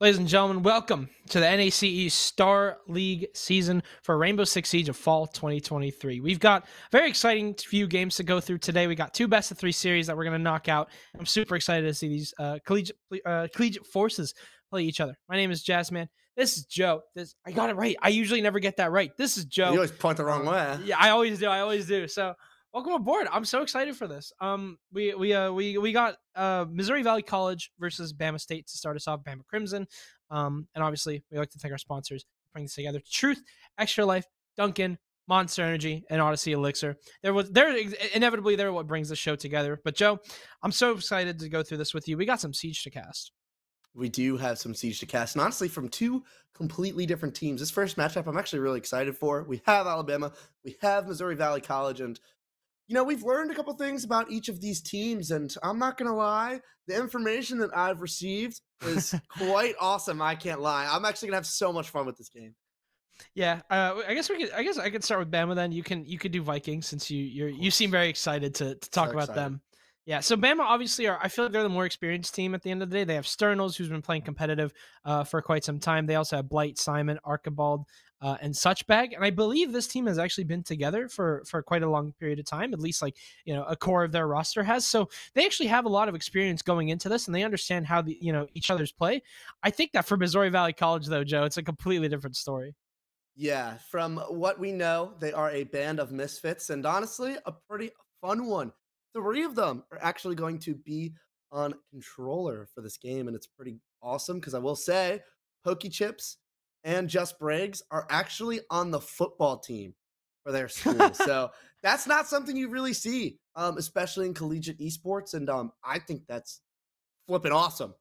Ladies and gentlemen, welcome to the NACE Starleague season for Rainbow Six Siege of Fall 2023. We've got a very exciting few games to go through today. We got two best-of-3 series that we're going to knock out. I'm super excited to see these collegiate forces play each other. My name is Jazzman. This is Joe. I got it right. I usually never get that right. This is Joe. You always point the wrong way. Yeah, I always do. So welcome aboard. I'm so excited for this. We got Missouri Valley College versus Bama State to start us off. Bama Crimson, and obviously we like to thank our sponsors for putting this together. Truth, Extra Life, Duncan, Monster Energy, and Odyssey Elixir. They're what brings the show together. But Joe, I'm so excited to go through this with you. We got some Siege to cast. We do have some Siege to cast, and honestly, from two completely different teams. This first matchup, I'm actually really excited for. We have Alabama, we have Missouri Valley College, and we've learned a couple things about each of these teams, and I'm not going to lie, the information that I've received is quite awesome. I can't lie. I'm actually going to have so much fun with this game. Yeah, I guess I could start with Bama then. You could do Vikings since you seem very excited to talk about them. Yeah, so Bama obviously I feel like they're the more experienced team at the end of the day. They have Sternos, who's been playing competitive for quite some time. They also have Blight, Simon, Archibald, and Suchbag. And I believe this team has actually been together for quite a long period of time, at least a core of their roster has. So they actually have a lot of experience going into this, and they understand how each other's play. I think that for Missouri Valley College, though, Joe, it's a completely different story. Yeah, from what we know, they are a band of misfits, and honestly, a pretty fun one. 3 of them are actually going to be on controller for this game, and it's pretty awesome because I will say Pokey Chips and Just Briggs are actually on the football team for their school. So that's not something you really see, especially in collegiate esports, and I think that's flipping awesome,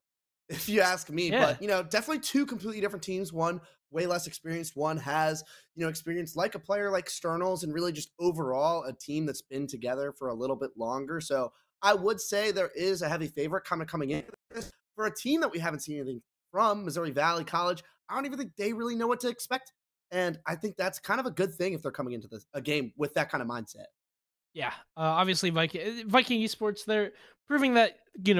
if you ask me. Yeah. But, definitely 2 completely different teams. One way less experienced. One has, experience like a player like Sternals, and really just overall a team that's been together for a little bit longer. So I would say there is a heavy favorite kind of coming in for a team that we haven't seen anything from, Missouri Valley College. I don't even think they really know what to expect. And I think that's kind of a good thing if they're coming into a game with that kind of mindset. Yeah, obviously Viking esports, they're proving that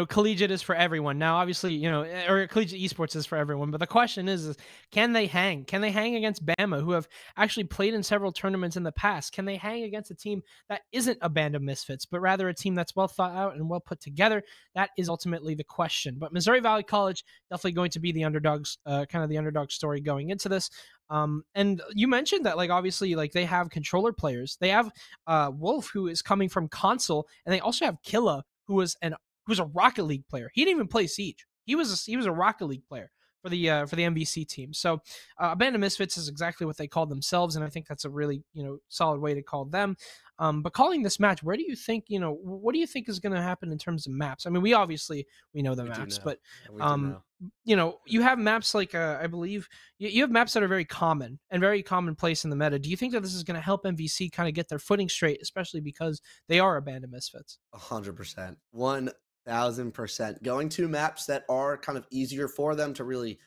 collegiate is for everyone. Now obviously or collegiate esports is for everyone, but the question is can they hang against Bama, who have actually played in several tournaments in the past? Can they hang against a team that isn't a band of misfits, but rather a team that's well thought out and well put together? That is ultimately the question. But Missouri Valley College definitely going to be the underdogs, kind of the underdog story going into this. And you mentioned that obviously they have controller players. They have Wolf, who is coming from console, and they also have Killa, who's a Rocket League player. He didn't even play Siege. He was a Rocket League player for the MVC team. So a band of misfits is exactly what they call themselves, and I think that's a really solid way to call them. But calling this match, where do you think what do you think is going to happen in terms of maps? I mean, we know the We do maps, know. but Yeah, we do um, know. you have maps like I believe you have maps that are very common and very commonplace in the meta. Do you think that this is going to help MVC kind of get their footing straight, especially because they are a band of misfits? 100%. 1000%. Going to maps that are kind of easier for them to really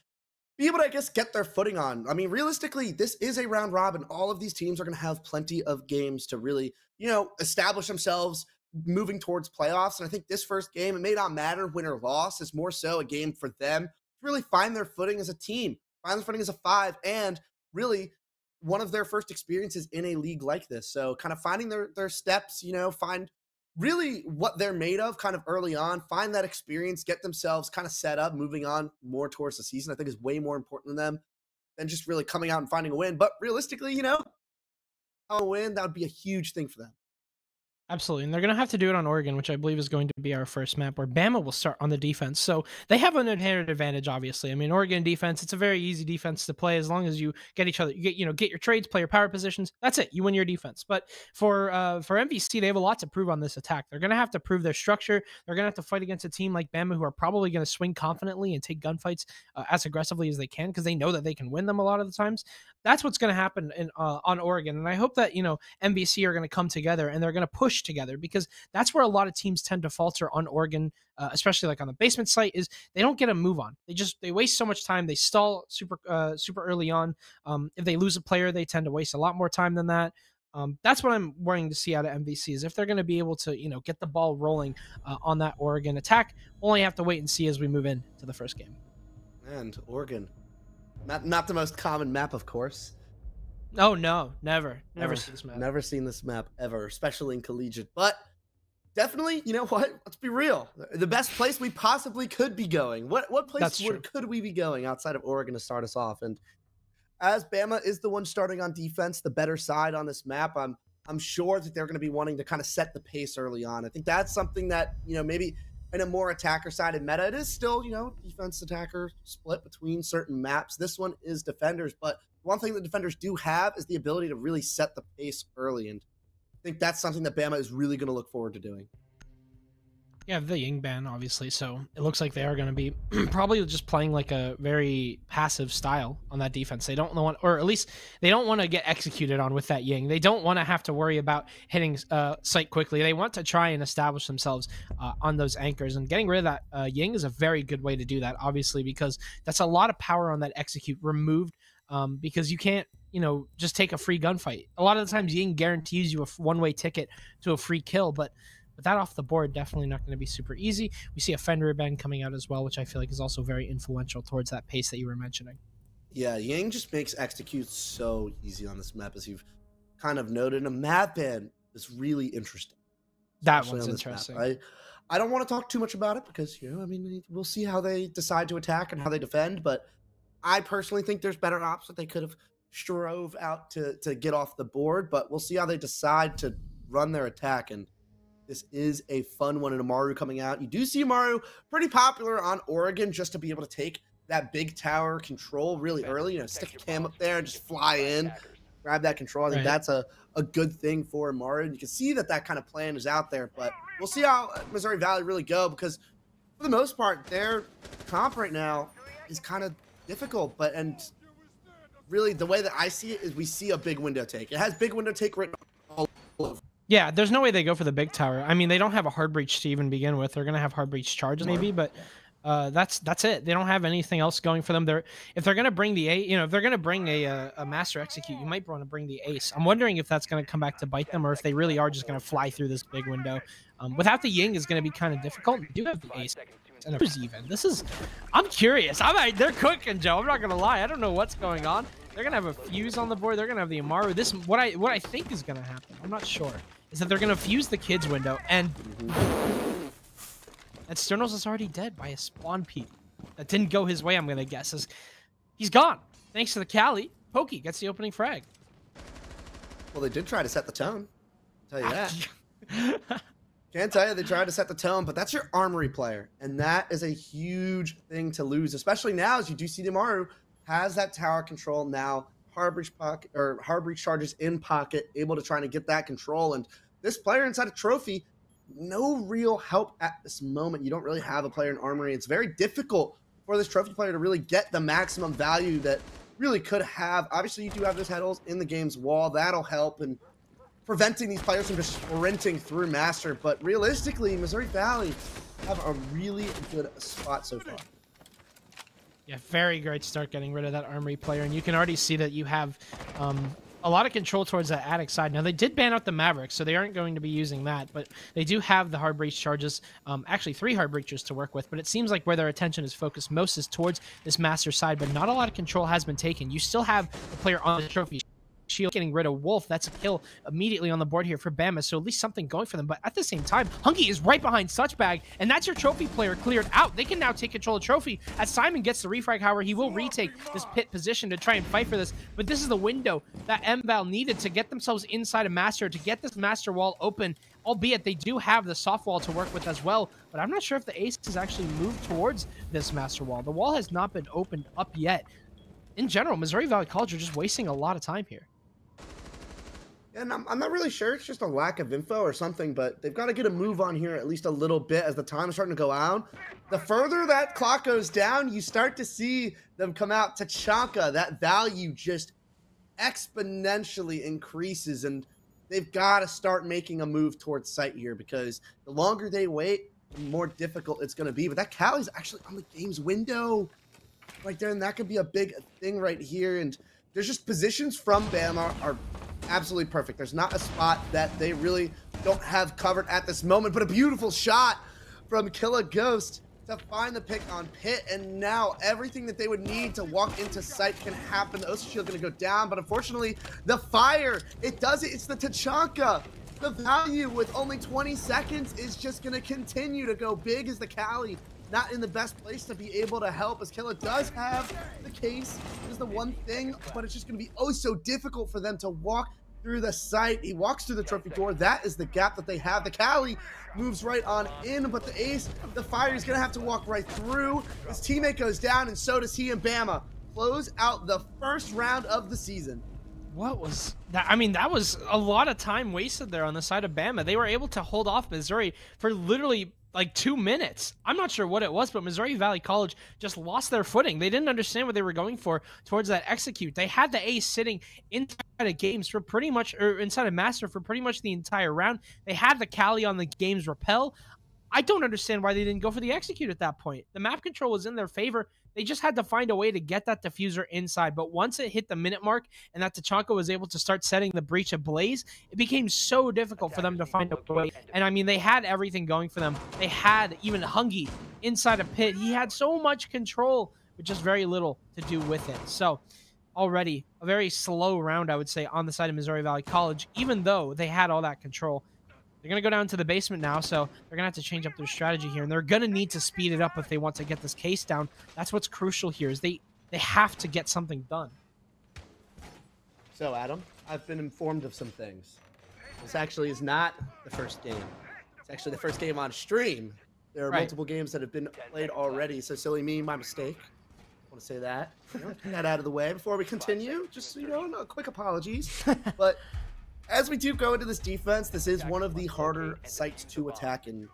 be able to, I guess, get their footing on. I mean, realistically, this is a round robin. All of these teams are going to have plenty of games to really, establish themselves moving towards playoffs. And I think this first game, it may not matter win or loss. It's more so a game for them to really find their footing as a team, find their footing as a five, and really one of their first experiences in a league like this. So kind of finding their steps, find really what they're made of kind of early on, find that experience, get themselves kind of set up, moving on more towards the season, I think is way more important to them than just really coming out and finding a win. But realistically, a win, that would be a huge thing for them. Absolutely. And they're going to have to do it on Oregon, which I believe is going to be our first map where Bama will start on the defense. So they have an inherent advantage, obviously. I mean, Oregon defense, it's a very easy defense to play as long as you get each other, get your trades, play your power positions. That's it. You win your defense. But for MVC, they have a lot to prove on this attack. They're going to have to prove their structure. They're going to have to fight against a team like Bama who are probably going to swing confidently and take gunfights as aggressively as they can because they know that they can win them a lot of the times. That's what's going to happen on Oregon. And I hope that, MVC are going to come together and they're going to push together because that's where a lot of teams tend to falter on Oregon, especially like on the basement site, is they don't get a move on. They waste so much time. They stall super early on. If they lose a player, they tend to waste a lot more time than that. That's what I'm worrying to see out of MVC is if they're going to be able to, get the ball rolling on that Oregon attack. Only have to wait and see as we move into the first game. And Oregon, not the most common map, of course. Oh no, never seen this map. Never seen this map ever, especially in collegiate. But definitely, you know what? Let's be real. The best place we possibly could be going. What place could we be going outside of Oregon to start us off? And as Bama is the one starting on defense, the better side on this map, I'm sure that they're going to be wanting to kind of set the pace early on. I think that's something that, maybe in a more attacker-sided meta, it is still, defense-attacker split between certain maps. This one is defenders, but one thing that defenders do have is the ability to really set the pace early, and I think that's something that Bama is really going to look forward to doing. Yeah, the Ying ban, obviously, so it looks like they are going to be probably just playing like a very passive style on that defense. They don't want, or at least they don't want to get executed on with that Ying. They don't want to have to worry about hitting site quickly. They want to try and establish themselves on those anchors, and getting rid of that Ying is a very good way to do that, obviously, because that's a lot of power on that execute removed because you can't, just take a free gunfight. A lot of the times Ying guarantees you a one-way ticket to a free kill, but with that off the board, definitely not going to be super easy. We see a Fender band coming out as well, which I feel like is also very influential towards that pace that you were mentioning. Yeah, Yang just makes execute so easy on this map, as you've kind of noted. And a map ban is really interesting. That one's interesting. Map. I don't want to talk too much about it because, we'll see how they decide to attack and how they defend. But I personally think there's better ops that they could have strove out to get off the board. But we'll see how they decide to run their attack. And this is a fun one, in Amaru coming out. You do see Amaru pretty popular on Oregon just to be able to take that big tower control really early. Stick a cam up there and just fly in, grab that control. I think that's a good thing for Amaru. And you can see that kind of plan is out there. But we'll see how Missouri Valley really go, because for the most part, their comp right now is kind of difficult. And really, the way that I see it is we see a big window take. It has big window take written all over. Yeah, there's no way they go for the big tower. I mean, they don't have a hard breach to even begin with. They're going to have hard breach charge maybe, but that's it. They don't have anything else going for them. If they're going to bring the if they're going to bring a master execute, you might want to bring the ace. I'm wondering if that's going to come back to bite them, or if they really are just going to fly through this big window. Without the Ying is going to be kind of difficult. You do have the ace. And there's even. I'm curious. They're cooking, Joe. I'm not going to lie. I don't know what's going on. They're going to have a fuse on the board. They're going to have the Amaru. What I think is going to happen, I'm not sure, is that they're going to fuse the kids window, and Sternos is already dead by a spawn peep. That didn't go his way, I'm going to guess. He's gone. Thanks to the Cali. Pokey gets the opening frag. Well, they did try to set the tone. I'll tell you that. Can't tell you they tried to set the tone, but that's your armory player, and that is a huge thing to lose, especially now as you do see Demaru has that tower control now, Harbridge pocket or Harbridge charges in pocket, able to try to get that control. And this player inside a trophy, no real help at this moment. You don't really have a player in armory. It's very difficult for this trophy player to really get the maximum value that really could have. Obviously, you do have those head holes in the game's wall. That'll help and preventing these players from just sprinting through Master. But realistically, Missouri Valley have a really good spot so far. Yeah, very great start getting rid of that armory player. And you can already see that you have a lot of control towards that attic side. Now, they did ban out the Mavericks, so they aren't going to be using that. But they do have the hard breach charges, actually 3 hard breachers to work with. But it seems like where their attention is focused most is towards this Master side. But not a lot of control has been taken. You still have the player on the trophy shield getting rid of Wolf. That's a kill immediately on the board here for Bama, so at least something going for them. But at the same time, Hungy is right behind Suchbag, and that's your trophy player cleared out. They can now take control of trophy as Simon gets the refrag. However, he will retake this pit position to try and fight for this, but this is the window that MVal needed to get themselves inside a Master, to get this Master wall open, albeit they do have the soft wall to work with as well. But I'm not sure if the Ace has actually moved towards this Master wall. The wall has not been opened up yet. In general, Missouri Valley College are just wasting a lot of time here. And I'm not really sure. It's just a lack of info or something, but they've got to get a move on here at least a little bit as the time is starting to go out. The further that clock goes down, you start to see them come out. Tachanka, that value just exponentially increases, and they've got to start making a move towards site here because the longer they wait, the more difficult it's going to be. But that Cali's actually on the game's window right there, and that could be a big thing right here. And there's just positions from Bama are absolutely perfect. There's not a spot that they really don't have covered at this moment, but a beautiful shot from Killa Ghost to find the pick on Pit, and now everything that they would need to walk into sight can happen. The Osa Shield gonna go down, but unfortunately, the fire, it does it. It's the Tachanka. The value with only 20 seconds is just gonna continue to go big as the Cali not in the best place to be able to help, as Killa does have the case. It is the one thing, but it's just going to be oh so difficult for them to walk through the site. He walks through the trophy door. That is the gap that they have. The Cali moves right on in, but the Ace, the Fire, is going to have to walk right through. His teammate goes down, and so does he, and Bama close out the first round of the season. What was that? I mean, that was a lot of time wasted there on the side of Bama. They were able to hold off Missouri for literally like 2 minutes. I'm not sure what it was, but Missouri Valley College just lost their footing. They didn't understand what they were going for towards that execute. They had the Ace sitting inside of games for pretty much, or inside of Master for pretty much the entire round. They had the Cali on the game's repel. I don't understand why they didn't go for the execute at that point. The map control was in their favor. They just had to find a way to get that diffuser inside. But once it hit the minute mark and that Tachanka was able to start setting the breach ablaze, it became so difficult for them to find a way. And I mean, they had everything going for them. They had even Hungy inside a pit. He had so much control, but just very little to do with it. So already a very slow round, I would say, on the side of Missouri Valley College, even though they had all that control. They're going to go down to the basement now, so they're going to have to change up their strategy here, and they're going to need to speed it up if they want to get this case down. That's what's crucial here, is they have to get something done. So, Adam, I've been informed of some things. This actually is not the first game. It's actually the first game on stream. There are multiple games that have been played already, so silly me, my mistake. I want to say that. Get that out of the way before we continue. Just, no quick apologies. But as we do go into this defense, this is one of the harder sites to attack in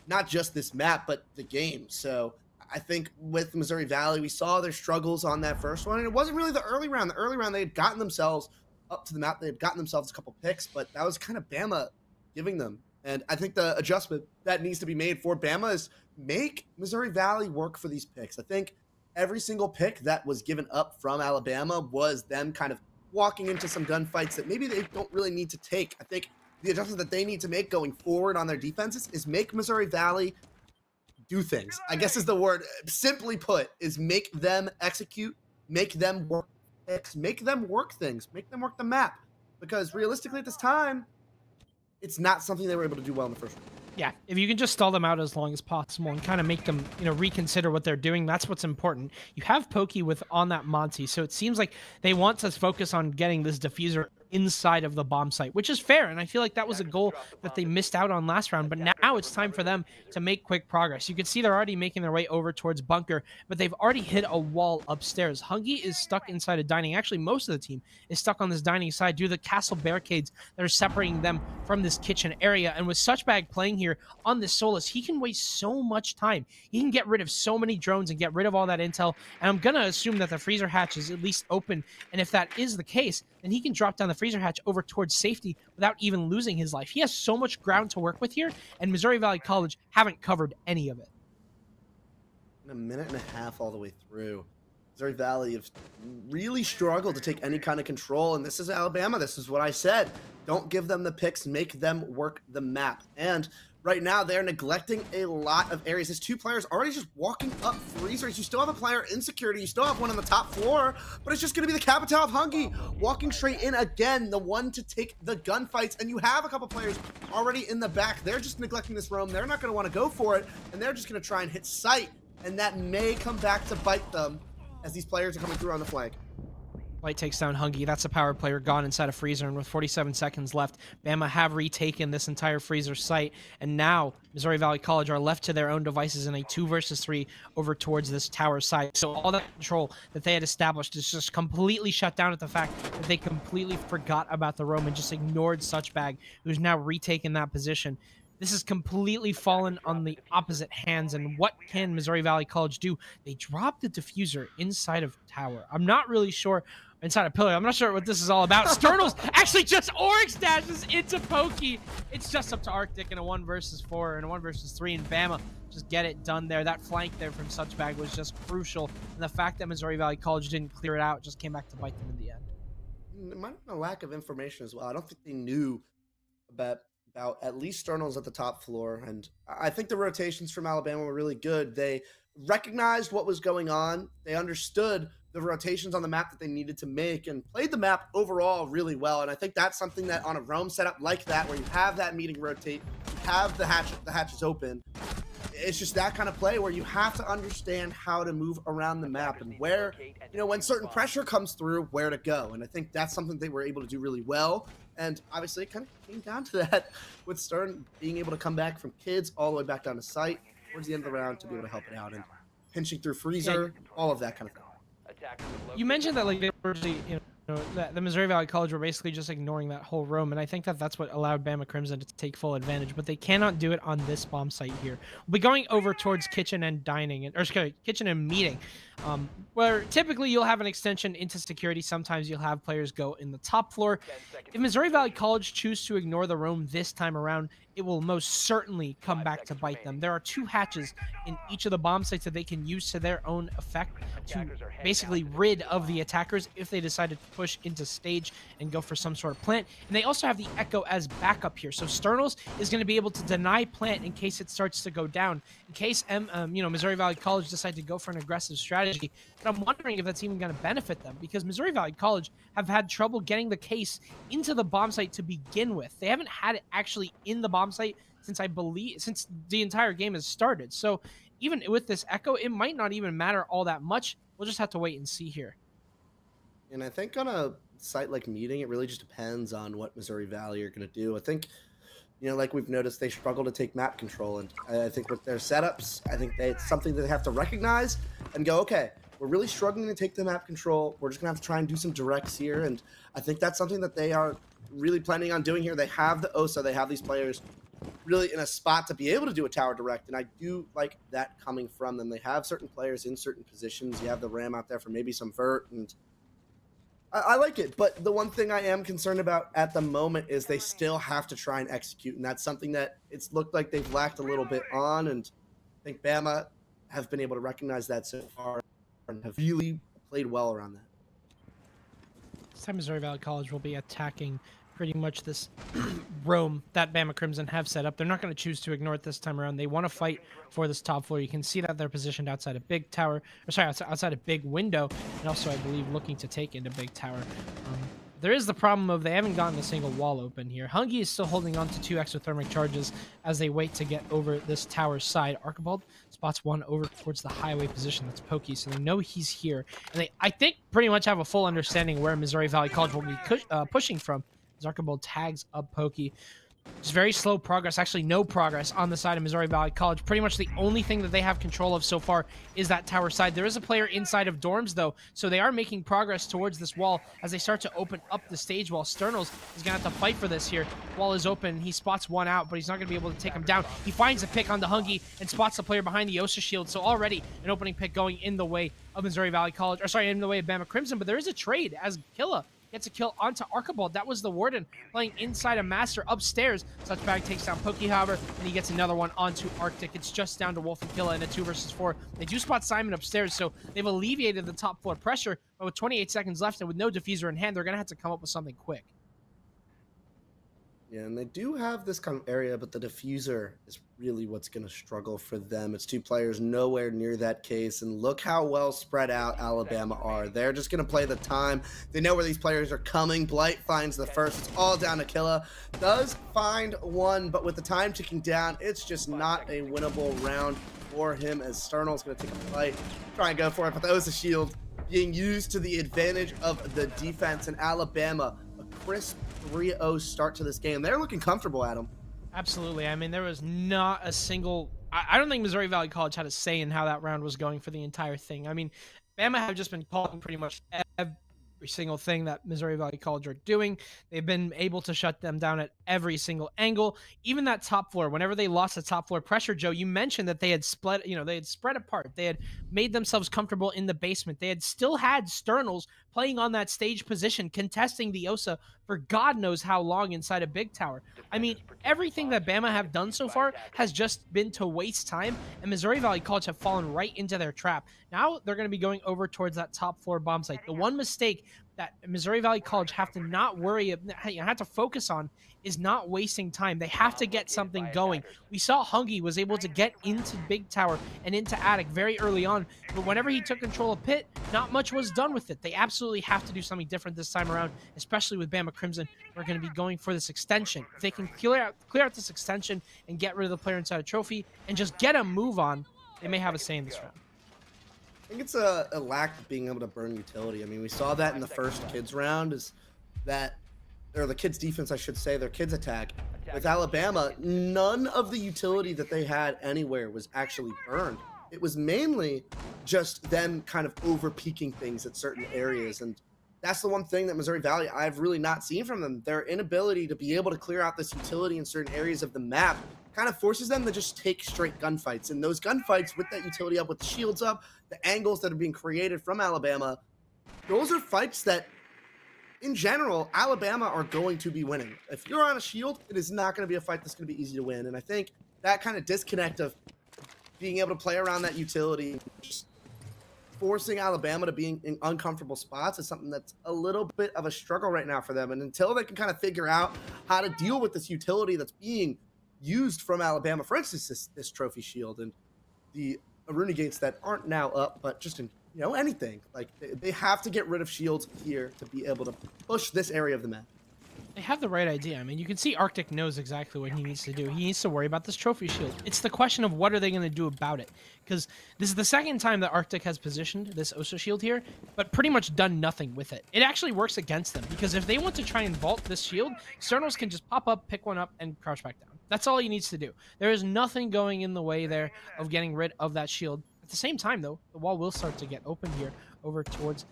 not just this map, but the game. So I think with Missouri Valley, we saw their struggles on that first one, and it wasn't really the early round. The early round, they had gotten themselves up to the map. They had gotten themselves a couple picks, but that was kind of Bama giving them. And I think the adjustment that needs to be made for Bama is make Missouri Valley work for these picks. I think every single pick that was given up from Alabama was them kind of walking into some gunfights that maybe they don't really need to take. I think the adjustment that they need to make going forward on their defenses is make Missouri Valley do things. I guess is the word, simply put, is make them execute, make them work things, make them work the map. Because realistically at this time, it's not something they were able to do well in the first one. Yeah, if you can just stall them out as long as possible and kind of make them, reconsider what they're doing, that's what's important. You have Pokey on that Monty, so it seems like they want to focus on getting this diffuser inside of the bomb site, which is fair. And I feel like that was a goal that they missed out on last round. But now it's time for them to make quick progress. You can see they're already making their way over towards bunker, but they've already hit a wall upstairs. Hungy is stuck inside a dining. Actually, most of the team is stuck on this dining side due to the castle barricades that are separating them from this kitchen area. And with Suchbag playing here on this Solus, he can waste so much time. He can get rid of so many drones and get rid of all that intel. And I'm going to assume that the freezer hatch is at least open. And if that is the case, then he can drop down the freezer hatch over towards safety without even losing his life. He has so much ground to work with here, and Missouri Valley College haven't covered any of it. In a minute and a half all the way through, Missouri Valley have really struggled to take any kind of control, and this is Alabama. This is what I said. Don't give them the picks, make them work the map. And right now, they're neglecting a lot of areas. There's two players already just walking up freezers. You still have a player in security. You still have one on the top floor, but it's just going to be the Capital of Hungy walking straight in again, the one to take the gunfights. And you have a couple players already in the back. They're just neglecting this roam. They're not going to want to go for it, and they're just going to try and hit sight, and that may come back to bite them as these players are coming through on the flank. Light takes down Hungy. That's a power player gone inside a freezer, and with 47 seconds left, Bama have retaken this entire freezer site, and now Missouri Valley College are left to their own devices in a 2 versus 3 over towards this tower side. So all that control that they had established is just completely shut down at the fact that they completely forgot about the roam and just ignored Suchbag, who's now retaken that position. This has completely fallen on the opposite hands, and what can Missouri Valley College do? They dropped the diffuser inside of tower. I'm not really sure. Inside a pillar. I'm not sure what this is all about. Sternals actually just Oryx dashes into Pokey. It's just up to Arctic in a 1 versus 4 and a 1 versus 3, and Bama just get it done there. That flank there from Suchbag was just crucial, and the fact that Missouri Valley College didn't clear it out just came back to bite them in the end. It might have been a lack of information as well. I don't think they knew about at least Sternals at the top floor, and I think the rotations from Alabama were really good. They recognized what was going on. They understood the rotations on the map that they needed to make and played the map overall really well. And I think that's something that on a roam setup like that, where you have that meeting rotate, you have the hatches open, it's just that kind of play where you have to understand how to move around the map and where, you know, when certain pressure comes through, where to go. And I think that's something they were able to do really well. And obviously it kind of came down to that with Stern being able to come back from kids all the way back down to site towards the end of the round to be able to help it out and pinching through freezer, all of that kind of thing. You mentioned that, like, they were, you know, that the Missouri Valley College were basically just ignoring that whole roam, and I think that that's what allowed Bama Crimson to take full advantage, but they cannot do it on this bomb site here. We'll be going over towards kitchen and dining, or sorry, kitchen and meeting, where typically you'll have an extension into security. Sometimes you'll have players go in the top floor. If Missouri Valley College choose to ignore the roam this time around, it will most certainly come back to bite them. There are 2 hatches in each of the bomb sites that they can use to their own effect to basically rid of the attackers if they decided to push into stage and go for some sort of plant. And they also have the Echo as backup here. So Sternals is going to be able to deny plant in case it starts to go down. In case you know, Missouri Valley College decide to go for an aggressive strategy. But I'm wondering if that's even going to benefit them, because Missouri Valley College have had trouble getting the case into the bomb site to begin with. They haven't had it actually in the bomb site since, I believe, since the entire game has started. So even with this Echo, it might not even matter all that much. We'll just have to wait and see here. And I think on a site like meeting, it really just depends on what Missouri Valley are going to do. I think, you know, like we've noticed, they struggle to take map control. And I think with their setups, I think it's something that they have to recognize and go, okay, we're really struggling to take the map control. We're just going to have to try and do some directs here. And I think that's something that they are really planning on doing here. They have the OSA. They have these players really in a spot to be able to do a tower direct. And I do like that coming from them. They have certain players in certain positions. You have the Ram out there for maybe some vert, and I like it. But the one thing I am concerned about at the moment is they still have to try and execute. And that's something that it's looked like they've lacked a little bit on. And I think Bama have been able to recognize that so far and have really played well around that. This time Missouri Valley College will be attacking pretty much this roam that Bama Crimson have set up. They're not going to choose to ignore it this time around. They want to fight for this top floor. You can see that they're positioned outside a big tower, or sorry, outside a big window, and also, I believe, looking to take into big tower. There is the problem of they haven't gotten a single wall open here. Hungy is still holding on to 2 exothermic charges as they wait to get over this tower side. Archibald spots one over towards the highway position. That's Pokey, so they know he's here. And they, I think, pretty much have a full understanding where Missouri Valley College will be pushing from. As Archibald tags up Pokey. Just very slow progress, actually no progress on the side of Missouri Valley College. Pretty much the only thing that they have control of so far is that tower side. There is a player inside of dorms, though, so they are making progress towards this wall as they start to open up the stage wall. Sternals is going to have to fight for this here. Wall is open. He spots one out, but he's not going to be able to take him down. He finds a pick on the Hungy and spots the player behind the Osa shield, so already an opening pick going in the way of Missouri Valley College, or sorry, in the way of Bama Crimson, but there is a trade as Killa gets a kill onto Archibald. That was the Warden playing inside a Master upstairs. Such bag takes down Pokey, however, and he gets another one onto Arctic. It's just down to Wolf and Killa in a 2 versus 4. They do spot Simon upstairs, so they've alleviated the top floor pressure, but with 28 seconds left and with no diffuser in hand, they're going to have to come up with something quick. Yeah, and they do have this kind of area, but the diffuser is really what's going to struggle for them. It's 2 players nowhere near that case, and look how well spread out Alabama are. They're just going to play the time. They know where these players are coming. Blight finds the first. It's all down to Killa. Does find one, but with the time ticking down, it's just not a winnable round for him as Sternal's going to take a fight, try and go for it, but that was a shield being used to the advantage of the defense, and Alabama, a crisp 3-0 start to this game. They're looking comfortable, Adam. Absolutely. I mean, there was not a single... I don't think Missouri Valley College had a say in how that round was going for the entire thing. I mean, Bama have just been calling pretty much every single thing that Missouri Valley College are doing. They've been able to shut them down at every single angle. Even that top floor, whenever they lost the top floor pressure, Joe, you mentioned that they had split, they had spread apart. They had made themselves comfortable in the basement. They had still had Sternals playing on that stage position, contesting the Osa for God knows how long inside a big tower. I mean, everything that Bama have done so far has just been to waste time, and Missouri Valley College have fallen right into their trap. Now they're going to be going over towards that top floor bomb site. The one mistake that Missouri Valley College have to not worry, have to focus on is not wasting time. They have to get something going. We saw Hungy was able to get into Big Tower and into Attic very early on, but whenever he took control of Pit, not much was done with it. They absolutely have to do something different this time around, especially with Bama Crimson. We're going to be going for this extension. If they can clear out this extension and get rid of the player inside a trophy and just get a move on, they may have a say in this round. I think it's a lack of being able to burn utility. I mean, we saw that in the first kids round, or the kids defense, I should say, their kids attack. With Alabama, none of the utility that they had anywhere was actually burned. It was mainly just them kind of over peaking things at certain areas. And that's the one thing that Missouri Valley I've really not seen from them. Their inability to be able to clear out this utility in certain areas of the map kind of forces them to just take straight gunfights. And those gunfights with that utility up, with the shields up, the angles that are being created from Alabama, those are fights that, in general, Alabama are going to be winning. If you're on a shield, it is not going to be a fight that's going to be easy to win. And I think that kind of disconnect of being able to play around that utility, just forcing Alabama to be in uncomfortable spots, is something that's a little bit of a struggle right now for them. And until they can kind of figure out how to deal with this utility that's being used from Alabama, for instance, this trophy shield and the Aruna gates that aren't now up, but just in anything, like they have to get rid of shields here to be able to push this area of the map. They have the right idea. I mean, you can see Arctic knows exactly what he needs to do. He needs to worry about this trophy shield. It's the question of what are they going to do about it, because this is the second time that Arctic has positioned this Osa shield here, but pretty much done nothing with it. It actually works against them, because if they want to try and vault this shield, Sternals can just pop up, pick one up, and crouch back down. That's all he needs to do. There is nothing going in the way there of getting rid of that shield. At the same time, though, the wall will start to get open here over towards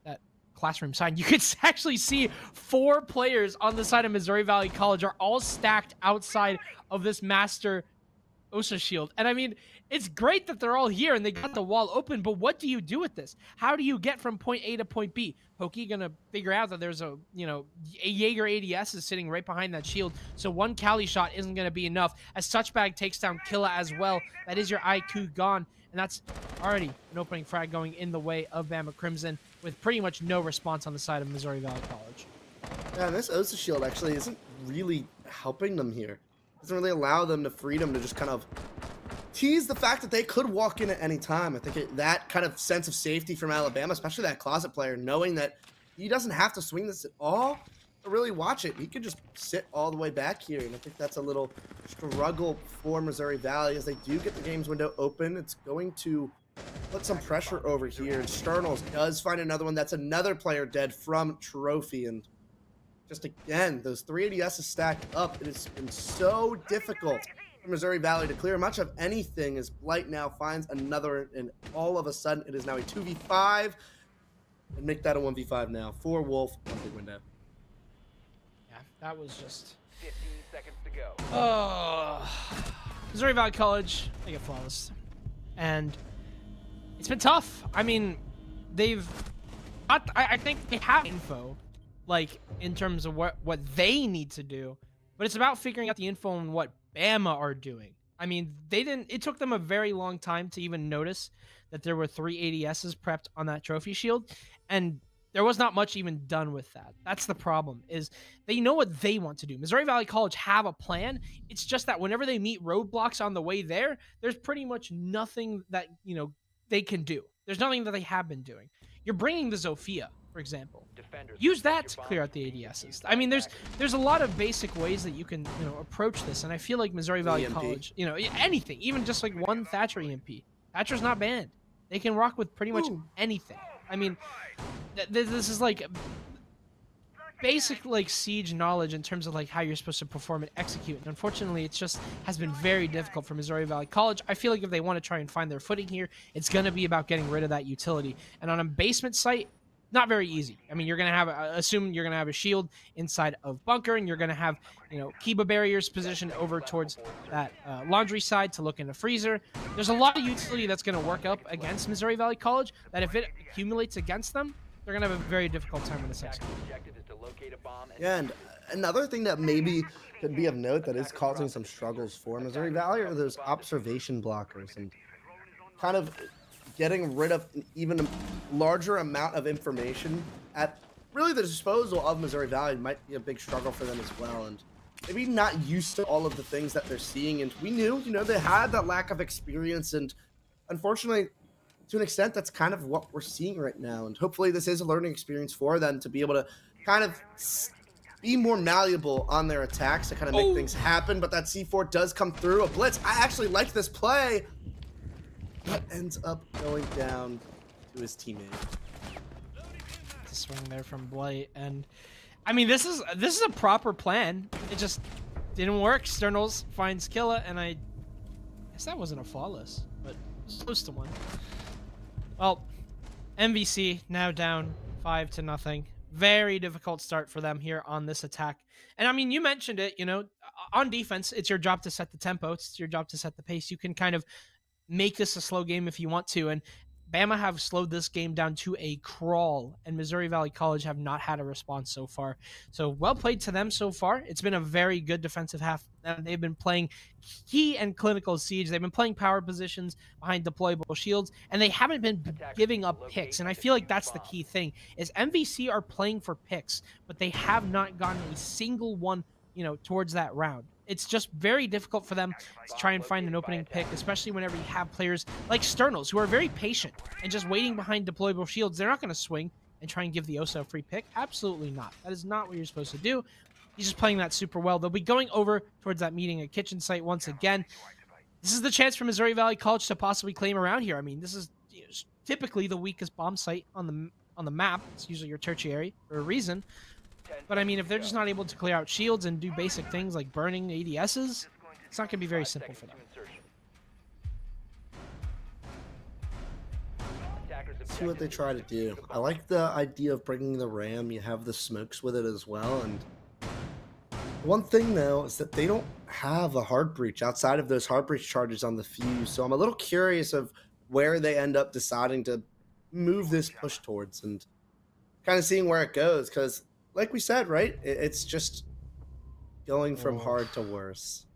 that classroom side. You could actually see 4 players on the side of Missouri Valley College are all stacked outside of this master Osa shield. And I mean, it's great that they're all here and they got the wall open, but what do you do with this? How do you get from point A to point B? Pokey gonna figure out that there's a Jaeger ADS is sitting right behind that shield, so one Cali shot isn't gonna be enough, as Touchbag takes down Killa as well. That is your IQ gone, and that's already an opening frag going in the way of Bama Crimson, with pretty much no response on the side of Missouri Valley College. Yeah, this Osa shield actually isn't really helping them here. It doesn't really allow them the freedom to just kind of tease the fact that they could walk in at any time. I think that kind of sense of safety from Alabama, especially that closet player, knowing that he doesn't have to swing this at all to really watch it. He could just sit all the way back here, and I think that's a little struggle for Missouri Valley as they do get the games window open. It's going to put some pressure over here, and Sternals does find another one. That's another player dead from Trophy, and just again, those 3 ADSs stacked up. It has been so difficult for Missouri Valley to clear much of anything as Blight now finds another, and all of a sudden it is now a 2v5, and make that a 1v5 now for Wolf on big window. Yeah, that was just 15 seconds to go. Missouri Valley College, they get flawless. And it's been tough. I mean, I think they have info, like, in terms of what they need to do, but it's about figuring out the info on what Bama are doing. I mean, it took them a very long time to even notice that there were 3 ADSs prepped on that trophy shield, and there was not much even done with that. That's the problem, is they know what they want to do. Missouri Valley College have a plan. It's just that whenever they meet roadblocks on the way there, there's pretty much nothing that, you know, they can do. There's nothing that they have been doing. You're bringing the Zofia, for example. Use that to clear out the ADSs. I mean, there's a lot of basic ways that you can, you know, approach this, and I feel like Missouri Valley College, you know, anything, even just like one Thatcher EMP. Thatcher's not banned. They can rock with pretty much anything. I mean, this is like basic like siege knowledge in terms of like how you're supposed to perform and execute. And unfortunately, it just has been very difficult for Missouri Valley College. I feel like if they want to try and find their footing here, it's going to be about getting rid of that utility. And on a basement site, not very easy. I mean, you're going to have, assume you're going to have a shield inside of bunker, and you're going to have, you know, Kiba barriers positioned over towards that laundry side to look into freezer. There's a lot of utility that's going to work up against Missouri Valley College that if it accumulates against them, they're going to have a very difficult time with this execute. Yeah, and another thing that maybe could be of note that is causing some struggles for Missouri Valley are those observation blockers, and kind of getting rid of an even larger amount of information at really the disposal of Missouri Valley might be a big struggle for them as well, and maybe not used to all of the things that they're seeing. And we knew, you know, they had that lack of experience, and unfortunately, to an extent, that's kind of what we're seeing right now. And hopefully this is a learning experience for them to be able to kind of be more malleable on their attacks to kind of make things happen. But that C4 does come through. A blitz. I actually like this play. But ends up going down to his teammate. It's a swing there from Blight, and I mean, this is a proper plan. It just didn't work. Sternals finds Killa, and I guess that wasn't a flawless, but close to one. Well, MVC now down 5-0. Very difficult start for them here on this attack. And I mean, you mentioned it, you know, on defense, it's your job to set the tempo. It's your job to set the pace. You can kind of make this a slow game if you want to. And Bama have slowed this game down to a crawl, and Missouri Valley College have not had a response so far. So well played to them so far. It's been a very good defensive half. They've been playing key and clinical siege. They've been playing power positions behind deployable shields, and they haven't been giving up picks. And I feel like that's the key thing, is MVC are playing for picks, but they have not gotten a single one, you know, towards that round. It's just very difficult for them to try and find an opening pick, especially whenever you have players like Sternals, who are very patient and just waiting behind deployable shields. They're not going to swing and try and give the Osa a free pick. Absolutely not. That is not what you're supposed to do. He's just playing that super well. They'll be going over towards that meeting at kitchen site once again. This is the chance for Missouri Valley College to possibly claim around here. I mean, this is typically the weakest bomb site on the map. It's usually your tertiary for a reason. But I mean, if they're just not able to clear out shields and do basic things like burning ADSs, it's not going to be very simple for them. See what they try to do. I like the idea of bringing the ram. You have the smokes with it as well. And one thing, though, is that they don't have a hard breach outside of those hard breach charges on the fuse. So I'm a little curious of where they end up deciding to move this push towards and kind of seeing where it goes, because like we said, right, it's just going from hard to worse.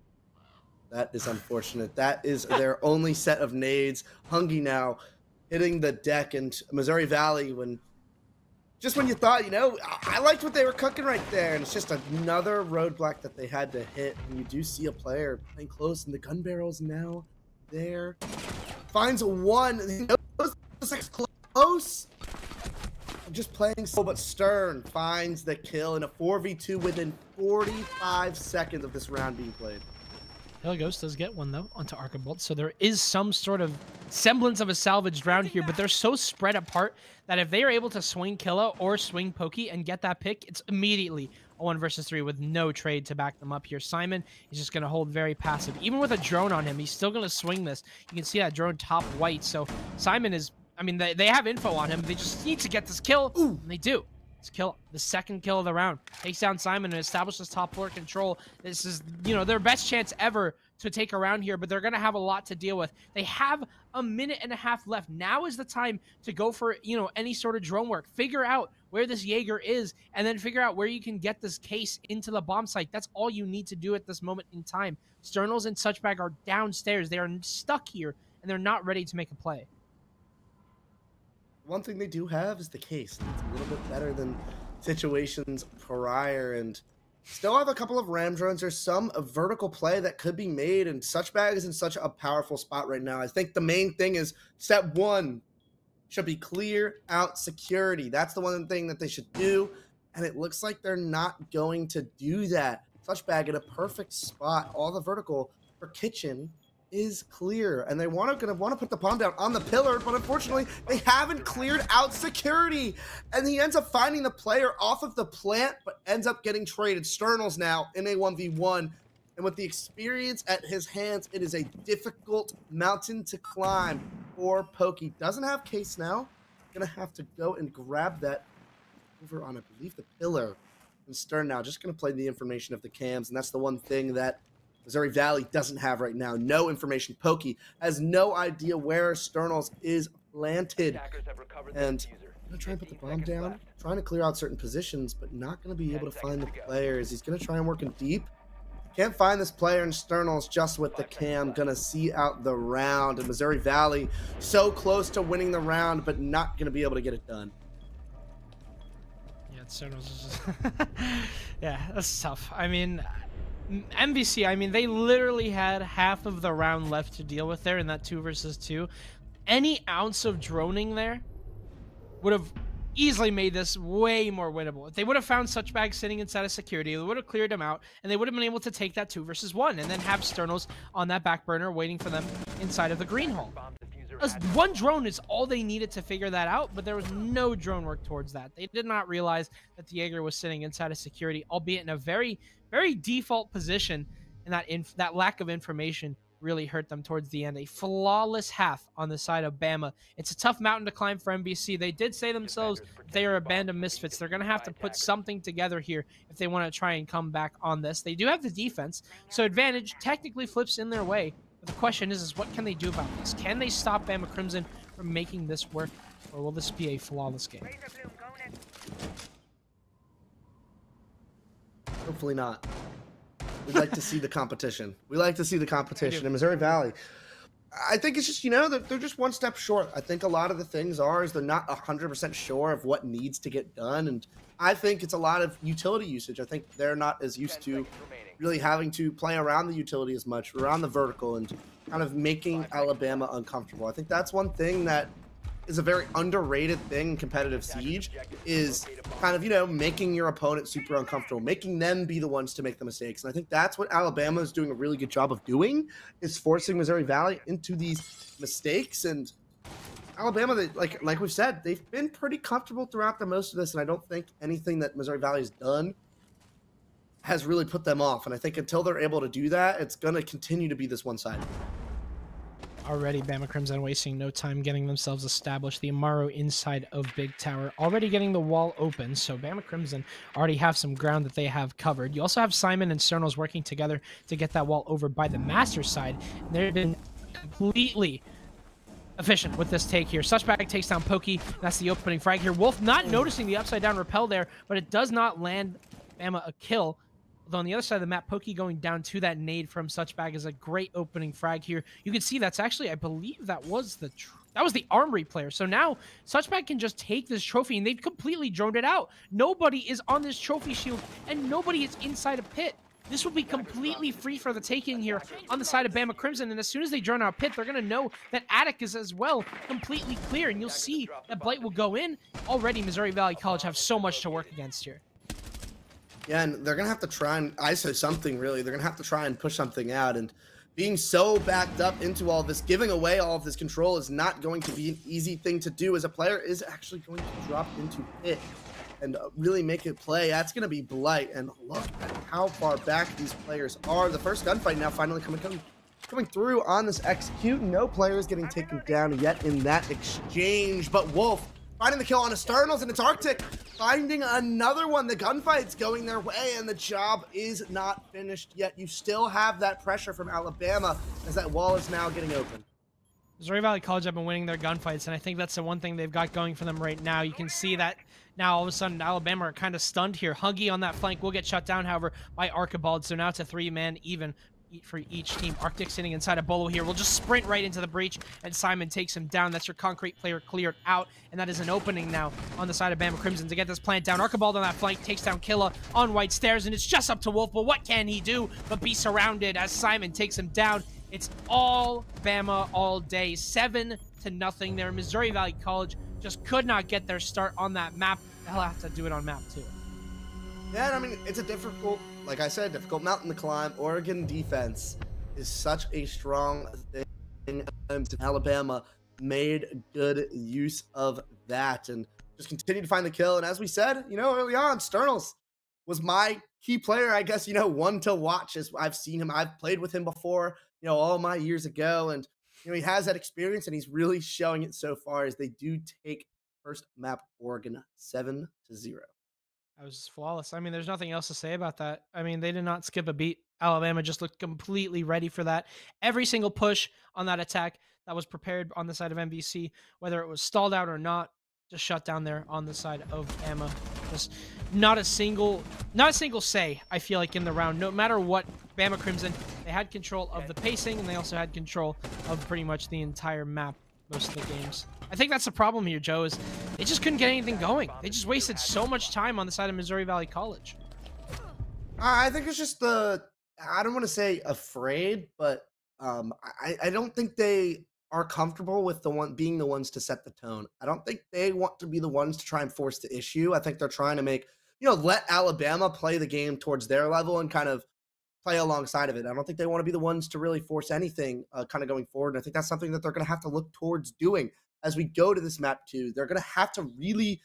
That is unfortunate. That is their only set of nades. Hungy now hitting the deck, and Missouri Valley, when you thought, you know, I liked what they were cooking right there, and it's just another roadblock that they had to hit. And you do see a player playing close, and the gun barrel's now there. Finds one, he knows it's close. just playing slow, but Stern finds the kill in a 4v2 within 45 seconds of this round being played. Ghost does get one, though, onto Archibolt, so there is some sort of semblance of a salvaged round here, but they're so spread apart that if they are able to swing Killa or swing Pokey and get that pick, it's immediately a 1 versus 3 with no trade to back them up here. Simon is just going to hold very passive. Even with a drone on him, he's still going to swing this. You can see that drone top white, so Simon is, I mean, they have info on him. They just need to get this kill, and they do. Kill the second kill of the round, takes down Simon and establishes top floor control. This is, you know, their best chance ever to take a round here, but they're going to have a lot to deal with. They have a minute and a half left. Now is the time to go for, you know, any sort of drone work. Figure out where this Jaeger is, and then figure out where you can get this case into the bomb site. That's all you need to do at this moment in time. Sternals and Suchbag are downstairs. They are stuck here, and they're not ready to make a play. One thing they do have is the case. It's a little bit better than situations prior, and still have a couple of ram drones. There's some vertical play that could be made, and Suchbag is in such a powerful spot right now. I think the main thing is step one should be clear out security. That's the one thing that they should do, and it looks like they're not going to do that. Suchbag in a perfect spot. All the vertical for Kitchen is clear, and they gonna want to put the bomb down on the pillar, but unfortunately they haven't cleared out security, and he ends up finding the player off of the plant, but ends up getting traded. Sternals now in a 1v1, and with the experience at his hands, it is a difficult mountain to climb for Pokey. Doesn't have case now, gonna have to go and grab that over on, I believe, the pillar. And Stern now just gonna play the information of the cams, and that's the one thing that Missouri Valley doesn't have right now. No information. Pokey has no idea where Sternals is planted. And I'm going to try and put the bomb down, trying to clear out certain positions, but not going to be able to find the players. He's going to try and work in deep. Can't find this player in Sternals just with the cam. Going to see out the round. And Missouri Valley so close to winning the round, but not going to be able to get it done. Yeah, Sternals is just... yeah, that's tough. I mean... MVC, I mean, they literally had half of the round left to deal with there in that 2 versus 2. Any ounce of droning there would have easily made this way more winnable. If they would have found Suchbag sitting inside of security, they would have cleared him out, and they would have been able to take that 2 versus 1 and then have Sternals on that back burner waiting for them inside of the green hole. One drone is all they needed to figure that out, but there was no drone work towards that. They did not realize that the Jaeger was sitting inside of security, albeit in a very, very default position, and that lack of information really hurt them towards the end. A flawless half on the side of Bama. It's a tough mountain to climb for MBC. They did say themselves they are a band of misfits. They're going to have to put something together here if they want to try and come back on this. They do have the defense, so advantage technically flips in their way. But the question is what can they do about this? Can they stop Bama Crimson from making this work, or will this be a flawless game? Hopefully not. We'd like to see the competition. We like to see the competition in Missouri Valley. I think it's just, you know, they're just one step short. I think a lot of the things is they're not 100% sure of what needs to get done. And I think it's a lot of utility usage. I think they're not as used to really having to play around the utility as much, around the vertical, and kind of making Alabama uncomfortable. I think that's one thing that is a very underrated thing in competitive Siege, is kind of, you know, making your opponent super uncomfortable, making them be the ones to make the mistakes. And I think that's what Alabama is doing a really good job of doing, is forcing Missouri Valley into these mistakes. And Alabama, they, like we've said, they've been pretty comfortable throughout the most of this, and I don't think anything that Missouri Valley has done has really put them off. And I think until they're able to do that, it's going to continue to be this one-sided. Already, Bama Crimson wasting no time getting themselves established. The Amaro inside of Big Tower, already getting the wall open. So Bama Crimson already have some ground that they have covered. You also have Simon and Sternals working together to get that wall over by the Master side. They've been completely efficient with this take here. Suchbag takes down Pokey. That's the opening frag here. Wolf not noticing the upside down rappel there, but it does not land Bama a kill. Although on the other side of the map, Pokey going down to that nade from Suchbag is a great opening frag here. You can see that's actually, I believe that was the Armory player. So now Suchbag can just take this trophy, and they've completely droned it out. Nobody is on this trophy shield, and nobody is inside a pit. this will be completely free for the taking here on the side of Bama Crimson. And as soon as they drone out Pit, they're going to know that Attic is as well completely clear. And you'll see that Blight will go in. Already, Missouri Valley College have so much to work against here. Yeah, and they're going to have to try and ISO something, really. They're going to have to try and push something out. And being so backed up into all this, giving away all of this control is not going to be an easy thing to do, as a player is actually going to drop into Pit and really make it play. That's going to be Blight. And look at how far back these players are. The first gunfight now finally coming through on this execute. No players getting taken down yet in that exchange, but Wolf finding the kill on Externals, and it's Arctic finding another one. The gunfight's going their way, and the job is not finished yet. You still have that pressure from Alabama as that wall is now getting open. Missouri Valley College have been winning their gunfights, and I think that's the one thing they've got going for them right now. You can see that now all of a sudden Alabama are kind of stunned here. Huggy on that flank will get shut down, however, by Archibald, so now it's a 3-man even for each team. Arctic sitting inside of Bolo here will just sprint right into the breach, and Simon takes him down. That's your concrete player cleared out, and that is an opening now on the side of Bama Crimson to get this plant down. Archibald on that flank takes down Killa on White Stairs, and it's just up to Wolf, but what can he do but be surrounded as Simon takes him down? It's all Bama all day, 7-0 there. Missouri Valley College just could not get their start on that map. They'll have to do it on map 2. Yeah, and I mean, it's a difficult, like I said, difficult mountain to climb. Oregon defense is such a strong thing. Alabama made good use of that and just continued to find the kill. And as we said, you know, early on, Sternals was my key player, I guess, you know, one to watch. As I've seen him, I've played with him before, you know, all my years ago. And, you know, he has that experience, and he's really showing it so far as they do take first map Oregon 7-0. That was flawless. I mean, there's nothing else to say about that. I mean, they did not skip a beat. Alabama just looked completely ready for that. Every single push on that attack that was prepared on the side of MVC, whether it was stalled out or not, just shut down there on the side of Bama. Just not a single say, I feel like, in the round. No matter what, Bama Crimson, they had control of the pacing, and they also had control of pretty much the entire map most of the games. I think that's the problem here, Joe, is they just couldn't get anything going. They just wasted so much time on the side of Missouri Valley College. I think it's just I don't want to say afraid, but I don't think they are comfortable with being the ones to set the tone. I don't think they want to be the ones to try and force the issue. I think they're trying to make, you know, let Alabama play the game towards their level and kind of play alongside of it. I don't think they want to be the ones to really force anything kind of going forward. And I think that's something that they're going to have to look towards doing as we go to this map 2. They're going to have to really,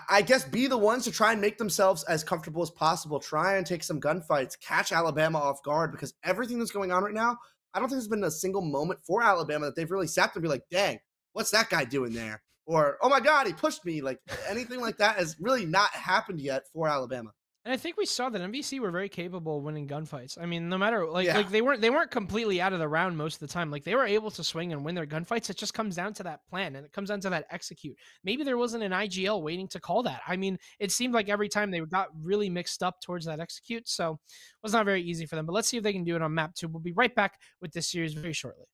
I guess, be the ones to try and make themselves as comfortable as possible, try and take some gunfights, catch Alabama off guard, because everything that's going on right now, I don't think there's been a single moment for Alabama that they've really sat there and be like, dang, what's that guy doing there? Or, oh my God, he pushed me. Like, anything like that has really not happened yet for Alabama. And I think we saw that MVC were very capable of winning gunfights. I mean, no matter like they weren't completely out of the round most of the time. Like, they were able to swing and win their gunfights. It just comes down to that plan, and it comes down to that execute. Maybe there wasn't an IGL waiting to call that. I mean, it seemed like every time they got really mixed up towards that execute, so it was not very easy for them. But let's see if they can do it on map 2. We'll be right back with this series very shortly.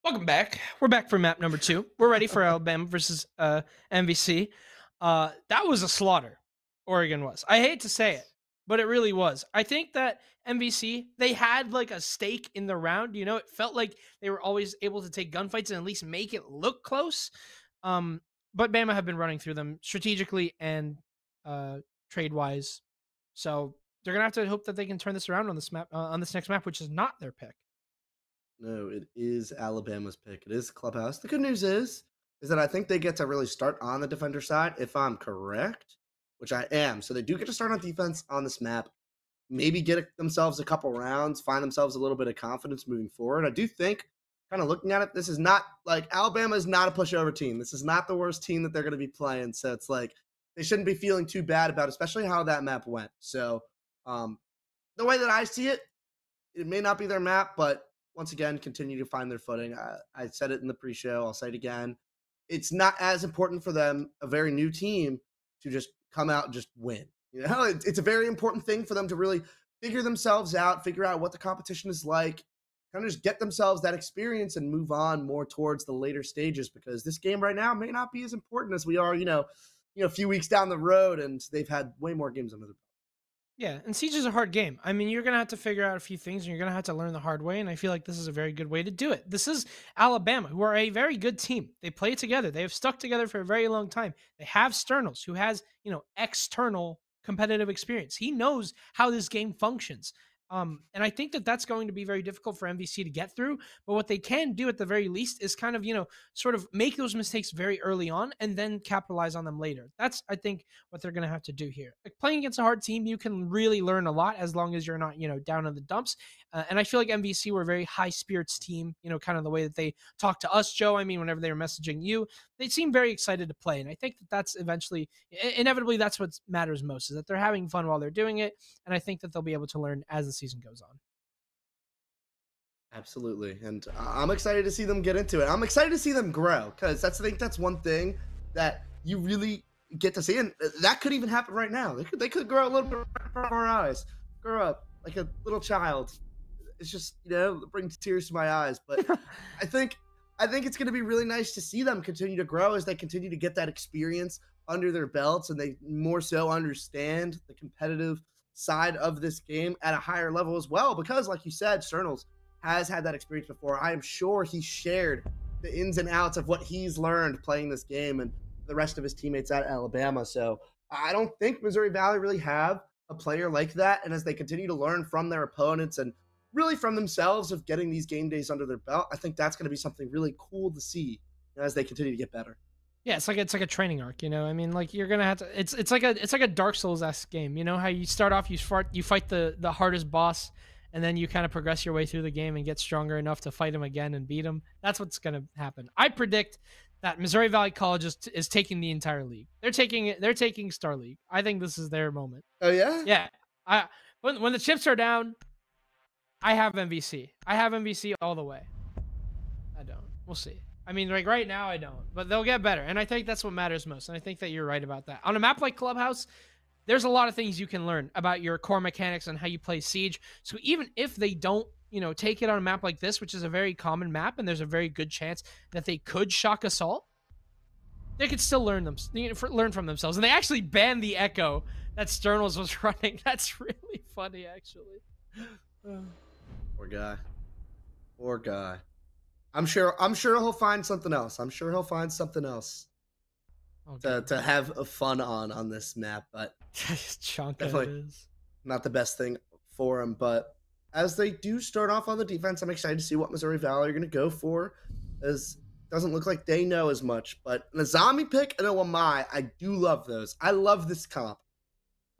Welcome back. We're back for map number 2. We're ready for Alabama versus MVC. That was a slaughter. Oregon was. I hate to say it, but it really was. I think that MVC, they had like a stake in the round. You know, it felt like they were always able to take gunfights and at least make it look close. But Bama have been running through them strategically and trade wise. So they're gonna have to hope that they can turn this around on this map, on this next map, which is not their pick. No, it is Alabama's pick. It is Clubhouse. The good news is that I think they get to really start on the defender side, if I'm correct, which I am. So they do get to start on defense on this map. Maybe get themselves a couple rounds, find themselves a little bit of confidence moving forward. I do think, kind of looking at it, this is not like Alabama is not a pushover team. This is not the worst team that they're going to be playing. So it's like they shouldn't be feeling too bad about it, especially how that map went. So the way that I see it, it may not be their map, but once again, continue to find their footing. I said it in the pre-show. I'll say it again. It's not as important for them, a very new team, to just come out and just win. You know, it's a very important thing for them to really figure themselves out, figure out what the competition is like, kind of just get themselves that experience and move on more towards the later stages, because this game right now may not be as important as we are, a few weeks down the road, and they've had way more games under their belt. Yeah, and Siege is a hard game. I mean, you're going to have to figure out a few things, and you're going to have to learn the hard way, and I feel like this is a very good way to do it. This is Alabama, who are a very good team. They play together. They have stuck together for a very long time. They have Sternos, who has, external competitive experience. He knows how this game functions. And I think that that's going to be very difficult for MVC to get through. But what they can do at the very least is kind of, sort of make those mistakes very early on and then capitalize on them later. That's, I think, what they're going to have to do here. Like, playing against a hard team, you can really learn a lot as long as you're not, down in the dumps. And I feel like MVC were a very high spirits team, kind of the way that they talk to us, Joe. I mean, whenever they were messaging you, they seem very excited to play. And I think that that's inevitably, that's what matters most, is that they're having fun while they're doing it. And I think that they'll be able to learn as the season goes on. Absolutely. And I'm excited to see them get into it. I'm excited to see them grow, because I think that's one thing that you really get to see. And that could even happen right now. They could grow a little bit before our eyes, grow up like a little child. It's just, it brings tears to my eyes. But I think it's going to be really nice to see them continue to grow as they continue to get that experience under their belts, and they more so understand the competitive side of this game at a higher level as well. Because, like you said, Sternos has had that experience before. I am sure he shared the ins and outs of what he's learned playing this game and the rest of his teammates at Alabama. So I don't think Missouri Valley really have a player like that. And as they continue to learn from their opponents and really from themselves of getting these game days under their belt, I think that's going to be something really cool to see as they continue to get better. Yeah, it's like a training arc, I mean, like, you're gonna have to. It's like a Dark Souls-esque game. You know how you start off, you fight the hardest boss, and then you kind of progress your way through the game and get stronger enough to fight him again and beat him. That's what's gonna happen. I predict that Missouri Valley College is taking the entire league. They're taking Starleague. I think this is their moment. Oh yeah? Yeah. When the chips are down, I have MVC. I have MVC all the way. I don't. We'll see. I mean, like, right now I don't, but they'll get better. And I think that's what matters most. And I think that you're right about that. On a map like Clubhouse, there's a lot of things you can learn about your core mechanics and how you play Siege. So even if they don't, take it on a map like this, which is a very common map, and there's a very good chance that they could shock assault, they could still learn from themselves. And they actually banned the echo that Sternos was running. That's really funny, actually. Poor guy. I'm sure he'll find something else. To have fun on this map, but definitely not the best thing for him. But as they do start off on the defense, I'm excited to see what Missouri Valley are going to go for, as it doesn't look like they know as much. But an Azami pick and a Wamai, I do love those. I love this comp.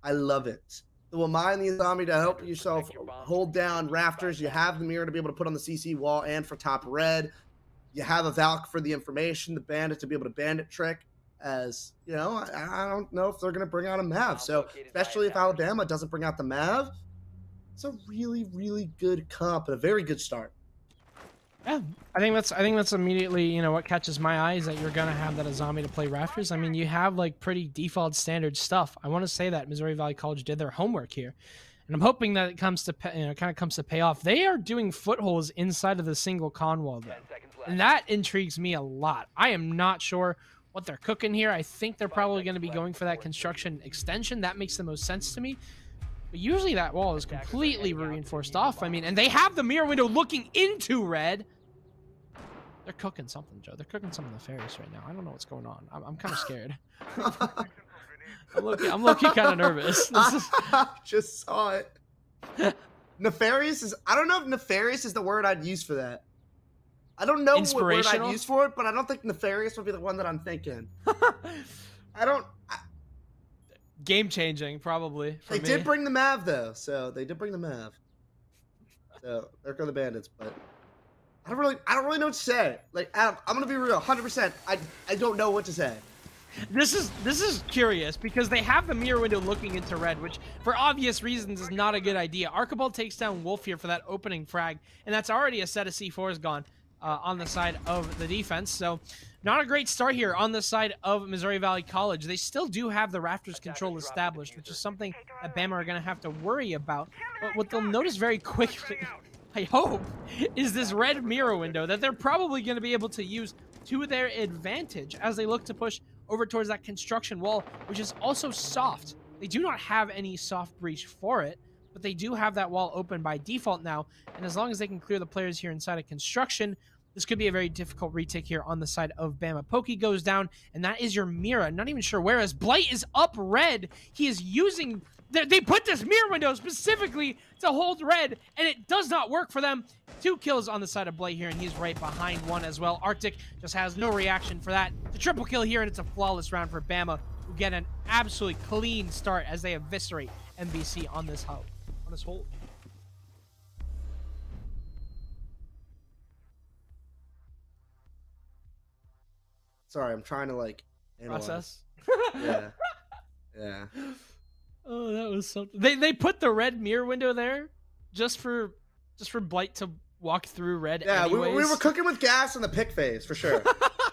I love it. The Wamai and the Azami to help yourself hold down rafters. You have the mirror to be able to put on the CC wall and for top red. You have a Valk for the information, the bandit to be able to bandit trick. As I don't know if they're going to bring out a Mav. So especially if Alabama doesn't bring out the Mav, it's a really, really good comp and a very good start. Yeah, I think that's immediately, what catches my eye is that you're gonna have that Azami to play rafters. I mean, you have like pretty default standard stuff. I want to say that Missouri Valley College did their homework here, And I'm hoping that it comes to kind of comes to pay off. They are doing footholds inside of the single con wall though, and that intrigues me a lot. I am not sure what they're cooking here. I think they're probably going to be going for that construction extension. That makes the most sense to me. But usually that wall is completely reinforced off. I mean, and they have the mirror window looking into red. They're cooking something, Joe. They're cooking something nefarious right now. I don't know what's going on. I'm kind of scared. I'm looking kind of nervous. I just saw it. Nefarious is, I don't know if nefarious is the word I'd use for that. I don't know what word I'd use for it, but I don't think nefarious would be the one that I'm thinking. Game changing, probably. They did bring the Mav though, so they did bring the Mav. So there go the bandits, but I don't really know what to say. Like, Adam, I'm gonna be real, 100%. I don't know what to say. This is curious because they have the mirror window looking into red, which for obvious reasons is not a good idea. Archibald takes down Wolf here for that opening frag, and that's already a set of C4s gone on the side of the defense. So not a great start here on the side of Missouri Valley College. They still do have the Rafters control established, which is something that Bama are going to have to worry about. But what they'll notice very quickly, I hope, is this red mirror window that they're probably going to be able to use to their advantage as they look to push over towards that construction wall, which is also soft. They do not have any soft breach for it, but they do have that wall open by default now, and as long as they can clear the players here inside of construction, this could be a very difficult retake here on the side of Bama. Pokey goes down, and that is your Mira. Not even sure where, as Blight is up red. He is using... They put this mirror window specifically to hold red, and it does not work for them. 2 kills on the side of Blight here, and he's right behind one as well. Arctic just has no reaction for that. The triple kill here, and it's a flawless round for Bama, who get an absolutely clean start as they eviscerate MVC on this hold. Sorry, I'm trying to like Process. Yeah. Yeah. Oh, that was something. They put the red mirror window there just for Blight to walk through red. Yeah, we were cooking with gas in the pick phase for sure.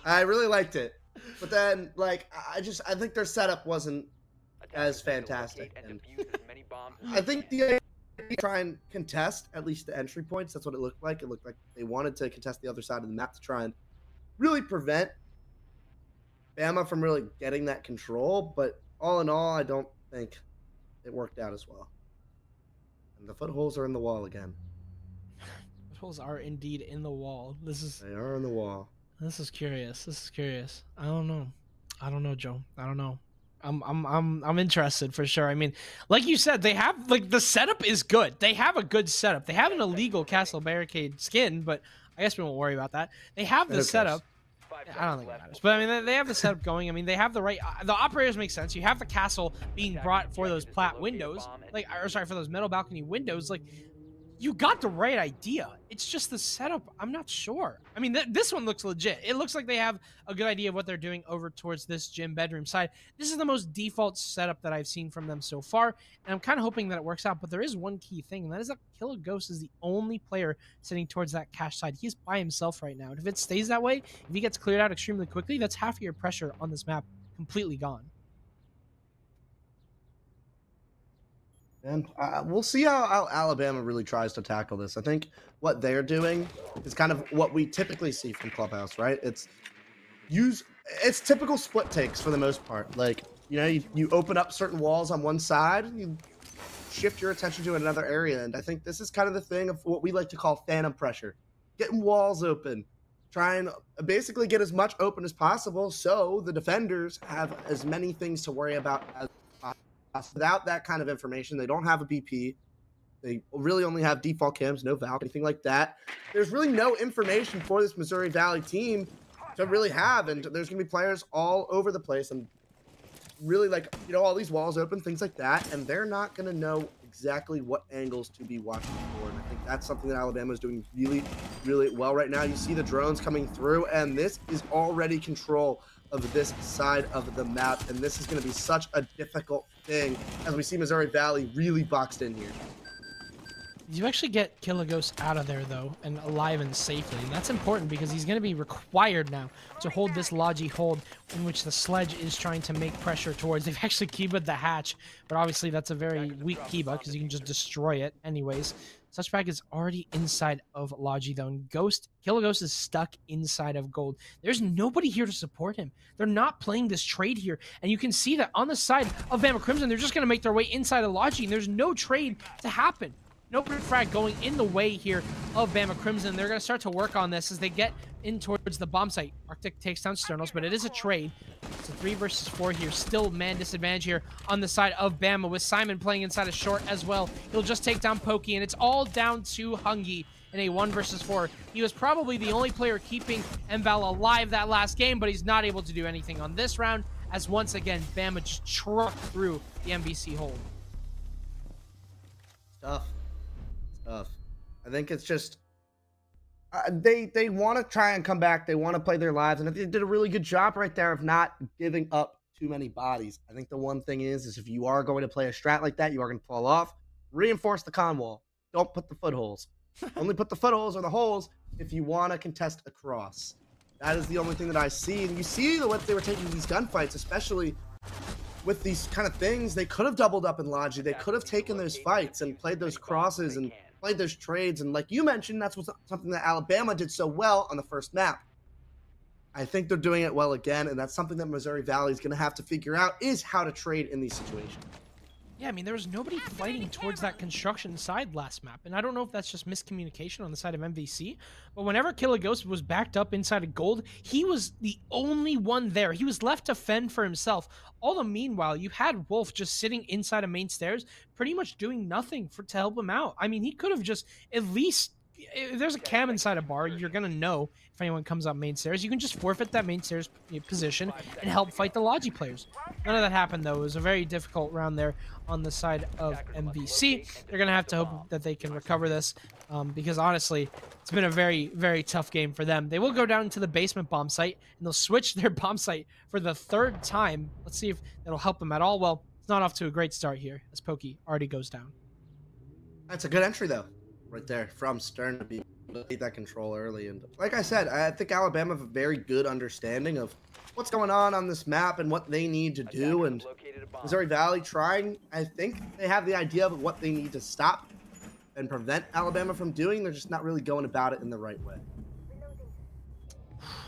I really liked it, but then like I think their setup wasn't as fantastic. And I think the idea to try and contest at least the entry points. That's what it looked like. It looked like they wanted to contest the other side of the map to try and really prevent Bama from really getting that control. But all in all, I don't think it worked out as well. And the footholds are in the wall again. Footholds are indeed in the wall. They are in the wall. This is curious. I don't know, Joe. I don't know. I'm interested for sure. I mean, like you said, they have like the setup is good. They have a good setup. They have an illegal castle barricade skin, but I guess we won't worry about that. They have the setup. I don't think it matters. But I mean, they have the setup going. I mean, they have the right... The operators make sense. You have the castle being brought for those plat windows. Like, or sorry, for those metal balcony windows. Like, you got the right idea. It's just the setup. I'm not sure. I mean, this one looks legit. It looks like they have a good idea of what they're doing over towards this gym bedroom side. This is the most default setup that I've seen from them so far, and I'm kind of hoping that it works out. But there is one key thing, and that is that Killer Ghost is the only player sitting towards that cache side. He's by himself right now, and if it stays that way, if he gets cleared out extremely quickly, that's half of your pressure on this map completely gone. And we'll see how Alabama really tries to tackle this. I think what they're doing is kind of what we typically see from Clubhouse, right? It's typical split takes for the most part. Like, you know, you open up certain walls on one side, you shift your attention to another area. And I think this is kind of the thing of what we like to call phantom pressure. Getting walls open, try and basically get as much open as possible so the defenders have as many things to worry about as possible. Without that kind of information, they don't have a BP. They really only have default cams, no Valk, anything like that. There's really no information for this Missouri Valley team to really have, and there's going to be players all over the place and really, like, you know, all these walls open, things like that, and they're not going to know exactly what angles to be watching for, and I think that's something that Alabama is doing really, really well right now. You see the drones coming through, and this is already control of this side of the map, and this is going to be such a difficult thing as we see Missouri Valley really boxed in here. You actually get Killighost out of there, though, and alive and safely. And that's important because he's going to be required now to hold this Logi hold in which the sledge is trying to make pressure towards. They've actually Kiba'd the hatch, but obviously that's a very weak Kiba because you can just destroy it anyways. Such bag is already inside of Logi, though, and Killighost is stuck inside of Gold. There's nobody here to support him. They're not playing this trade here, and you can see that on the side of Bama Crimson, they're just going to make their way inside of Logi, and there's no trade to happen. No frag going in the way here of Bama Crimson. They're going to start to work on this as they get in towards the bomb site. Arctic takes down Sternos, but it is a trade. It's a 3 versus 4 here. Still man disadvantage here on the side of Bama with Simon playing inside a short as well. He'll just take down Pokey, and it's all down to Hungy in a 1 versus 4. He was probably the only player keeping MVAL alive that last game, but he's not able to do anything on this round as once again, Bama just trucked through the MVC hold. Tough. I think it's just they want to try and come back. They want to play their lives, and I think they did a really good job right there of not giving up too many bodies. I think the one thing is if you are going to play a strat like that, you are going to fall off. Reinforce the con wall. Don't put the footholes. Only put the footholes or the holes if you want to contest across. That is the only thing that I see. And you see the way they were taking these gunfights, especially with these kind of things. They could have doubled up in Logi. They could have taken those fights and played those crosses and played those trades. And like you mentioned, that's something that Alabama did so well on the first map. I think they're doing it well again, and that's something that Missouri Valley is going to have to figure out, is how to trade in these situations. Yeah, I mean, there was nobody fighting towards that construction side last map, and I don't know if that's just miscommunication on the side of MVC, but whenever Killighost was backed up inside of Gold, he was the only one there. He was left to fend for himself. All the meanwhile, you had Wolf just sitting inside of main stairs, pretty much doing nothing to help him out. I mean, he could have just at least... If there's a cam inside a bar, you're going to know if anyone comes up main stairs. You can just forfeit that main stairs position and help fight the Logi players. None of that happened, though. It was a very difficult round there on the side of MVC. They're going to have to hope that they can recover this because, honestly, it's been a very, very tough game for them. They will go down to the basement bomb site, and they'll switch their bomb site for the 3rd time. Let's see if that'll help them at all. Well, it's not off to a great start here as Pokey already goes down. That's a good entry, though. Right there from Stern to be able to take that control early. And like I said, I think Alabama have a very good understanding of what's going on this map and what they need to do. And Missouri Valley trying, I think they have the idea of what they need to stop and prevent Alabama from doing. They're just not really going about it in the right way.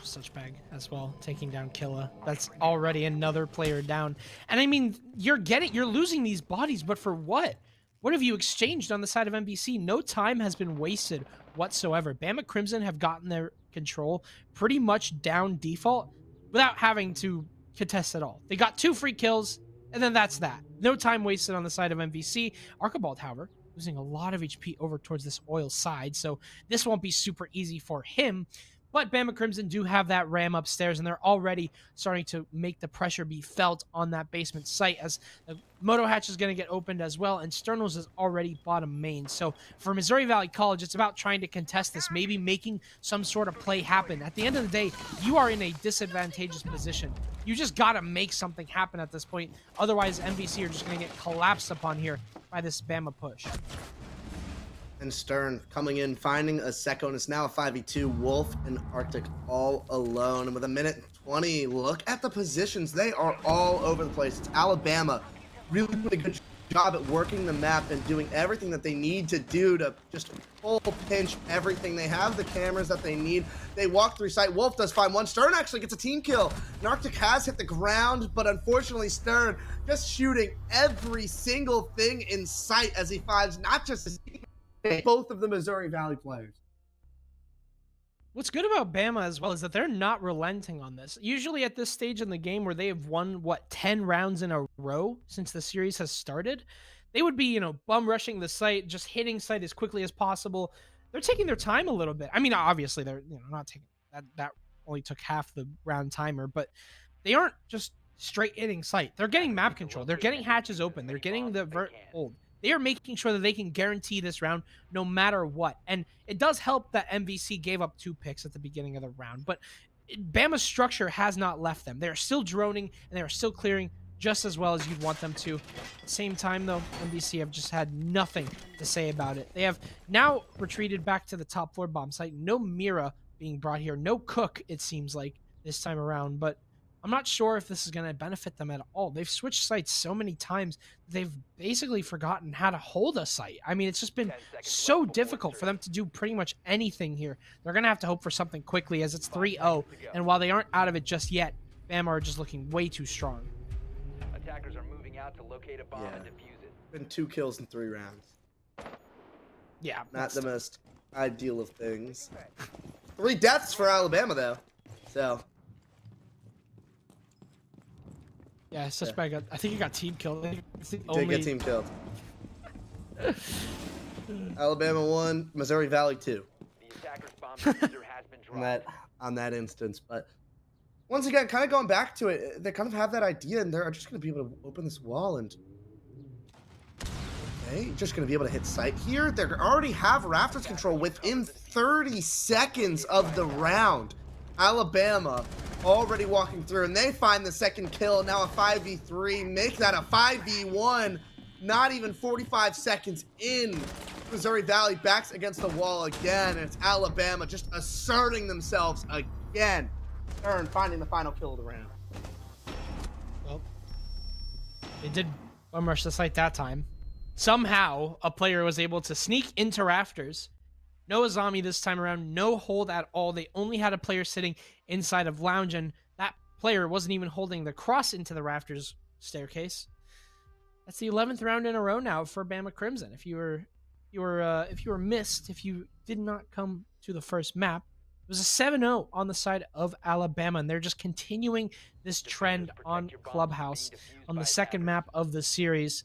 Such bag as well, taking down Killa. That's already another player down. And I mean, you're losing these bodies, but for what? What have you exchanged on the side of MVC? No time has been wasted whatsoever. Bama Crimson have gotten their control pretty much down default without having to contest at all. They got 2 free kills, and then that's that. No time wasted on the side of MVC. Archibald, however, losing a lot of HP over towards this oil side, so this won't be super easy for him. But Bama Crimson do have that ram upstairs, and they're already starting to make the pressure be felt on that basement site as the Moto Hatch is going to get opened as well, and Sternos is already bottom main. So for Missouri Valley College, it's about trying to contest this, maybe making some sort of play happen. At the end of the day, you are in a disadvantageous position. You just got to make something happen at this point. Otherwise, MVC are just going to get collapsed upon here by this Bama push. And Stern coming in, finding a Secco, and it's now a 5v2. Wolf and Arctic all alone. And with 1:20, look at the positions. They are all over the place. It's Alabama really doing a good job at working the map and doing everything that they need to do to just full pinch everything. They have the cameras that they need. They walk through sight. Wolf does find one. Stern actually gets a team kill. And Arctic has hit the ground, but unfortunately Stern just shooting every single thing in sight as he finds not just his team, both of the Missouri Valley players. What's good about Bama as well is that they're not relenting on this. Usually at this stage in the game where they have won, 10 rounds in a row since the series has started, they would be, bum rushing the site, just hitting site as quickly as possible. They're taking their time a little bit. I mean, obviously they're not taking that only took half the round timer, but they aren't just straight hitting site. They're getting map control. They're getting hatches open. They're getting the vert hold. They are making sure that they can guarantee this round no matter what. And it does help that MVC gave up 2 picks at the beginning of the round, but Bama's structure has not left them. They are still droning and they are still clearing just as well as you'd want them to. At the same time, though, NBC have just had nothing to say about it. They have now retreated back to the top floor bomb site. No Mira being brought here. No Cook, it seems like, this time around. But I'm not sure if this is going to benefit them at all. They've switched sites so many times, they've basically forgotten how to hold a site. I mean, it's just been so difficult for them to do pretty much anything here. They're going to have to hope for something quickly as it's 3-0. And while they aren't out of it just yet, Bama are just looking way too strong. Attackers are moving out to locate a bomb and defuse it. Been 2 kills in 3 rounds. Yeah. Not the most ideal of things. 3 deaths for Alabama, though. So... yeah, I suspect I think he got team killed. Did get team killed. Alabama 1, Missouri Valley 2. The attacker's bomb diffuser has been dropped. On that instance, but once again, kind of going back to it, they kind of have that idea, and they're just going to be able to open this wall and okay, just going to be able to hit site here. They already have Rafters control within 30 seconds of the round. Alabama already walking through, and they find the second kill. Now a 5v3, make that a 5v1. Not even 45 seconds in. Missouri Valley backs against the wall again, and it's Alabama just asserting themselves again. Turn finding the final kill of the round. Well, they did bum rush the site that time. Somehow, a player was able to sneak into Rafters. No Azami this time around, no hold at all. They only had a player sitting inside of Lounge, and that player wasn't even holding the cross into the Rafters staircase. That's the 11th round in a row now for Bama Crimson. If you were missed, if you did not come to the first map, it was a 7-0 on the side of Alabama, and they're just continuing this trend on Clubhouse on the second map of the series.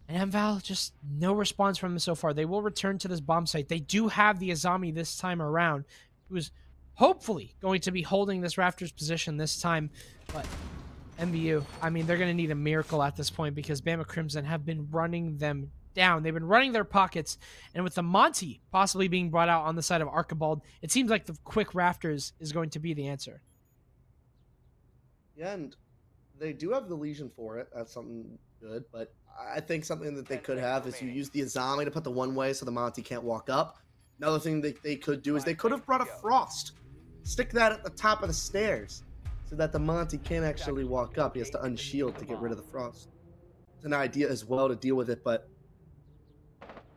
And MVal, just no response from them so far. They will return to this bomb site. They do have the Azami this time around, who is hopefully going to be holding this Rafters position this time. But MVU, I mean, they're going to need a miracle at this point because Bama Crimson have been running them down. They've been running their pockets. And with the Monty possibly being brought out on the side of Archibald, it seems like the quick Rafters is going to be the answer. Yeah, and they do have the Legion for it. That's something good, but I think something that they could have is you use the Azami to put the one way so the Monty can't walk up. Another thing that they could do is they could have brought a Frost. Stick that at the top of the stairs so that the Monty can't actually walk up. He has to unshield to get rid of the Frost. It's an idea as well to deal with it, but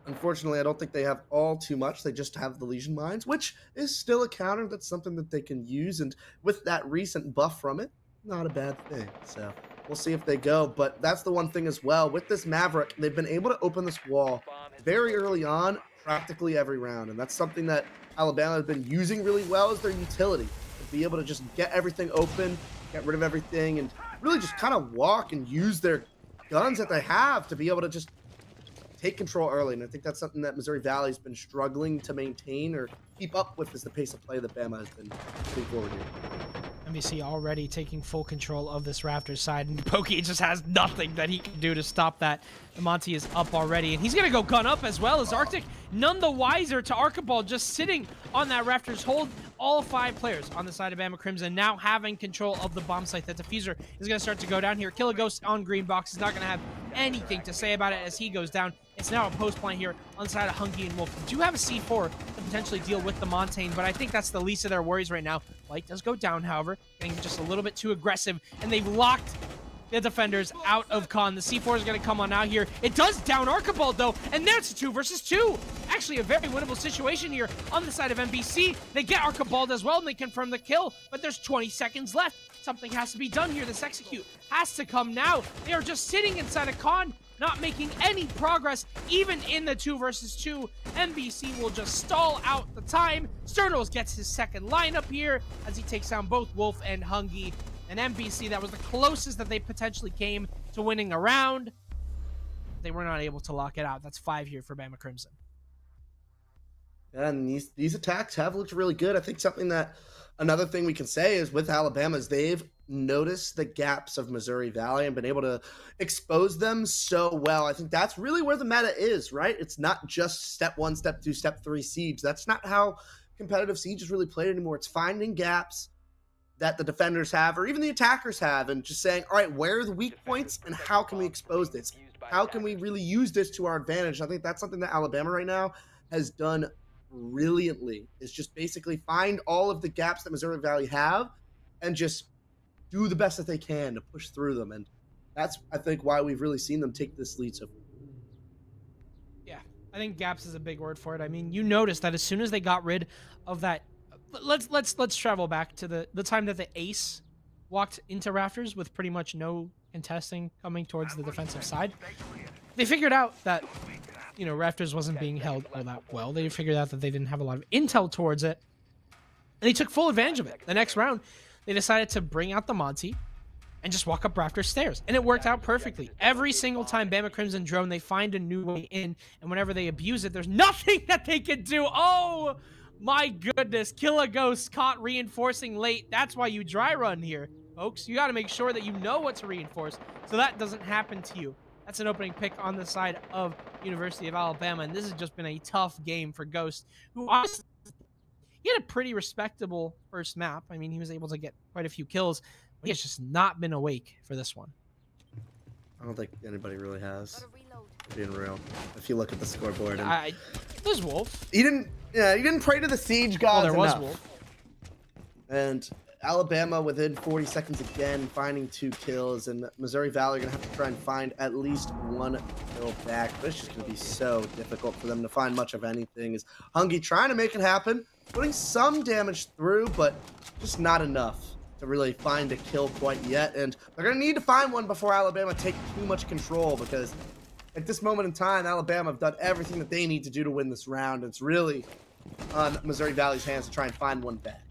unfortunately, I don't think they have all too much. They just have the Legion Mines, which is still a counter. That's something that they can use, and with that recent buff from it, not a bad thing. So we'll see if they go, but that's the one thing as well. With this Maverick, they've been able to open this wall very early on, practically every round, and that's something that Alabama has been using really well as their utility, to be able to just get everything open, get rid of everything, and really just kind of walk and use their guns that they have to be able to just take control early. And I think that's something that Missouri Valley's been struggling to maintain or keep up with, is the pace of play that Bama has been putting forward here. NBC already taking full control of this Rafters side, and Pokey just has nothing that he can do to stop that. The Monty is up already, and he's going to go gun up as well as Arctic. None the wiser to Archibald, just sitting on that Rafters hold. All 5 players on the side of Bama Crimson now having control of the bomb site. That diffuser is going to start to go down here. Kill a Ghost on green box is not going to have anything to say about it as he goes down. It's now a post plant here on the side of Hunky and Wolf. They do have a C4 to potentially deal with the Montaigne, but I think that's the least of their worries right now. Light does go down, however, getting just a little bit too aggressive, and they've locked the defenders out of con. The C4 is going to come on out here. It does down Archibald, though, and there's a 2 versus 2. Actually, a very winnable situation here on the side of NBC. They get Archibald as well, and they confirm the kill, but there's 20 seconds left. Something has to be done here. This execute has to come now. They are just sitting inside a con, not making any progress, even in the 2 versus 2. NBC will just stall out the time. Sternos gets his second lineup here as he takes down both Wolf and Hungy. And NBC, that was the closest that they potentially came to winning a round. They were not able to lock it out. That's 5 here for Bama Crimson. And these attacks have looked really good. I think something that, another thing we can say is with Alabama is they've noticed the gaps of Missouri Valley and been able to expose them so well. I think that's really where the meta is, right? It's not just step 1, step 2, step 3 siege. That's not how competitive siege is really played anymore. It's finding gaps that the defenders have, or even the attackers have, and just saying, all right, where are the weak points and how can we expose this? How can we really use this to our advantage? I think that's something that Alabama right now has done brilliantly, is just basically find all of the gaps that Missouri Valley have and just do the best that they can to push through them. And that's, I think, why we've really seen them take this lead so far. Yeah, I think gaps is a big word for it. I mean, you notice that as soon as they got rid of that, let's travel back to the time that the ace walked into Rafters with pretty much no contesting coming towards the defensive side. They figured out that, you know, Rafters wasn't being held all that well. They figured out that they didn't have a lot of intel towards it, and they took full advantage of it. The next round, they decided to bring out the Monty and just walk up Rafters stairs, and it worked out perfectly. Every single time Bama Crimson drone, they find a new way in, and whenever they abuse it, there's nothing that they can do. Oh my goodness, kill a ghost caught reinforcing late. That's why you dry run here, folks. You got to make sure that you know what to reinforce so that doesn't happen to you. That's an opening pick on the side of University of Alabama, and this has just been a tough game for Ghost, who honestly, he had a pretty respectable first map. I mean, he was able to get quite a few kills. He has just not been awake for this one. I don't think anybody really has, being real. If you look at the scoreboard, and there's Wolf. He didn't pray to the siege gods. There was enough. Wolf. And Alabama within 40 seconds again, finding 2 kills, and Missouri Valley are gonna have to try and find at least 1 kill back. But it's just gonna be so difficult for them to find much of anything. Is Hungy trying to make it happen, putting some damage through, but just not enough to really find a kill quite yet. And they're gonna need to find one before Alabama take too much control, because at this moment in time, Alabama have done everything that they need to do to win this round. It's really on Missouri Valley's hands to try and find one back.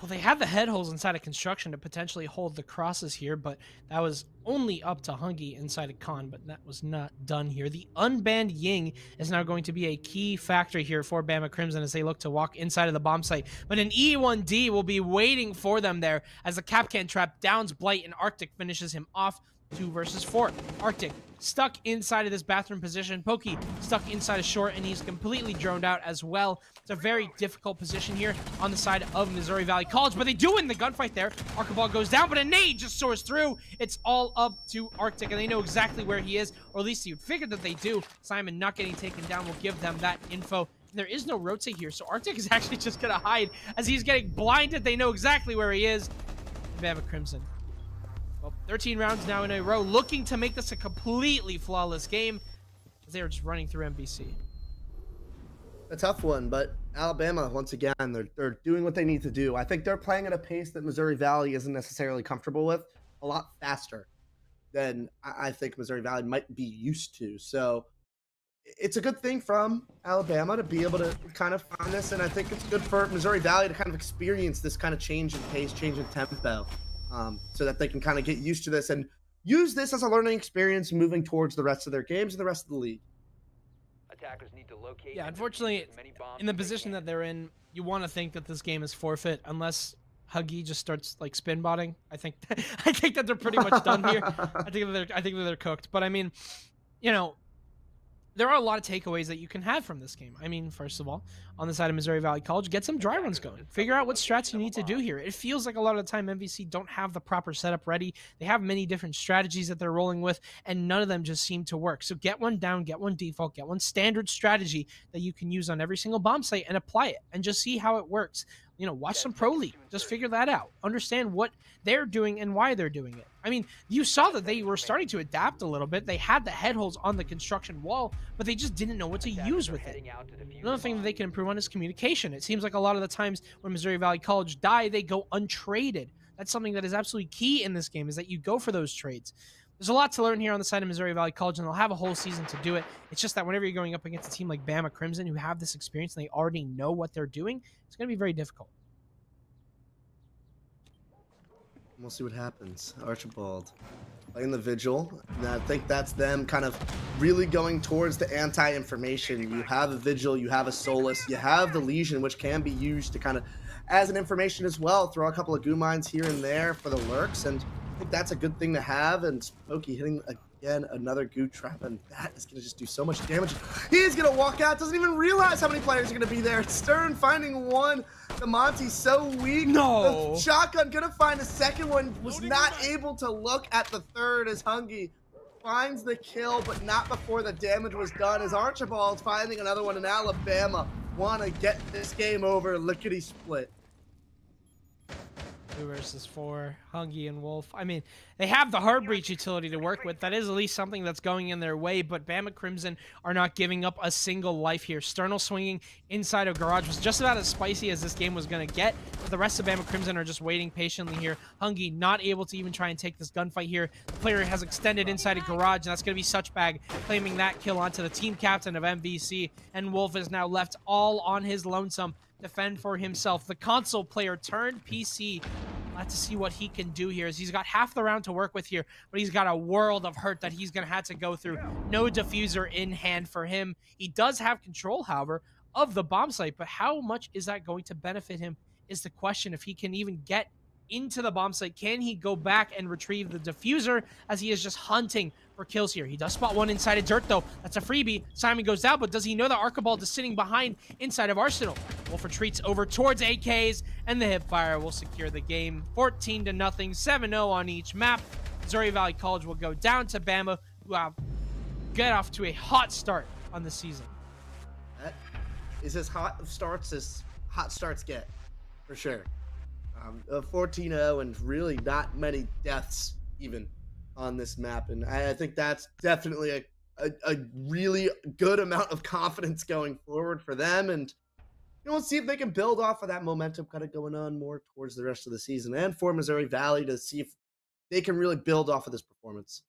Well, they have the head holes inside of construction to potentially hold the crosses here, but that was only up to Hungy inside of Con, but that was not done here. The unbanned Ying is now going to be a key factor here for Bama Crimson as they look to walk inside of the bomb site, but an E1D will be waiting for them there as the Capcan trap downs Blight and Arctic finishes him off. 2 versus 4. Arctic stuck inside of this bathroom position. Pokey stuck inside of short, and he's completely droned out as well. It's a very difficult position here on the side of Missouri Valley College, but they do win the gunfight there. Archibald goes down, but a nade just soars through. It's all up to Arctic, and they know exactly where he is, or at least you figured that they do. Simon not getting taken down will give them that info. There is no rotate here, so Arctic is actually just going to hide as he's getting blinded. They know exactly where he is. Bama Crimson. Well, 13 rounds now in a row, looking to make this a completely flawless game as they are just running through MBC. A tough one, but Alabama, once again, they're doing what they need to do. I think they're playing at a pace that Missouri Valley isn't necessarily comfortable with, a lot faster than I think Missouri Valley might be used to. So it's a good thing from Alabama to be able to kind of find this, and I think it's good for Missouri Valley to kind of experience this kind of change in pace, change in tempo. So that they can kind of get used to this and use this as a learning experience moving towards the rest of their games and the rest of the league. Attackers need to locate. Yeah, unfortunately, in the position that they're in, you want to think that this game is forfeit unless Huggy just starts like spin botting. I think that they're pretty much done here. I think that they're cooked. But I mean, you know, there are a lot of takeaways that you can have from this game. I mean, first of all, on the side of Missouri Valley College, get some dry runs going. Figure out what strats you need to do here. It feels like a lot of the time MVC don't have the proper setup ready. They have many different strategies that they're rolling with, and none of them just seem to work. So get one down, get one default, get one standard strategy that you can use on every single bomb site and apply it and just see how it works. You know, watch some Pro League. Just figure that out. Understand what they're doing and why they're doing it. I mean, you saw that they were starting to adapt a little bit. They had the head holes on the construction wall, but they just didn't know what to use with it. Another thing that they can improve on is communication. It seems like a lot of the times when Missouri Valley College die, they go untraded. That's something that is absolutely key in this game, is that you go for those trades. There's a lot to learn here on the side of Missouri Valley College, and they'll have a whole season to do it. It's just that whenever you're going up against a team like Bama Crimson, who have this experience and they already know what they're doing, it's going to be very difficult. We'll see what happens. Archibald playing the Vigil. And I think that's them kind of really going towards the anti-information. You have a Vigil, you have a Solus, you have the Legion, which can be used to kind of as an information as well. Throw a couple of goo mines here and there for the lurks, and I think that's a good thing to have. And Spooky hitting again another goo trap, and that is going to just do so much damage. He's going to walk out, doesn't even realize how many players are going to be there. Stern finding one The Monty's so weak. No. The shotgun gonna find a second one. Was not able to look at the third as Hungy finds the kill, but not before the damage was done. As Archibald's finding another one in Alabama. Want to get this game over lickety split. 2 versus 4, Hungy and Wolf. I mean, they have the hard breach utility to work with. That is at least something that's going in their way, but Bama Crimson are not giving up a single life here. Sternal swinging inside of Garage was just about as spicy as this game was going to get, but the rest of Bama Crimson are just waiting patiently here. Hungy not able to even try and take this gunfight here. The player has extended inside of Garage, and that's going to be Suchbag claiming that kill onto the team captain of MVC, and Wolf is now left all on his lonesome to fend for himself. The console player turned PC. Let's see what he can do here, as he's got half the round to work with here, but he's got a world of hurt that he's going to have to go through. No diffuser in hand for him. He does have control, however, of the bomb site, but how much is that going to benefit him is the question. If he can even get into the bomb site, can he go back and retrieve the diffuser, as he is just hunting for kills here? He does spot one inside of Dirt, though. That's a freebie. Simon goes down, but does he know that Archibald is sitting behind inside of Arsenal? Wolf retreats over towards AKs, and the hipfire will secure the game. 14-0, 7-0 on each map. Missouri Valley College will go down to Bama, who get off to a hot start on the season. That is as hot of starts as hot starts get, for sure. 14-0 and really not many deaths even on this map, and I think that's definitely a really good amount of confidence going forward for them. And we'll see if they can build off of that momentum kind of going on more towards the rest of the season, and for Missouri Valley to see if they can really build off of this performance.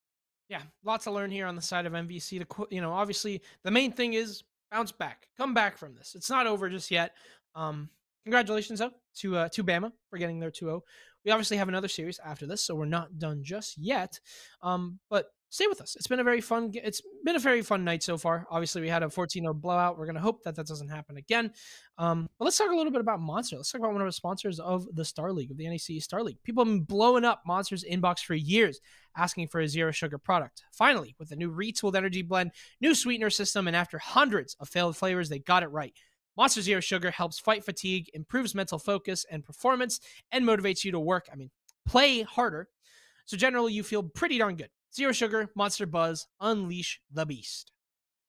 Yeah, lots to learn here on the side of MVC. Obviously the main thing is bounce back, come back from this. It's not over just yet. Congratulations, though, to Bama for getting their 2-0. We obviously have another series after this, so we're not done just yet. But stay with us. It's been a very fun night so far. Obviously, we had a 14-0 blowout. We're going to hope that doesn't happen again. But let's talk a little bit about Monster. Let's talk about one of the sponsors of the Star League, of the NACE Starleague. People have been blowing up Monster's inbox for years, asking for a zero sugar product. Finally, with the new retooled energy blend, new sweetener system, and after hundreds of failed flavors, they got it right. Monster Zero Sugar helps fight fatigue, improves mental focus and performance, and motivates you to play harder. So generally, you feel pretty darn good. Zero Sugar, Monster Buzz, unleash the beast.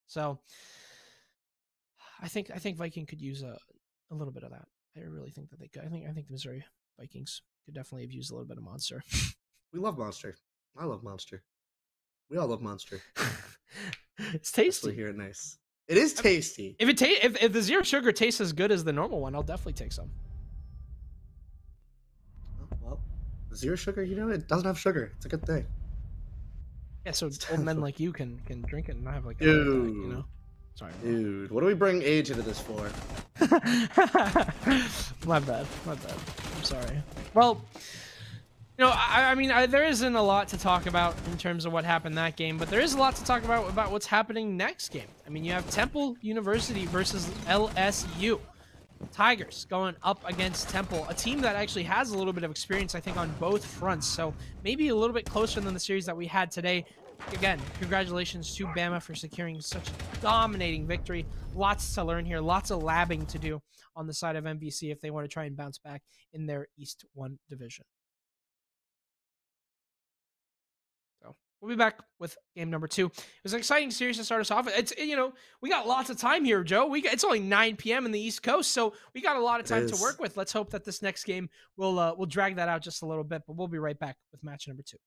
So I think Viking could use a little bit of that. I really think that they could. I think the Missouri Vikings could definitely have used a little bit of Monster. We love Monster. I love Monster. We all love Monster. It's tasty. Especially here at NACE. It is tasty. If the zero sugar tastes as good as the normal one, I'll definitely take some. Oh, well, the zero sugar, it doesn't have sugar. It's a good thing. Yeah, so old men like you can drink it and not have like Dude. Sorry. Dude, what are we bringing age into this for? My bad. I'm sorry. Well, I mean, there isn't a lot to talk about in terms of what happened that game, but there is a lot to talk about what's happening next game. I mean, you have Temple University versus LSU. Tigers going up against Temple, a team that actually has a little bit of experience, I think, on both fronts. So maybe a little bit closer than the series that we had today. Again, congratulations to Bama for securing such a dominating victory. Lots to learn here, lots of labbing to do on the side of MVC if they want to try and bounce back in their East 1 division. We'll be back with game number 2. It was an exciting series to start us off. It's we got lots of time here, Joe. It's only 9 p.m. in the East Coast, so we got a lot of time to work with. Let's hope that this next game will drag that out just a little bit, but we'll be right back with match number 2.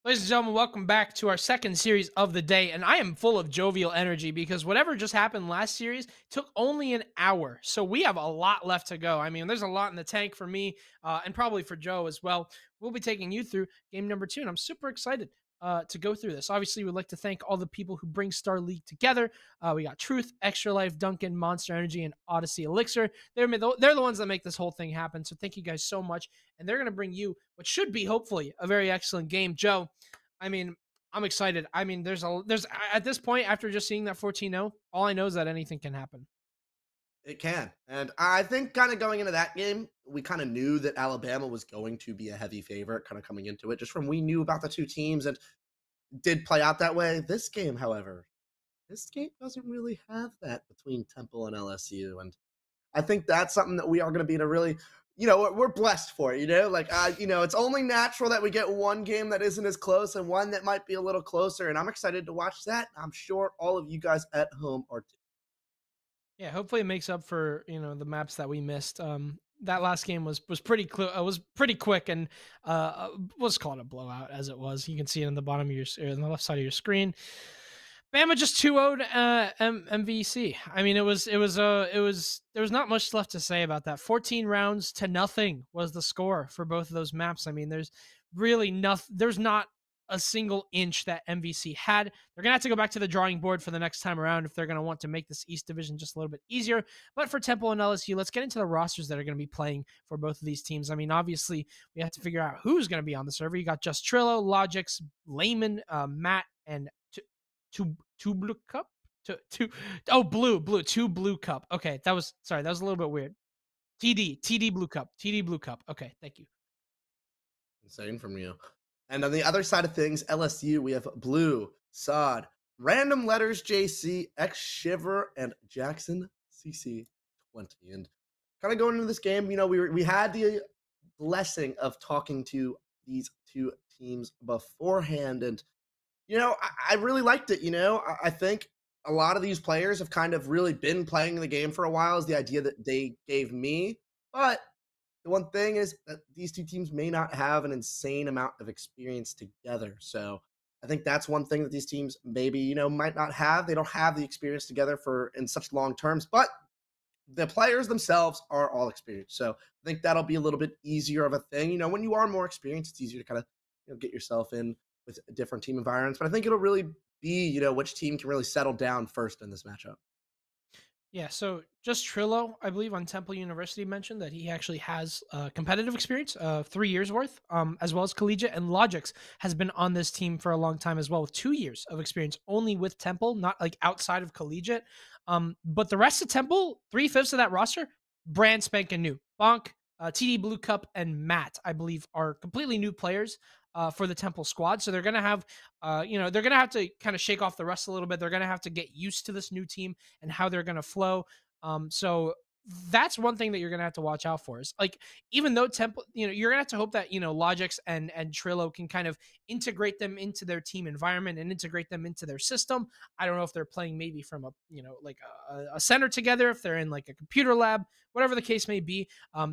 Ladies and gentlemen, welcome back to our second series of the day. And I am full of jovial energy because whatever just happened last series took only an hour. So we have a lot left to go. I mean, there's a lot in the tank for me and probably for Joe as well. We'll be taking you through game number 2, and I'm super excited to go through this. Obviously, we'd like to thank all the people who bring Star League together. We got Truth, Extra Life, Duncan, Monster Energy, and Odyssey Elixir. They're the ones that make this whole thing happen. So thank you guys so much. And they're going to bring you what should be, hopefully, a very excellent game. Joe, I mean, I'm excited. I mean, there's at this point, after just seeing that 14-0, all I know is that anything can happen. It can. And I think kind of going into that game, we kind of knew that Alabama was going to be a heavy favorite kind of coming into it, just from we knew about the two teams and did play out that way. This game, however, this game doesn't really have that between Temple and LSU. And I think that's something that we are going to be in a really, we're blessed for, like, it's only natural that we get one game that isn't as close and one that might be a little closer. And I'm excited to watch that. I'm sure all of you guys at home are too. Yeah, hopefully it makes up for, the maps that we missed. That last game was pretty was pretty quick and was called a blowout as it was. You can see it on the bottom of your on the left side of your screen. Bama just 2-0'd MVC. I mean, it was there was not much left to say about that. 14 rounds to nothing was the score for both of those maps. I mean, there's really nothing. There's not a single inch that MVC had. They're gonna have to go back to the drawing board for the next time around if they're gonna want to make this East Division just a little bit easier. But for Temple and LSU, let's get into the rosters that are gonna be playing for both of these teams. I mean, obviously we have to figure out who's gonna be on the server. You got Just Trillo, Logix, Layman, Matt, and two blue cup two blue cup. Okay, that was a little bit weird. TD blue cup. Okay, thank you. Insane from you. And on the other side of things, LSU, we have Blue, Sod, Random Letters JC, X Shiver, and Jackson CC20. And kind of going into this game, we had the blessing of talking to these two teams beforehand, and I really liked it. I think a lot of these players have kind of really been playing the game for a while, is the idea that they gave me. But the one thing is that these two teams may not have an insane amount of experience together. So I think that's one thing that these teams maybe, might not have. They don't have the experience together in such long terms, but the players themselves are all experienced. So I think that'll be a little bit easier of a thing. When you are more experienced, it's easier to kind of get yourself in with different team environments. But I think it'll really be, which team can really settle down first in this matchup. Yeah, so Just Trillo, I believe, on Temple University mentioned that he actually has competitive experience, 3 years worth, as well as collegiate. And Logix has been on this team for a long time as well, with 2 years of experience only with Temple, not like outside of collegiate. But the rest of Temple, 3/5 of that roster, brand spanking new. Bonk, TD Blue Cup, and Matt, I believe, are completely new players for the Temple squad. So they're going to have, they're going to have to kind of shake off the rust a little bit. They're going to have to get used to this new team and how they're going to flow. So that's one thing that you're going to have to watch out for, is like, even though Temple, you're going to have to hope that, Logix and Trillo can kind of integrate them into their team environment and integrate them into their system. I don't know if they're playing maybe from a center together, if they're in like a computer lab, whatever the case may be.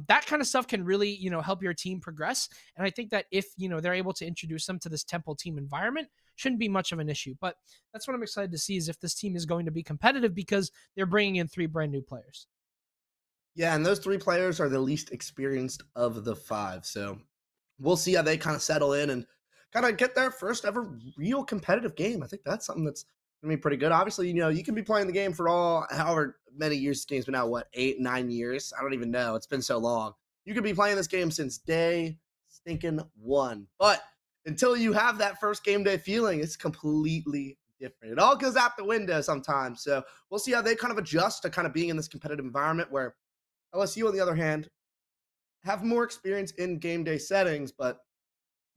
That kind of stuff can really, help your team progress. And I think that if, they're able to introduce them to this Temple team environment, shouldn't be much of an issue. But that's what I'm excited to see, is if this team is going to be competitive, because they're bringing in 3 brand new players. Yeah, and those 3 players are the least experienced of the 5. So we'll see how they kind of settle in and kind of get their first ever real competitive game. I think that's something that's going to be pretty good. Obviously, you can be playing the game for however many years this game's been out, 8, 9 years? I don't even know. It's been so long. You could be playing this game since day stinking 1. But until you have that first game day feeling, it's completely different. It all goes out the window sometimes. So we'll see how they kind of adjust to kind of being in this competitive environment, where LSU, on the other hand, have more experience in game day settings, but,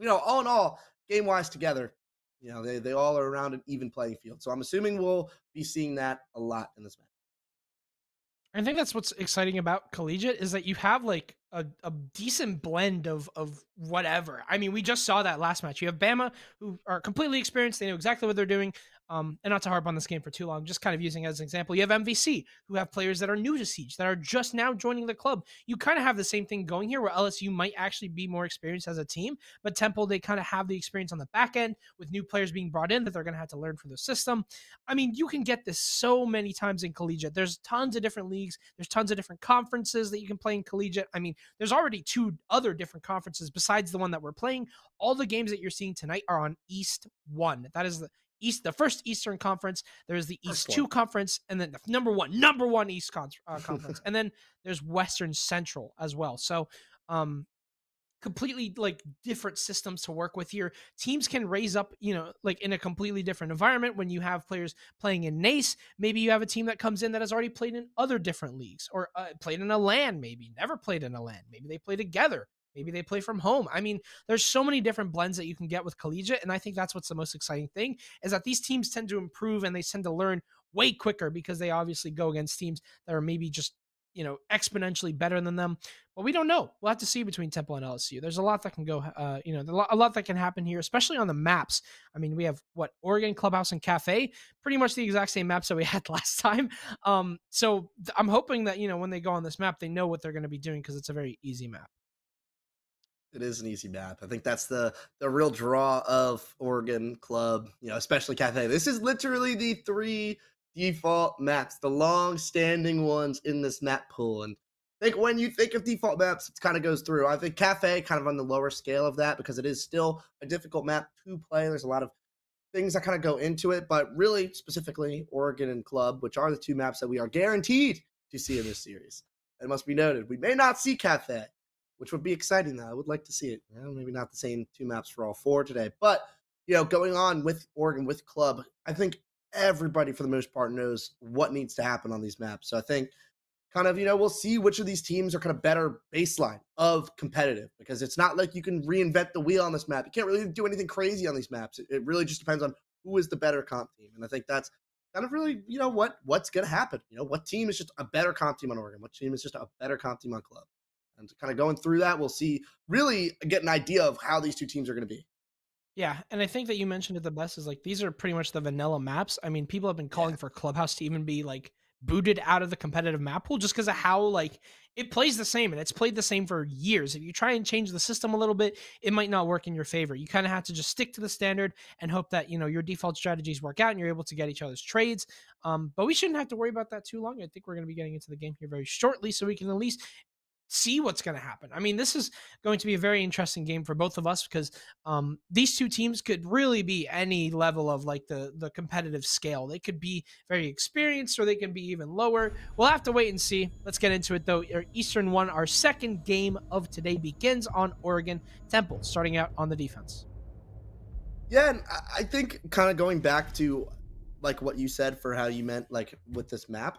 all in all, game-wise together, they all are around an even playing field. So I'm assuming we'll be seeing that a lot in this match. I think that's what's exciting about collegiate, is that you have like a decent blend of whatever. I mean, we just saw that last match. You have Bama, who are completely experienced. They know exactly what they're doing. And not to harp on this game for too long, just kind of using it as an example, you have MVC, who have players that are new to Siege, that are just now joining the club. You kind of have the same thing going here, where LSU might actually be more experienced as a team, but Temple, they kind of have the experience on the back end with new players being brought in that they're going to have to learn from the system. I mean, you can get this so many times in collegiate. There's tons of different leagues. There's tons of different conferences that you can play in collegiate. I mean, there's already 2 other different conferences besides the one that we're playing. All the games that you're seeing tonight are on East 1. That is the first Eastern Conference. There's the East 2 Conference, and then the number one East Conference, and then there's Western Central as well. So, completely like different systems to work with here. Teams can raise up, like in a completely different environment when you have players playing in NACE. Maybe you have a team that comes in that has already played in other different leagues, or played in a LAN, maybe never played in a LAN. Maybe they play together. Maybe they play from home. I mean, there's so many different blends that you can get with collegiate. And I think that's what's the most exciting thing, is that these teams tend to improve and they tend to learn way quicker, because they obviously go against teams that are maybe just, exponentially better than them. But we don't know. We'll have to see between Temple and LSU. There's a lot that can go, a lot that can happen here, especially on the maps. I mean, we have Oregon, Clubhouse, and Cafe, pretty much the exact same maps that we had last time. So I'm hoping that, when they go on this map, they know what they're going to be doing, because it's a very easy map. It is an easy map. I think that's the real draw of Oregon Club, especially Cafe. This is literally the 3 default maps, the long-standing ones in this map pool. And I think when you think of default maps, it kind of goes through. I think Cafe kind of on the lower scale of that, because it is still a difficult map to play. There's a lot of things that kind of go into it, but really specifically Oregon and Club, which are the 2 maps that we are guaranteed to see in this series. It must be noted, we may not see Cafe, which would be exciting, though. I would like to see it. Maybe not the same 2 maps for all 4 today. But, going on with Oregon, with Club, I think everybody, for the most part, knows what needs to happen on these maps. So I think kind of, we'll see which of these teams are kind of better baseline of competitive, because it's not like you can reinvent the wheel on this map. You can't really do anything crazy on these maps. It really just depends on who is the better comp team. And I think that's kind of really, what's going to happen. What team is just a better comp team on Oregon? What team is just a better comp team on Club? And kind of going through that, we'll see, really get an idea of how these 2 teams are going to be. Yeah, and I think that you mentioned it the best, is like, these are pretty much the vanilla maps. I mean, people have been calling for Clubhouse to even be like booted out of the competitive map pool, just because of how like it plays the same, and it's played the same for years. If you try and change the system a little bit, it might not work in your favor. You kind of have to just stick to the standard and hope that, your default strategies work out and you're able to get each other's trades. But we shouldn't have to worry about that too long. I think we're going to be getting into the game here very shortly, so we can at least see what's going to happen. I mean, this is going to be a very interesting game for both of us, because these 2 teams could really be any level of like the competitive scale. They could be very experienced, or they can be even lower. We'll have to wait and see. Let's get into it, though. Eastern 1, our second game of today, begins on Oregon. Temple starting out on the defense. Yeah, and I think kind of going back to like what you said for how you meant like with this map,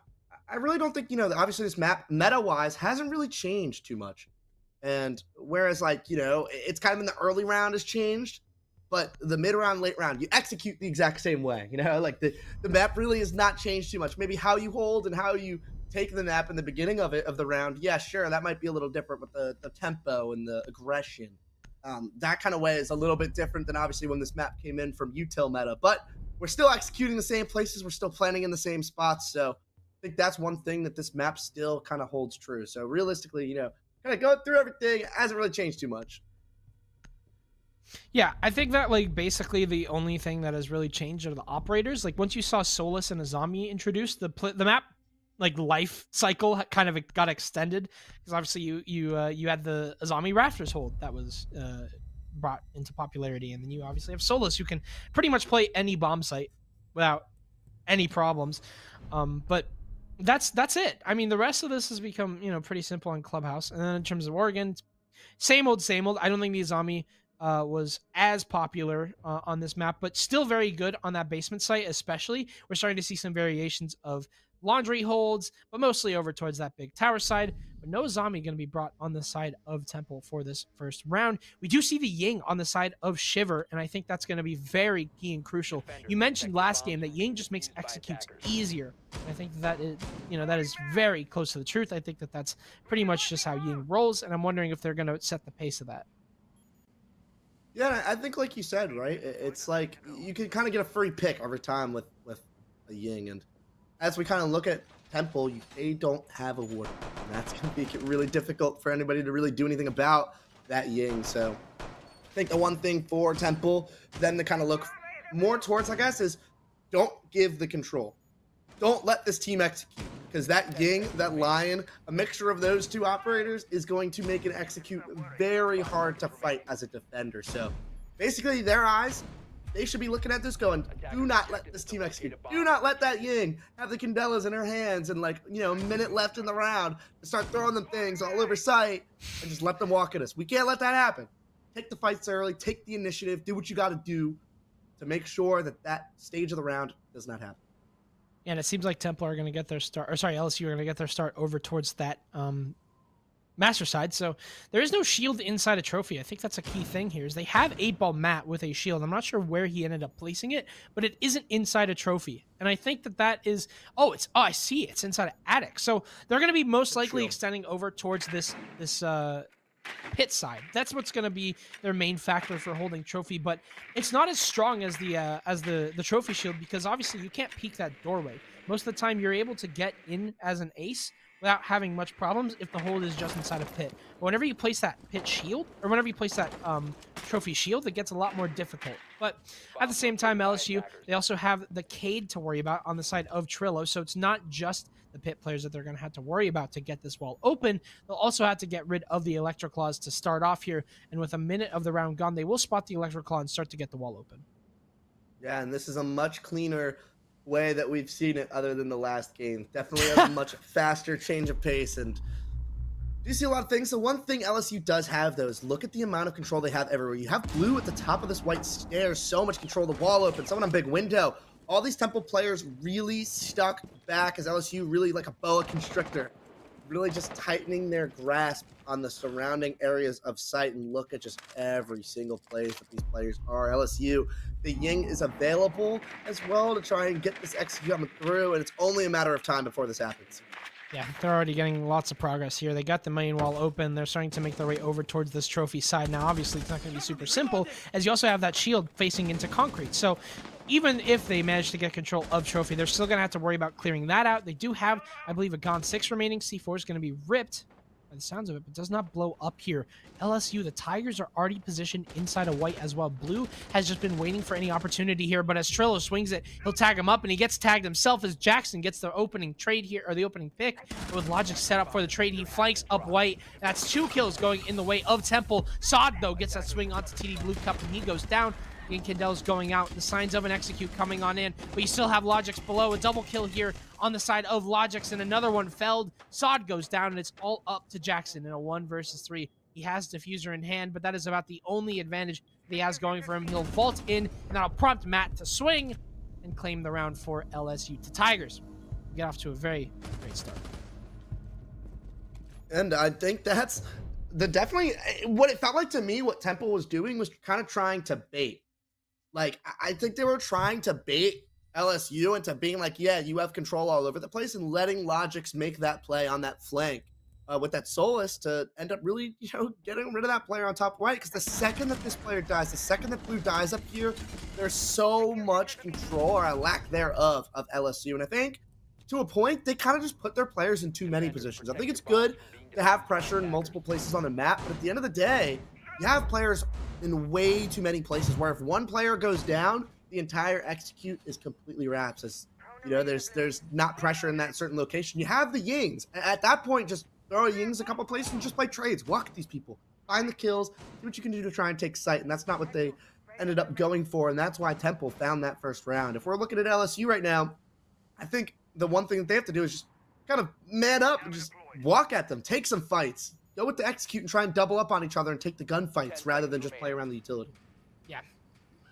I really don't think, obviously this map meta-wise hasn't really changed too much. And whereas like, it's kind of in the early round has changed, but the mid round, late round, you execute the exact same way, like the map really has not changed too much. Maybe how you hold and how you take the map in the beginning of the round. Yeah, sure. That might be a little different with the tempo and the aggression. That kind of way is a little bit different than obviously when this map came in from util meta, but we're still executing the same places. We're still planning in the same spots. So I think that's one thing that this map still kind of holds true. So realistically, kind of going through everything, it hasn't really changed too much. Yeah, I think that like basically the only thing that has really changed are the operators. Like once you saw Solus and Azami introduced, the map like life cycle kind of got extended, because obviously you had the Azami Rafters hold that was brought into popularity, and then you obviously have Solus, who can pretty much play any bomb site without any problems. But that's it. I mean, the rest of this has become, pretty simple on Clubhouse. And then in terms of Oregon, same old, same old. I don't think the Azami was as popular on this map, but still very good on that basement site, especially. We're starting to see some variations of laundry holds, but mostly over towards that big tower side. But no Azami going to be brought on the side of Temple for this first round. We do see the Ying on the side of Shiver, and I think that's going to be very key and crucial. You mentioned last game that Ying just makes executes easier. I think that is, that is very close to the truth. I think that that's pretty much just how Ying rolls, and I'm wondering if they're going to set the pace of that. Yeah, I think like you said, right? It's like you can kind of get a free pick every time with a Ying, and as we kind of look at Temple, they don't have a ward, and that's going to make it really difficult for anybody to really do anything about that Ying. So I think the one thing for Temple, then to kind of look more towards, I guess, is don't give the control. Don't let this team execute, because that Ying, that Lion, a mixture of those two operators is going to make an execute very hard to fight as a defender. So basically their eyes, they should be looking at this going, do not let this team execute. Do not let that Ying have the Candelas in her hands and, like, you know, a minute left in the round to start throwing them things all over sight and just let them walk at us. We can't let that happen. Take the fights early, take the initiative, do what you got to do to make sure that that stage of the round does not happen. And it seems like Temple are going to get their start, or sorry, LSU are going to get their start over towards that master side. So there is no shield inside a trophy. I think that's a key thing here is they have 8-Ball Matt with a shield. I'm not sure where he ended up placing it, but it isn't inside a trophy. And I think that is, I see it's inside an attic. So they're going to be most likely extending over towards this pit side. That's what's going to be their main factor for holding trophy, but it's not as strong as the trophy shield, because obviously you can't peek that doorway. Most of the time you're able to get in as an ace without having much problems if the hold is just inside a pit. But whenever you place that pit shield, or whenever you place that trophy shield, it gets a lot more difficult. But at the same time, LSU, they also have the Cade to worry about on the side of Trillo, so it's not just the pit players that they're going to have to worry about to get this wall open. They'll also have to get rid of the Electro Claws to start off here, and with a minute of the round gone, they will spot the Electro Claw and start to get the wall open. Yeah, and this is a much cleaner way that we've seen it other than the last game. Definitely has a much faster change of pace, and you see a lot of things. The one thing LSU does have, though, is look at the amount of control they have everywhere. You have blue at the top of this white stairs, so much control, the wall open, someone on big window. All these Temple players really stuck back as LSU really like a boa constrictor, really just tightening their grasp on the surrounding areas of sight, and look at just every single place that these players are. LSU, the Ying is available as well to try and get this execute coming through, and it's only a matter of time before this happens. Yeah, they're already getting lots of progress here. They got the main wall open. They're starting to make their way over towards this trophy side. Now, obviously, it's not going to be super simple, as you also have that shield facing into concrete. So even if they manage to get control of trophy, they're still going to have to worry about clearing that out. They do have, I believe, a Gone 6 remaining. C4 is going to be ripped by the sounds of it, but does not blow up here. LSU, the Tigers are already positioned inside of white as well. Blue has just been waiting for any opportunity here, but as Trillo swings it, he'll tag him up, and he gets tagged himself as Jackson gets the opening trade here, or the opening pick. With Logic set up for the trade, he flanks up white. That's 2 kills going in the way of Temple. Sod, though, gets that swing onto TD Blue Cup, and he goes down. Ian Kendall's going out. The signs of an execute coming on in, but you still have Logix below. A double kill here on the side of Logix, and another one felled. Sod goes down, and it's all up to Jackson in a 1 versus 3. He has Diffuser in hand, but that is about the only advantage that he has going for him. He'll vault in, and that'll prompt Matt to swing and claim the round for LSU. The Tigers get off to a very great start. And I think that's definitely what it felt like to me. What Temple was doing was kind of trying to bait. Like, I think they were trying to bait LSU into being like, yeah, you have control all over the place, and letting Logix make that play on that flank with that Solus to end up really, you know, getting rid of that player on top right. Because the second that this player dies, the second that Blue dies up here, there's so much control, or a lack thereof, of LSU. And I think, to a point, they kind of just put their players in too many positions. I think it's good to have pressure in multiple places on the map, but at the end of the day, you have players in way too many places where if one player goes down, the entire execute is completely wraps. As you know, there's not pressure in that certain location. You have the Yings. At that point, just throw a Yings a couple places and just play trades. Walk at these people. Find the kills. See what you can do to try and take sight. And that's not what they ended up going for. And that's why Temple found that first round. If we're looking at LSU right now, I think the one thing that they have to do is just kind of man up and just walk at them. Take some fights. Go with the execute and try and double up on each other and take the gunfights rather than just play around the utility. Yeah.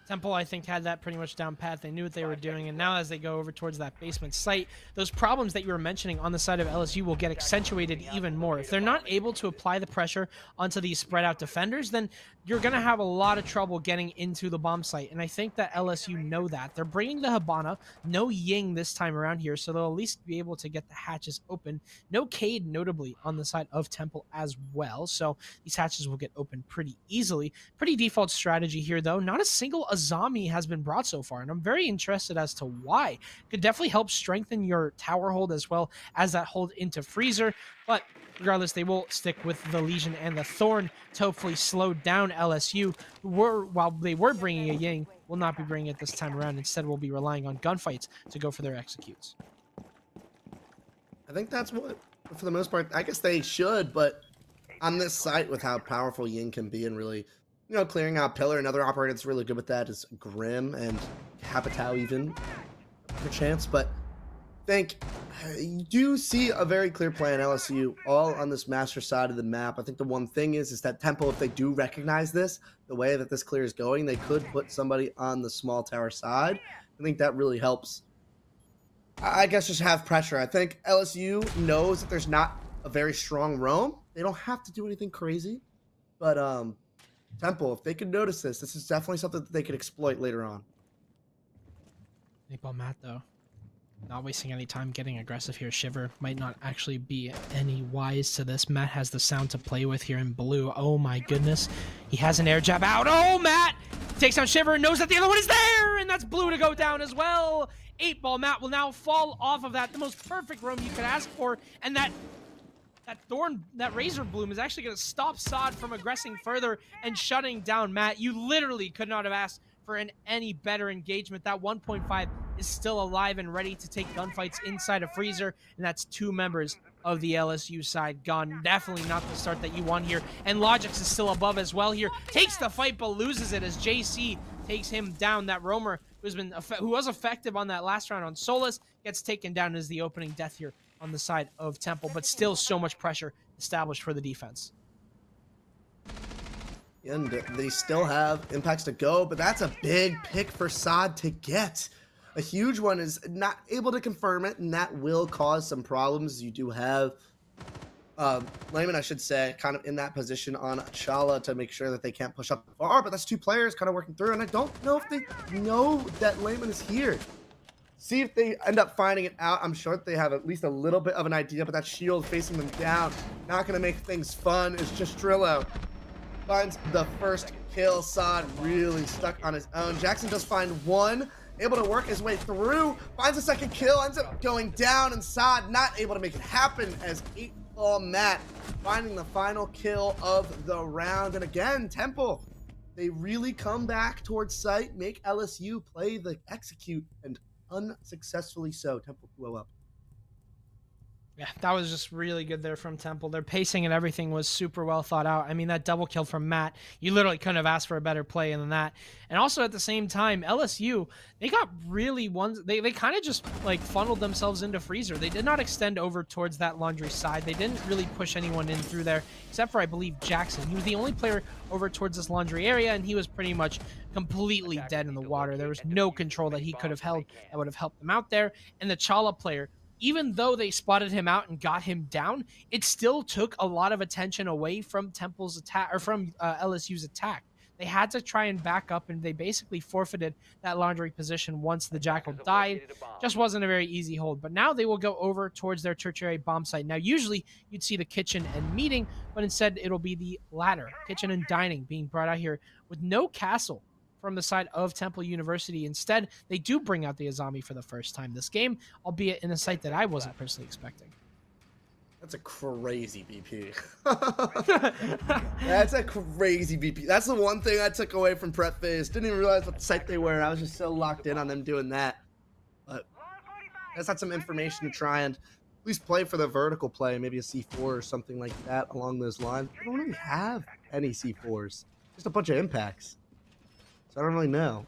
Temple, I think, had that pretty much down pat. They knew what they were doing, and now as they go over towards that basement site, those problems that you were mentioning on the side of LSU will get accentuated even more. If they're not able to apply the pressure onto these spread out defenders, then you're going to have a lot of trouble getting into the bomb site, and I think that LSU know that. They're bringing the Hibana, no Ying this time around here, so they'll at least be able to get the hatches open. No Cade, notably, on the side of Temple as well, so these hatches will get open pretty easily. Pretty default strategy here, though. Not a single Azami has been brought so far, and I'm very interested as to why. Could definitely help strengthen your tower hold as well as that hold into Freezer, but regardless, they will stick with the Legion and the Thorn to hopefully slow down LSU, who were, while they were bringing a Ying, will not be bringing it this time around. Instead, we'll be relying on gunfights to go for their executes. I think that's what, for the most part, I guess they should, but on this site with how powerful Ying can be and really, you know, clearing out Pillar, another operator that's really good with that is Grim and Capitao even, for chance, but I think you do see a very clear plan, LSU, all on this master side of the map. I think the one thing is that Temple, if they do recognize this, the way that this clear is going, they could put somebody on the small tower side. I think that really helps, I guess, just have pressure. I think LSU knows that there's not a very strong roam. They don't have to do anything crazy, but Temple, if they could notice this, this is definitely something that they could exploit later on. Napalm Matt, though, not wasting any time getting aggressive here. Shiver might not actually be any wise to this. Matt has the sound to play with here in blue. Oh my goodness. He has an air jab out. Oh, Matt takes down Shiver, knows that the other one is there, and that's blue to go down as well. 8-ball Matt will now fall off of that. The most perfect roam you could ask for, and that Thorn, that Razor Bloom is actually going to stop Sod from aggressing further and shutting down Matt. You literally could not have asked for any better engagement. That 1.5 is still alive and ready to take gunfights inside of Freezer, and that's 2 members of the LSU side gone. Definitely not the start that you want here, and Logix is still above as well here. Takes the fight, but loses it as JC takes him down. That roamer who was effective on that last round on Solus gets taken down as the opening death here on the side of Temple, but still so much pressure established for the defense. And they still have impacts to go, but that's a big pick for Sod to get. A huge one is not able to confirm it, and that will cause some problems. You do have Layman, I should say, kind of in that position on Chala to make sure that they can't push up far, but that's 2 players kind of working through, and I don't know if they know that Layman is here. See if they end up finding it out. I'm sure that they have at least a little bit of an idea, but that shield facing them down, not going to make things fun. It's just Trillo finds the first kill. Sod really stuck on his own. Jackson does find one, able to work his way through, finds a second kill, ends up going down, and Sod not able to make it happen as 8-ball Matt finding the final kill of the round. And again, Temple, they really come back towards site, make LSU play the execute, and unsuccessfully so. Temple 2-0 up. Yeah, that was just really good there from Temple. Their pacing and everything was super well thought out. I mean, that double kill from Matt, you literally couldn't have asked for a better play than that. And also at the same time, LSU, they got really they kind of just like funneled themselves into Freezer. They did not extend over towards that laundry side. They didn't really push anyone in through there, except for, I believe, Jackson. He was the only player over towards this laundry area, and he was pretty much completely dead in the water. There was no control that he could have held that would have helped them out there. And the Chala player, even though they spotted him out and got him down, it still took a lot of attention away from Temple's attack, or from LSU's attack. They had to try and back up, and they basically forfeited that laundry position once the Jackal died. Just wasn't a very easy hold. But now they will go over towards their tertiary bomb site. Now, usually you'd see the kitchen and meeting, but instead it'll be the latter, kitchen and dining, being brought out here with no castle from the side of Temple University. Instead, they do bring out the Azami for the first time this game, albeit in a site that I wasn't personally expecting. That's a crazy BP. That's a crazy BP. That's the one thing I took away from Prep Phase. Didn't even realize what site they were. I was just so locked in on them doing that. But that's had some information to try and at least play for the vertical play, maybe a C4 or something like that along those lines. I don't really have any C4s. Just a bunch of impacts. So I don't really know.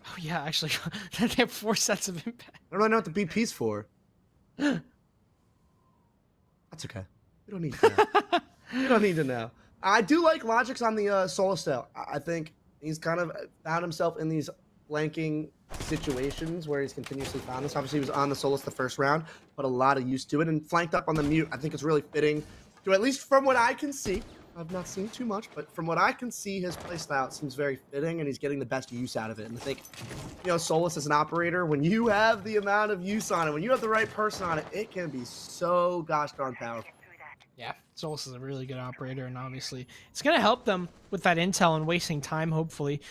Oh yeah, actually, they have 4 sets of impact. I don't really know what the BP's for. That's okay. We don't need to know. We don't need to know. I do like Logix on the Solus though. I think He's kind of found himself in these flanking situations where he's continuously found this. Obviously, he was on the Solus the first round, but a lot of use to it, and flanked up on the mute. I think it's really fitting to, at least from what I can see. I've not seen too much, but from what I can see, his playstyle seems very fitting, and he's getting the best use out of it. And I think, you know, Solus as an operator, when you have the amount of use on it, when you have the right person on it, it can be so gosh darn powerful. Yeah, Solus is a really good operator, and obviously it's going to help them with that intel and wasting time, hopefully.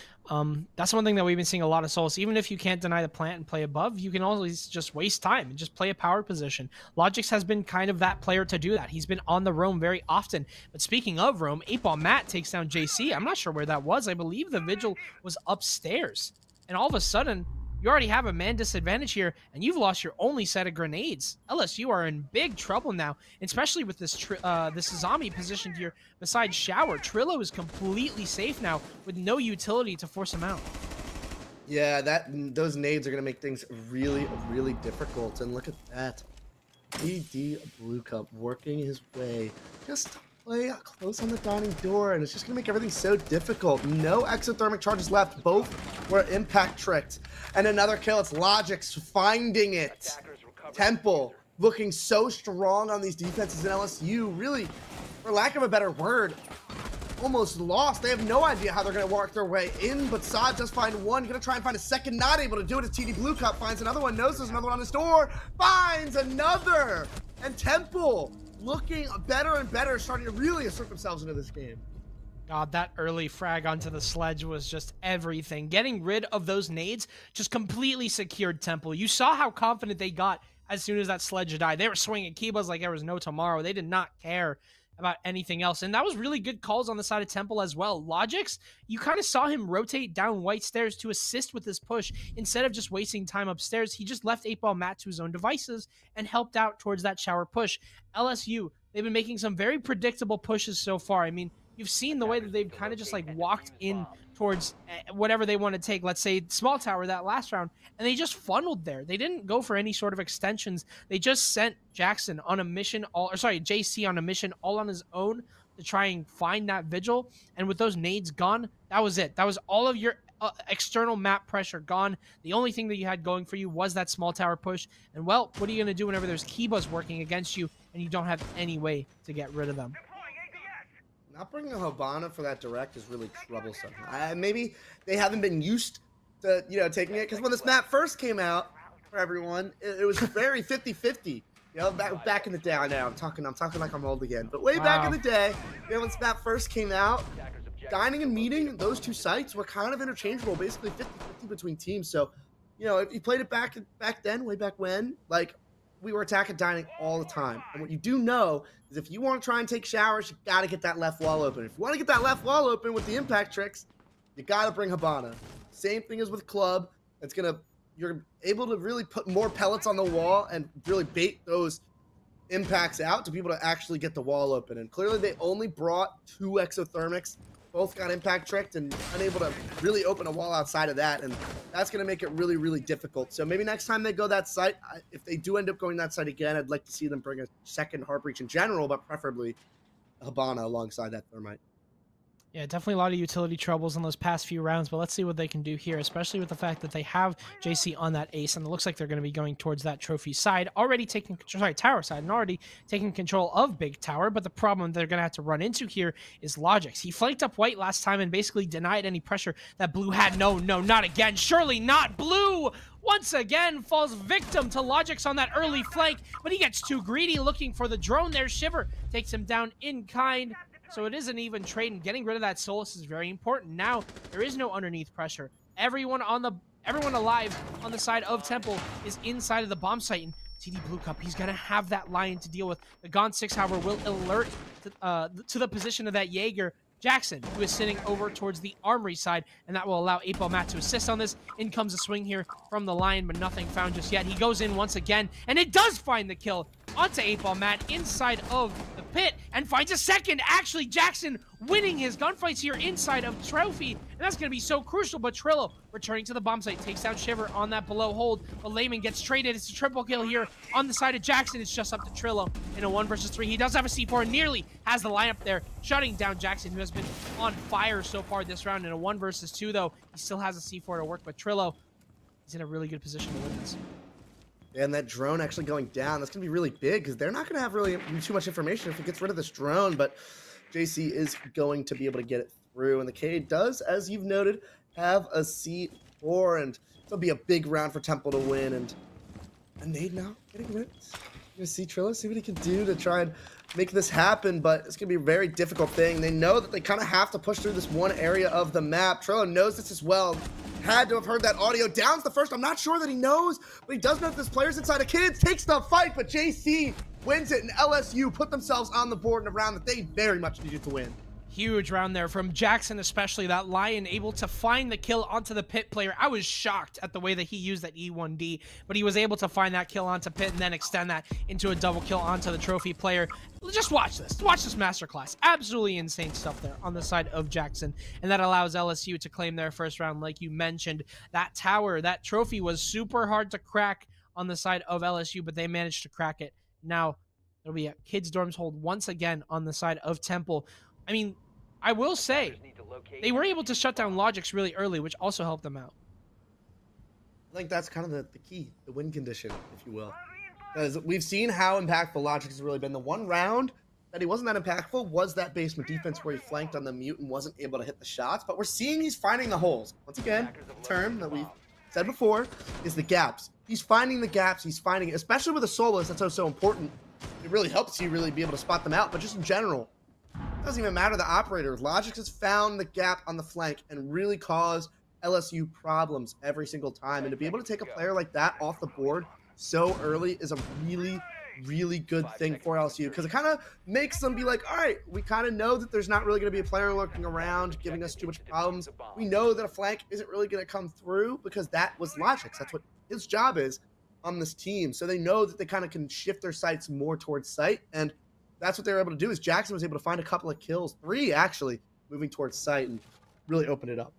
That's one thing that we've been seeing a lot of Solus. Even if you can't deny the plant and play above, you can always just waste time and just play a power position. Logix has been kind of that player to do that. He's been on the roam very often. But speaking of roam, 8-Ball Matt takes down JC. I'm not sure where that was. I believe the Vigil was upstairs. And all of a sudden, you already have a man disadvantage here, and you've lost your only set of grenades. LSU are in big trouble now, especially with this this zombie positioned here beside Shower. Trillo is completely safe now with no utility to force him out. Yeah, those nades are going to make things really, really difficult. And look at that. AD Blue Cup working his way just to play close on the dining door, and it's just going to make everything so difficult. No exothermic charges left. Both were impact tricked. And another kill. It's Logix finding it. Temple looking so strong on these defenses in LSU. Really, for lack of a better word, almost lost. They have no idea how they're going to work their way in, but Saad does find one. Going to try and find a second. Not able to do it as TD Blue Cup finds another one. Knows there's another one on his door. Finds another. And Temple looking better and better, starting to really assert themselves into this game. God, that early frag onto the sledge was just everything. Getting rid of those nades just completely secured Temple. You saw how confident they got as soon as that sledge died. They were swinging Kibas like there was no tomorrow. They did not care about anything else. And that was really good calls on the side of Temple as well. Logix, you kind of saw him rotate down White Stairs to assist with this push. Instead of just wasting time upstairs, he just left 8-Ball Matt to his own devices and helped out towards that shower push. LSU, they've been making some very predictable pushes so far. I mean, you've seen the way that they've kind of just like walked in towards whatever they want to take. Let's say small tower that last round, and they just funneled there. They didn't go for any sort of extensions. They just sent Jackson on a mission, JC on a mission all on his own to try and find that Vigil. And with those nades gone, that was it. That was all of your external map pressure gone. The only thing that you had going for you was that small tower push. And well, what are you going to do whenever there's Kibas working against you and you don't have any way to get rid of them? Not bringing a Habana for that direct is really troublesome. Maybe they haven't been used to, you know, taking it, because when this map first came out for everyone, it was very 50-50. You know, back in the day. I know I'm talking like I'm old again, but way back in the day, you know, when this map first came out, dining and meeting, those two sites were kind of interchangeable, basically 50-50 between teams. So, you know, if you played it back then, way back when, like, we were attacking dining all the time. And what you do know is if you want to try and take showers, you got to get that left wall open. If you want to get that left wall open with the impact tricks, you got to bring Habana. Same thing as with Club. You're able to really put more pellets on the wall and really bait those impacts out to people to actually get the wall open. And clearly they only brought 2 exothermics. Both got impact tricked and unable to really open a wall outside of that. And that's going to make it really, really difficult. So maybe next time they go that site, if they do end up going that site again, I'd like to see them bring a second Heartbreach in general, but preferably Habana alongside that Thermite. Yeah, definitely a lot of utility troubles in those past few rounds, but let's see what they can do here, especially with the fact that they have JC on that ace, and it looks like they're going to be going towards that trophy side, already taking control, sorry, tower side, and already taking control of Big Tower, but the problem they're going to have to run into here is Logix. He flanked up White last time and basically denied any pressure that Blue had. No, not again. Surely not. Blue once again falls victim to Logix on that early flank, but he gets too greedy looking for the drone there. Shiver takes him down in kind. So it is an even trade, and getting rid of that Solus is very important. Now, there is no underneath pressure. Everyone alive on the side of Temple is inside of the bomb site, and TD Blue Cup, he's going to have that Lion to deal with. The Gaunt 6, however, will alert to the position of that Jaeger. Jackson, who is sitting over towards the armory side, and that will allow 8-Ball Matt to assist on this. In comes a swing here from the Lion, but nothing found just yet. He goes in once again, and it does find the kill. onto 8-Ball Matt inside of the pit and finds a second. Actually, Jackson winning his gunfights here inside of Trophy, and that's going to be so crucial. But Trillo returning to the bomb site, takes down Shiver on that below hold, but Layman gets traded. It's a triple kill here on the side of Jackson. It's just up to Trillo in a 1 versus 3. He does have a C4, nearly has the lineup there, shutting down Jackson, who has been on fire so far this round. In a 1 versus 2, though, he still has a C4 to work, but Trillo is in a really good position to win this. And that drone actually going down, that's going to be really big because they're not going to have really too much information if it gets rid of this drone, but JC is going to be able to get it through. And the K does, as you've noted, have a C4, and it'll be a big round for Temple to win. And a nade now getting rid. You're going to see Trillo, see what he can do to try and make this happen, but it's going to be a very difficult thing. They know that they kind of have to push through this one area of the map. Trillo knows this as well. Had to have heard that audio. Down's the first. I'm not sure that he knows, but he does know that there's players inside. A Kids takes the fight, but JC wins it, and LSU put themselves on the board in a round that they very much needed to win. Huge round there from Jackson, especially that Lion able to find the kill onto the Pit player. I was shocked at the way that he used that E1D, but he was able to find that kill onto Pit and then extend that into a double kill onto the Trophy player. Just watch this. Watch this masterclass. Absolutely insane stuff there on the side of Jackson, and that allows LSU to claim their first round. Like you mentioned, that tower, that Trophy was super hard to crack on the side of LSU, but they managed to crack it. Now, it'll be a Kids Dorms hold once again on the side of Temple. I mean, I will say, they were able to shut down Logix really early, which also helped them out. I think that's kind of the key, the win condition, if you will. Because we've seen how impactful Logix has really been. The one round that he wasn't that impactful was that basement defense where he flanked on the mute and wasn't able to hit the shots. But we're seeing he's finding the holes. Once again, the term that we've said before is the gaps. He's finding the gaps. He's finding it, especially with a Solus. That's so important. It really helps you really be able to spot them out. But just in general, it doesn't even matter the operator. Logix has found the gap on the flank and really caused LSU problems every single time. And to be able to take a player like that off the board so early is a really good thing for LSU, because it kind of makes them be like, all right, we kind of know that there's not really going to be a player lurking around giving us too much problems. We know that a flank isn't really going to come through because that was Logix. That's what his job is on this team. So they know that they kind of can shift their sights more towards sight, and that's what they were able to do. Is Jackson was able to find a couple of kills, 3 actually, moving towards sight and really open it up.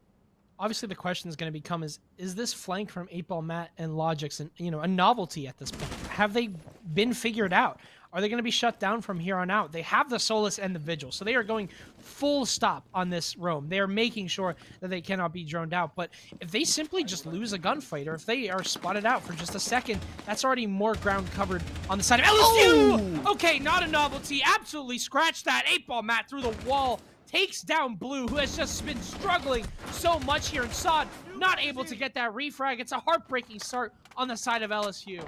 Obviously, the question is going to become: is this flank from 8-Ball Matt and Logix and a novelty at this point? Have they been figured out? Are they going to be shut down from here on out? They have the Solus and the Vigil, so they are going full stop on this roam. They are making sure that they cannot be droned out. But if they simply just lose a gunfight, or if they are spotted out for just a second, that's already more ground covered on the side of LSU. Oh! Okay, not a novelty. Absolutely scratched that. 8-Ball Matt through the wall. Takes down Blue, who has just been struggling so much here. And Sod not able to get that refrag. It's a heartbreaking start on the side of LSU.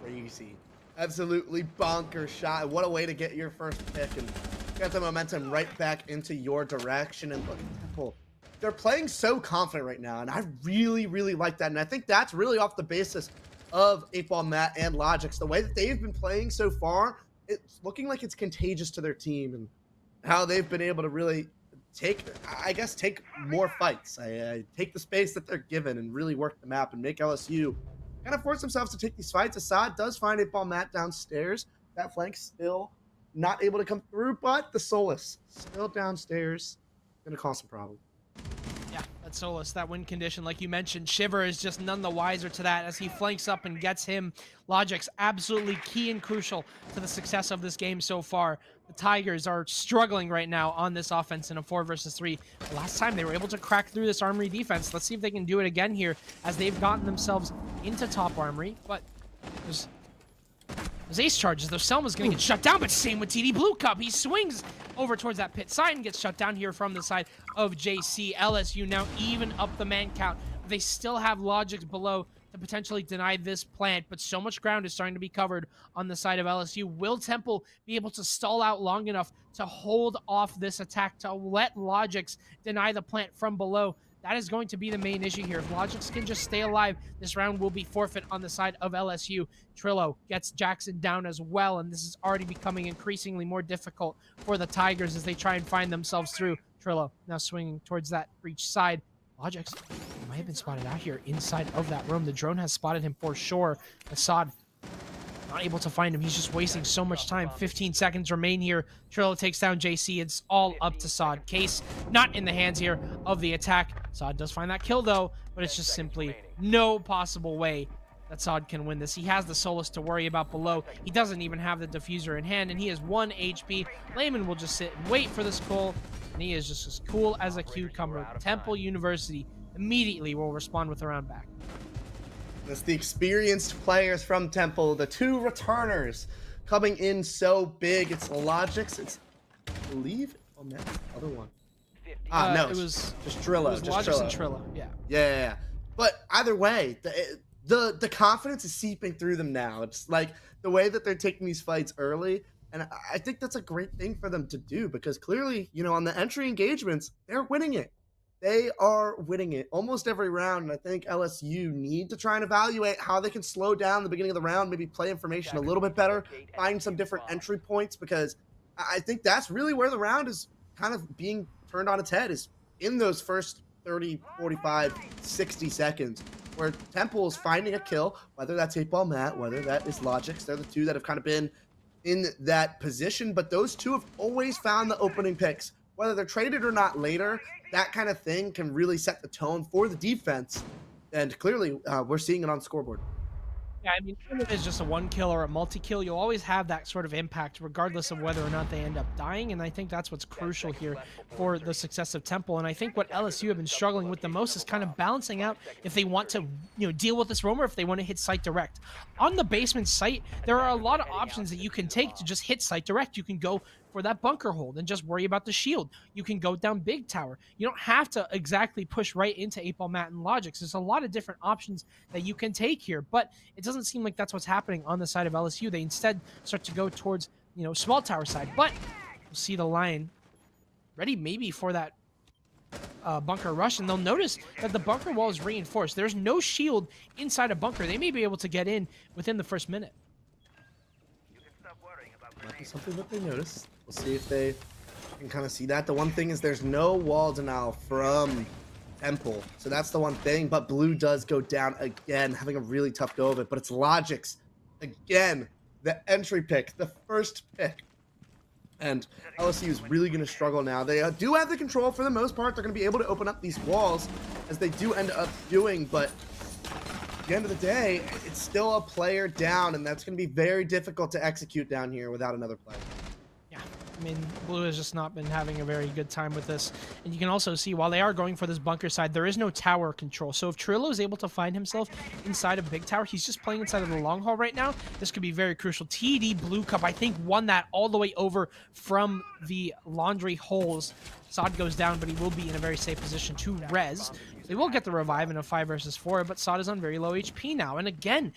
Crazy. Absolutely bonker shot. What a way to get your first pick and get the momentum right back into your direction. And look at Temple. They're playing so confident right now, and I really like that. And I think that's really off the basis of 8-Ball Matt and Logix. The way that they've been playing so far, it's looking like it's contagious to their team, and how they've been able to really take more fights. Take the space that they're given and really work the map and make LSU kind of force themselves to take these fights. Assad does find 8-Ball Matt downstairs. That flank still not able to come through, but the Solus still downstairs. Gonna cause some problems. Yeah, that Solus, that win condition, like you mentioned, Shiver is just none the wiser to that as he flanks up and gets him. Logix absolutely key and crucial to the success of this game so far. The Tigers are struggling right now on this offense in a 4 versus 3. Last time they were able to crack through this Armory defense. Let's see if they can do it again here as they've gotten themselves into top Armory. But those ace charges, those Selma's going to get shut down, but same with TD Blue Cup. He swings over towards that pit side and gets shut down here from the side of JC. LSU now even up the man count. They still have Logix below to potentially deny this plant, but so much ground is starting to be covered on the side of LSU. Will Temple be able to stall out long enough to hold off this attack, to let Logix deny the plant from below? That is going to be the main issue here. If Logix can just stay alive, this round will be forfeit on the side of LSU. Trillo gets Jackson down as well, and this is already becoming increasingly more difficult for the Tigers as they try and find themselves through. Trillo now swinging towards that breach side. Logix might have been spotted out here inside of that room. The drone has spotted him for sure. Assad not able to find him. He's just wasting so much time. 15 seconds remain here. Trillo takes down JC. It's all up to Sod. Case not in the hands here of the attack. Sod does find that kill though, but it's just simply no possible way that Sod can win this. He has the Solus to worry about below. He doesn't even have the diffuser in hand, and he has 1 HP. Layman will just sit and wait for this call, and he is just as cool as a cucumber. Temple University immediately will respond with a round back. That's the experienced players from Temple, the 2 returners coming in so big. It's Logix. It's, I believe, oh man, the other one. No, it was just Trillo. It was Logix and Trillo. Yeah. But either way, the confidence is seeping through them now. It's like the way that they're taking these fights early, and I think that's a great thing for them to do, because clearly, you know, on the entry engagements, they're winning it. They are winning it almost every round, and I think LSU need to try and evaluate how they can slow down the beginning of the round, maybe play information a little bit better, find some different entry points, because I think that's really where the round is kind of being turned on its head, is in those first 30, 45, 60 seconds, where Temple is finding a kill, whether that's 8-Ball Matt, whether that is Logix. They're the 2 that have kind of been in that position, but those 2 have always found the opening picks. Whether they're traded or not later, that kind of thing can really set the tone for the defense. And clearly, we're seeing it on the scoreboard. Yeah, I mean, even if it's just a 1 kill or a multi-kill, you'll always have that sort of impact regardless of whether or not they end up dying, and I think that's what's crucial here for the success of Temple. And I think what LSU have been struggling with the most is kind of balancing out if they want to, you know, deal with this roam or if they want to hit site direct. On the basement site, there are a lot of options that you can take to just hit site direct. You can go for that bunker hold and just worry about the shield. You can go down big tower. You don't have to exactly push right into 8-Ball Matt and Logix. There's a lot of different options that you can take here, but it doesn't seem like that's what's happening on the side of LSU. They instead start to go towards, you know, small tower side, but we'll see the line ready maybe for that bunker rush, and they'll notice that the bunker wall is reinforced. There's no shield inside a bunker. They may be able to get in within the first minute. Might be something that they notice. We'll see if they can kind of see that. The one thing is there's no wall denial from Temple, so that's the one thing. But Blue does go down again, having a really tough go of it. But it's Logix again, the entry pick, the first pick. And LSU is really going to struggle now. They do have the control for the most part. They're going to be able to open up these walls, as they do end up doing, but at the end of the day, it's still a player down, and that's going to be very difficult to execute down here without another player. Yeah, I mean, Blue has just not been having a very good time with this. And you can also see, while they are going for this bunker side, there is no tower control. So if Trillo is able to find himself inside of big tower, he's just playing inside of the long haul right now. This could be very crucial. TD Blue Cup, I think, won that all the way over from the laundry holes. Sod goes down, but he will be in a very safe position to res. They will get the revive in a 5 versus 4, but Sod is on very low HP now. And again,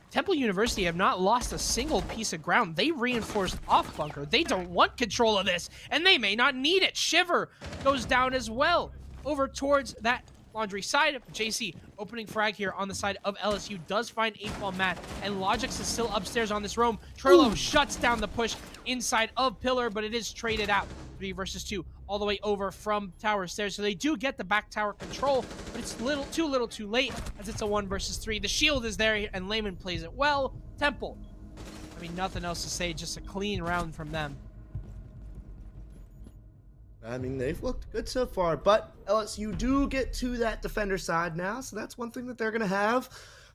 Temple University have not lost a single piece of ground. They reinforced off bunker. They don't want control of this, and they may not need it. Shiver goes down as well over towards that laundry side. JC opening frag here on the side of LSU does find 8-Ball Matt, and Logix is still upstairs on this roam. Trillo shuts down the push inside of Pillar, but it is traded out. 3 versus 2 all the way over from tower stairs, so they do get the back tower control, but it's too little too late, as it's a 1 versus 3. The shield is there, and Layman plays it well. Temple, I mean, nothing else to say, just a clean round from them. I mean, they've looked good so far, but LSU do get to that defender side now, so that's one thing that they're going to have.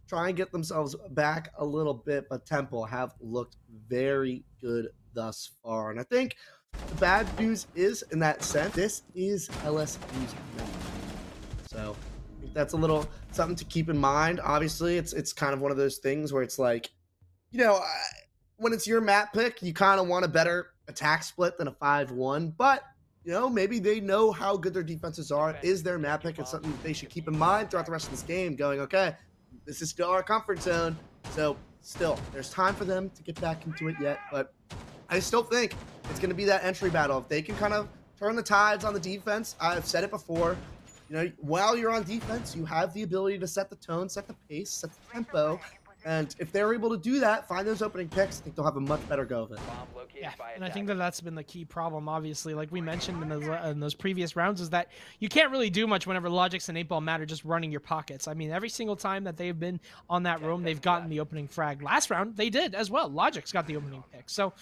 Try and get themselves back a little bit, but Temple have looked very good thus far. And I think the bad news is, in that sense, this is LSU's map. So I think that's a little something to keep in mind. Obviously, it's kind of one of those things where it's like, you know, when it's your map pick, you kind of want a better attack split than a 5-1, but you know, maybe they know how good their defenses are. It is their map pick. It's something that they should keep in mind throughout the rest of this game, going, okay, this is still our comfort zone. So still, there's time for them to get back into it yet. But I still think it's going to be that entry battle. If they can kind of turn the tides on the defense, I've said it before, you know, while you're on defense, you have the ability to set the tone, set the pace, set the tempo. And if they're able to do that, find those opening picks, I think they'll have a much better go of it. Yeah, and I think that that's been the key problem, obviously, like we mentioned in those previous rounds, is that you can't really do much whenever Logix and 8-Ball matter just running your pockets. I mean, every single time that they've been on that roam, they've gotten the opening frag. Last round, they did as well. Logix got the opening pick. So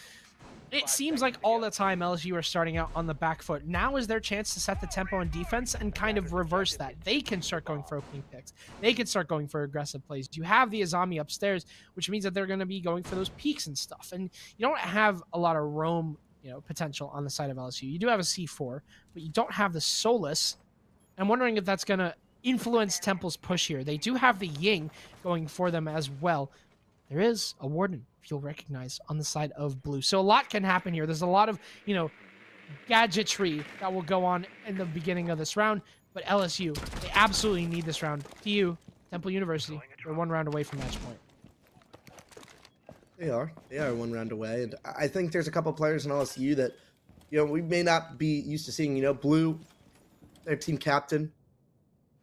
it seems like all the time LSU are starting out on the back foot. Now is their chance to set the tempo and defense and kind of reverse that. They can start going for opening picks. They can start going for aggressive plays. You have the Azami upstairs, which means that they're going to be going for those peaks and stuff. And you don't have a lot of roam, potential on the side of LSU. You do have a C4, but you don't have the Solus. I'm wondering if that's going to influence Temple's push here. They do have the Ying going for them as well. There is a Warden, if you'll recognize, on the side of blue. So a lot can happen here. There's a lot of, gadgetry that will go on in the beginning of this round. But LSU, they absolutely need this round. TU, Temple University, they're one round away from match point. They are. They are one round away. And I think there's a couple players in LSU that, we may not be used to seeing. Blue, their team captain,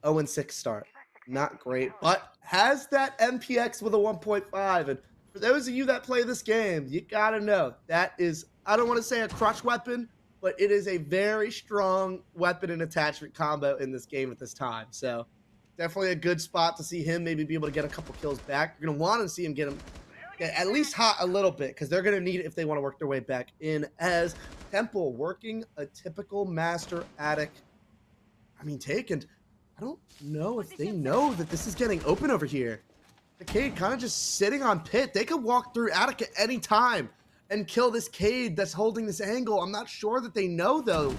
0-6 start. Not great, but has that MPX with a 1.5. And for those of you that play this game, you got to know that is, I don't want to say a crutch weapon, but it is a very strong weapon and attachment combo in this game at this time. So definitely a good spot to see him maybe be able to get a couple kills back. You're going to want to see him get at least hot a little bit, because they're going to need it if they want to work their way back in, as Temple working a typical master attic, take. And I don't know if they know that this is getting open over here. The Cade kind of just sitting on pit. They could walk through attic at any time and kill this Cade that's holding this angle. I'm not sure that they know, though,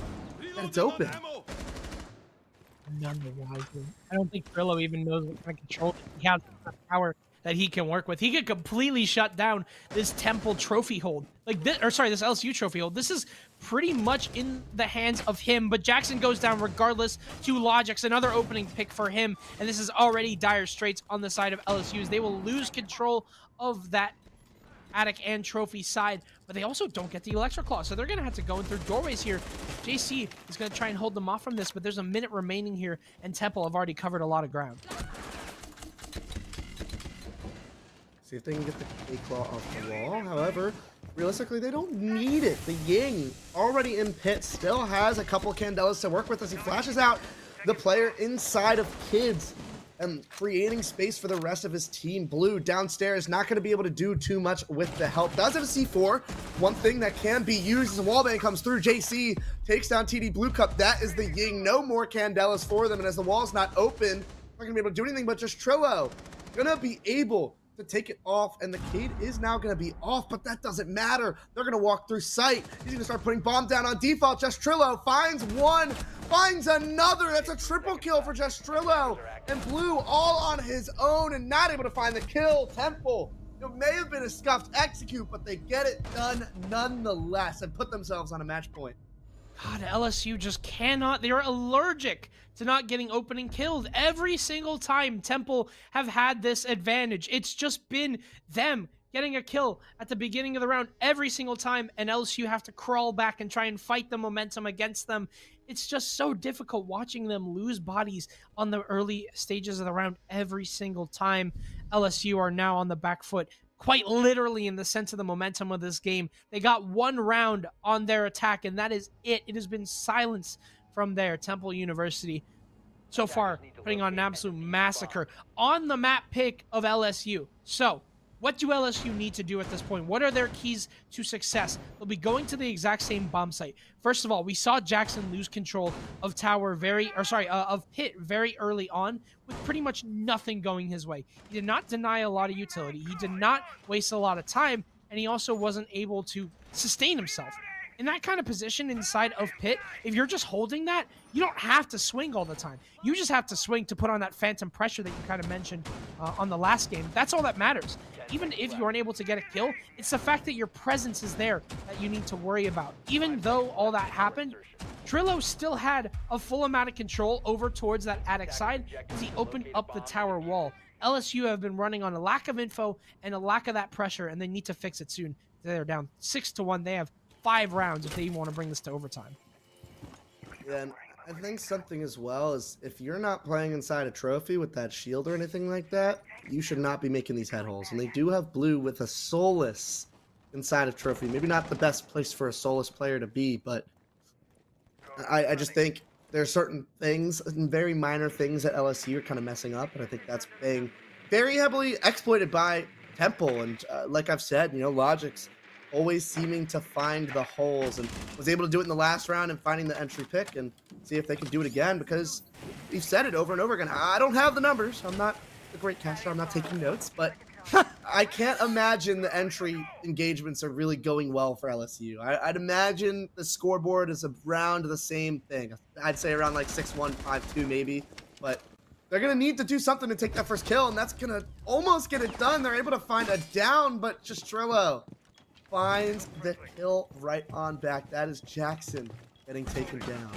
that it's open. None the wiser. I don't think Trillo even knows what kind of control he has, the power that he can work with. He could completely shut down this Temple trophy hold. This LSU trophy hold. This is pretty much in the hands of him, but Jackson goes down regardless to Logix. Another opening pick for him, and this is already dire straits on the side of LSU. They will lose control of that attic and trophy side, but they also don't get the Electro Claw, so they're going to have to go in through doorways here. JC is going to try and hold them off from this, but there's a minute remaining here, and Temple have already covered a lot of ground. See if they can get the K-Claw off the wall. However, realistically, they don't need it. The Ying, already in pit, still has a couple Candelas to work with as he flashes out the player inside of Kids and creating space for the rest of his team. Blue downstairs, not going to be able to do too much with the help. Does have a C4. One thing that can be used as a wallbang comes through. JC takes down TD Blue Cup. That is the Ying. No more Candelas for them. And as the wall's not open, not going to be able to do anything, but just Trillo going to be able to take it off, and the Cade is now going to be off, but that doesn't matter. They're going to walk through sight. He's going to start putting bomb down on default. Just Trillo finds one, finds another. That's a triple kill for Just Trillo, and Blue all on his own and not able to find the kill. Temple, it may have been a scuffed execute, but they get it done nonetheless and put themselves on a match point. God, LSU just cannot. They're allergic to not getting opening killed. Every single time Temple have had this advantage, it's just been them getting a kill at the beginning of the round every single time, and LSU have to crawl back and try and fight the momentum against them. It's just so difficult watching them lose bodies on the early stages of the round every single time. LSU are now on the back foot, quite literally in the sense of the momentum of this game. They got one round on their attack, and that is it. It has been silence from there. Temple University, so far, putting on an absolute massacre on the map pick of LSU. So, what do LSU need to do at this point? What are their keys to success? They'll be going to the exact same bomb site. First of all, we saw Jackson lose control of of pit very early on with pretty much nothing going his way. He did not deny a lot of utility. He did not waste a lot of time, and he also wasn't able to sustain himself. In that kind of position inside of pit, if you're just holding that, you don't have to swing all the time. You just have to swing to put on that phantom pressure that you kind of mentioned on the last game. That's all that matters. Even if you aren't able to get a kill, it's the fact that your presence is there that you need to worry about. Even though all that happened, Trillo still had a full amount of control over towards that attic side as he opened up the tower wall. LSU have been running on a lack of info and a lack of that pressure, and they need to fix it soon. They're down 6-1. They have 5 rounds if they even want to bring this to overtime. Yeah, and I think something as well is if you're not playing inside a trophy with that shield or anything like that, you should not be making these head holes. And they do have blue with a soulless inside of trophy. Maybe not the best place for a soulless player to be, but I just think there are certain things, very minor things that LSU are kind of messing up, and I think that's being very heavily exploited by Temple. And like I've said, Logic's always seeming to find the holes, and was able to do it in the last round and finding the entry pick, and see if they can do it again, because we've said it over and over again. I don't have the numbers. I'm not a great caster. I'm not taking notes, but I can't imagine the entry engagements are really going well for LSU. I'd imagine the scoreboard is around the same thing. I'd say around like 6-1, 5-2 maybe, but they're going to need to do something to take that first kill, and that's going to almost get it done. They're able to find a down, but Justrillo finds the kill right on back. That is Jackson getting taken down.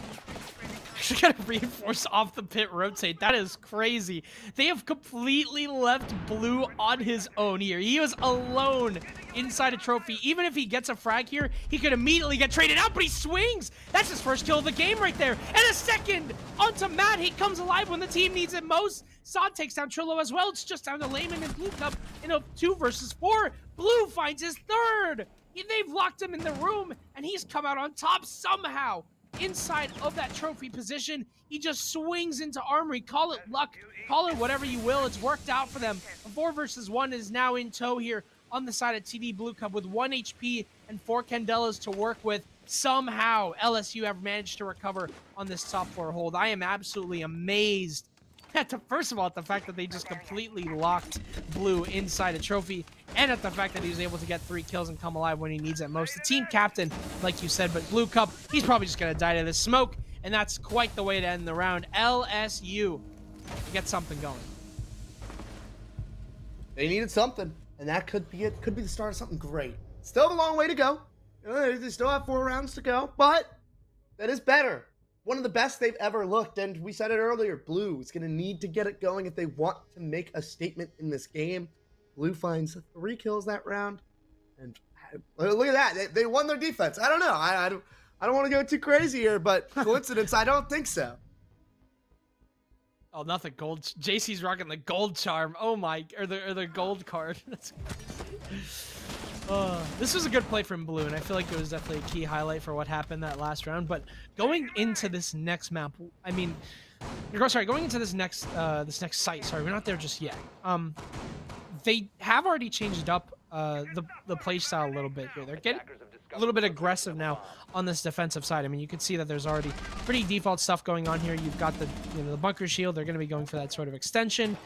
Actually got to reinforce off the pit rotate. That is crazy. They have completely left blue on his own here. He was alone inside a trophy. Even if he gets a frag here, he could immediately get traded out, but he swings. That's his first kill of the game right there. And a second onto Matt. He comes alive when the team needs it most. Sod takes down Trillo as well. It's just down to Layman and Blue Cup in a 2 versus 4. Blue finds his third. They've locked him in the room, and he's come out on top somehow. Inside of that trophy position, he just swings into Armory. Call it luck, call it whatever you will. It's worked out for them. A 4 versus 1 is now in tow here on the side of TD Blue Cup with 1 HP and 4 Candelas to work with. Somehow, LSU have managed to recover on this top 4 hold. I am absolutely amazed first of all, at the fact that they just completely locked blue inside a trophy, and at the fact that he was able to get 3 kills and come alive when he needs it most. The team captain, like you said, but Blue Cup, he's probably just going to die to this smoke, and that's quite the way to end the round. LSU get something going. They needed something, and that could be it. Could be the start of something great. Still a long way to go. They still have 4 rounds to go, but that is better. One of the best they've ever looked, and we said it earlier, Blue is going to need to get it going if they want to make a statement in this game. Blue finds 3 kills that round, and look at that. They won their defense. I don't know. I don't want to go too crazy here, but coincidence, I don't think so. Oh, nothing gold. JC's rocking the gold charm. Oh my, or the gold card. That's crazy. This was a good play from Blue, and I feel like it was definitely a key highlight for what happened that last round. But going into this next map, I mean, going into this next site. Sorry, we're not there just yet. They have already changed up the play style a little bit here. They're getting a little bit aggressive now on this defensive side. I mean, you can see that there's already pretty default stuff going on here. You've got the the bunker shield. They're going to be going for that sort of extension.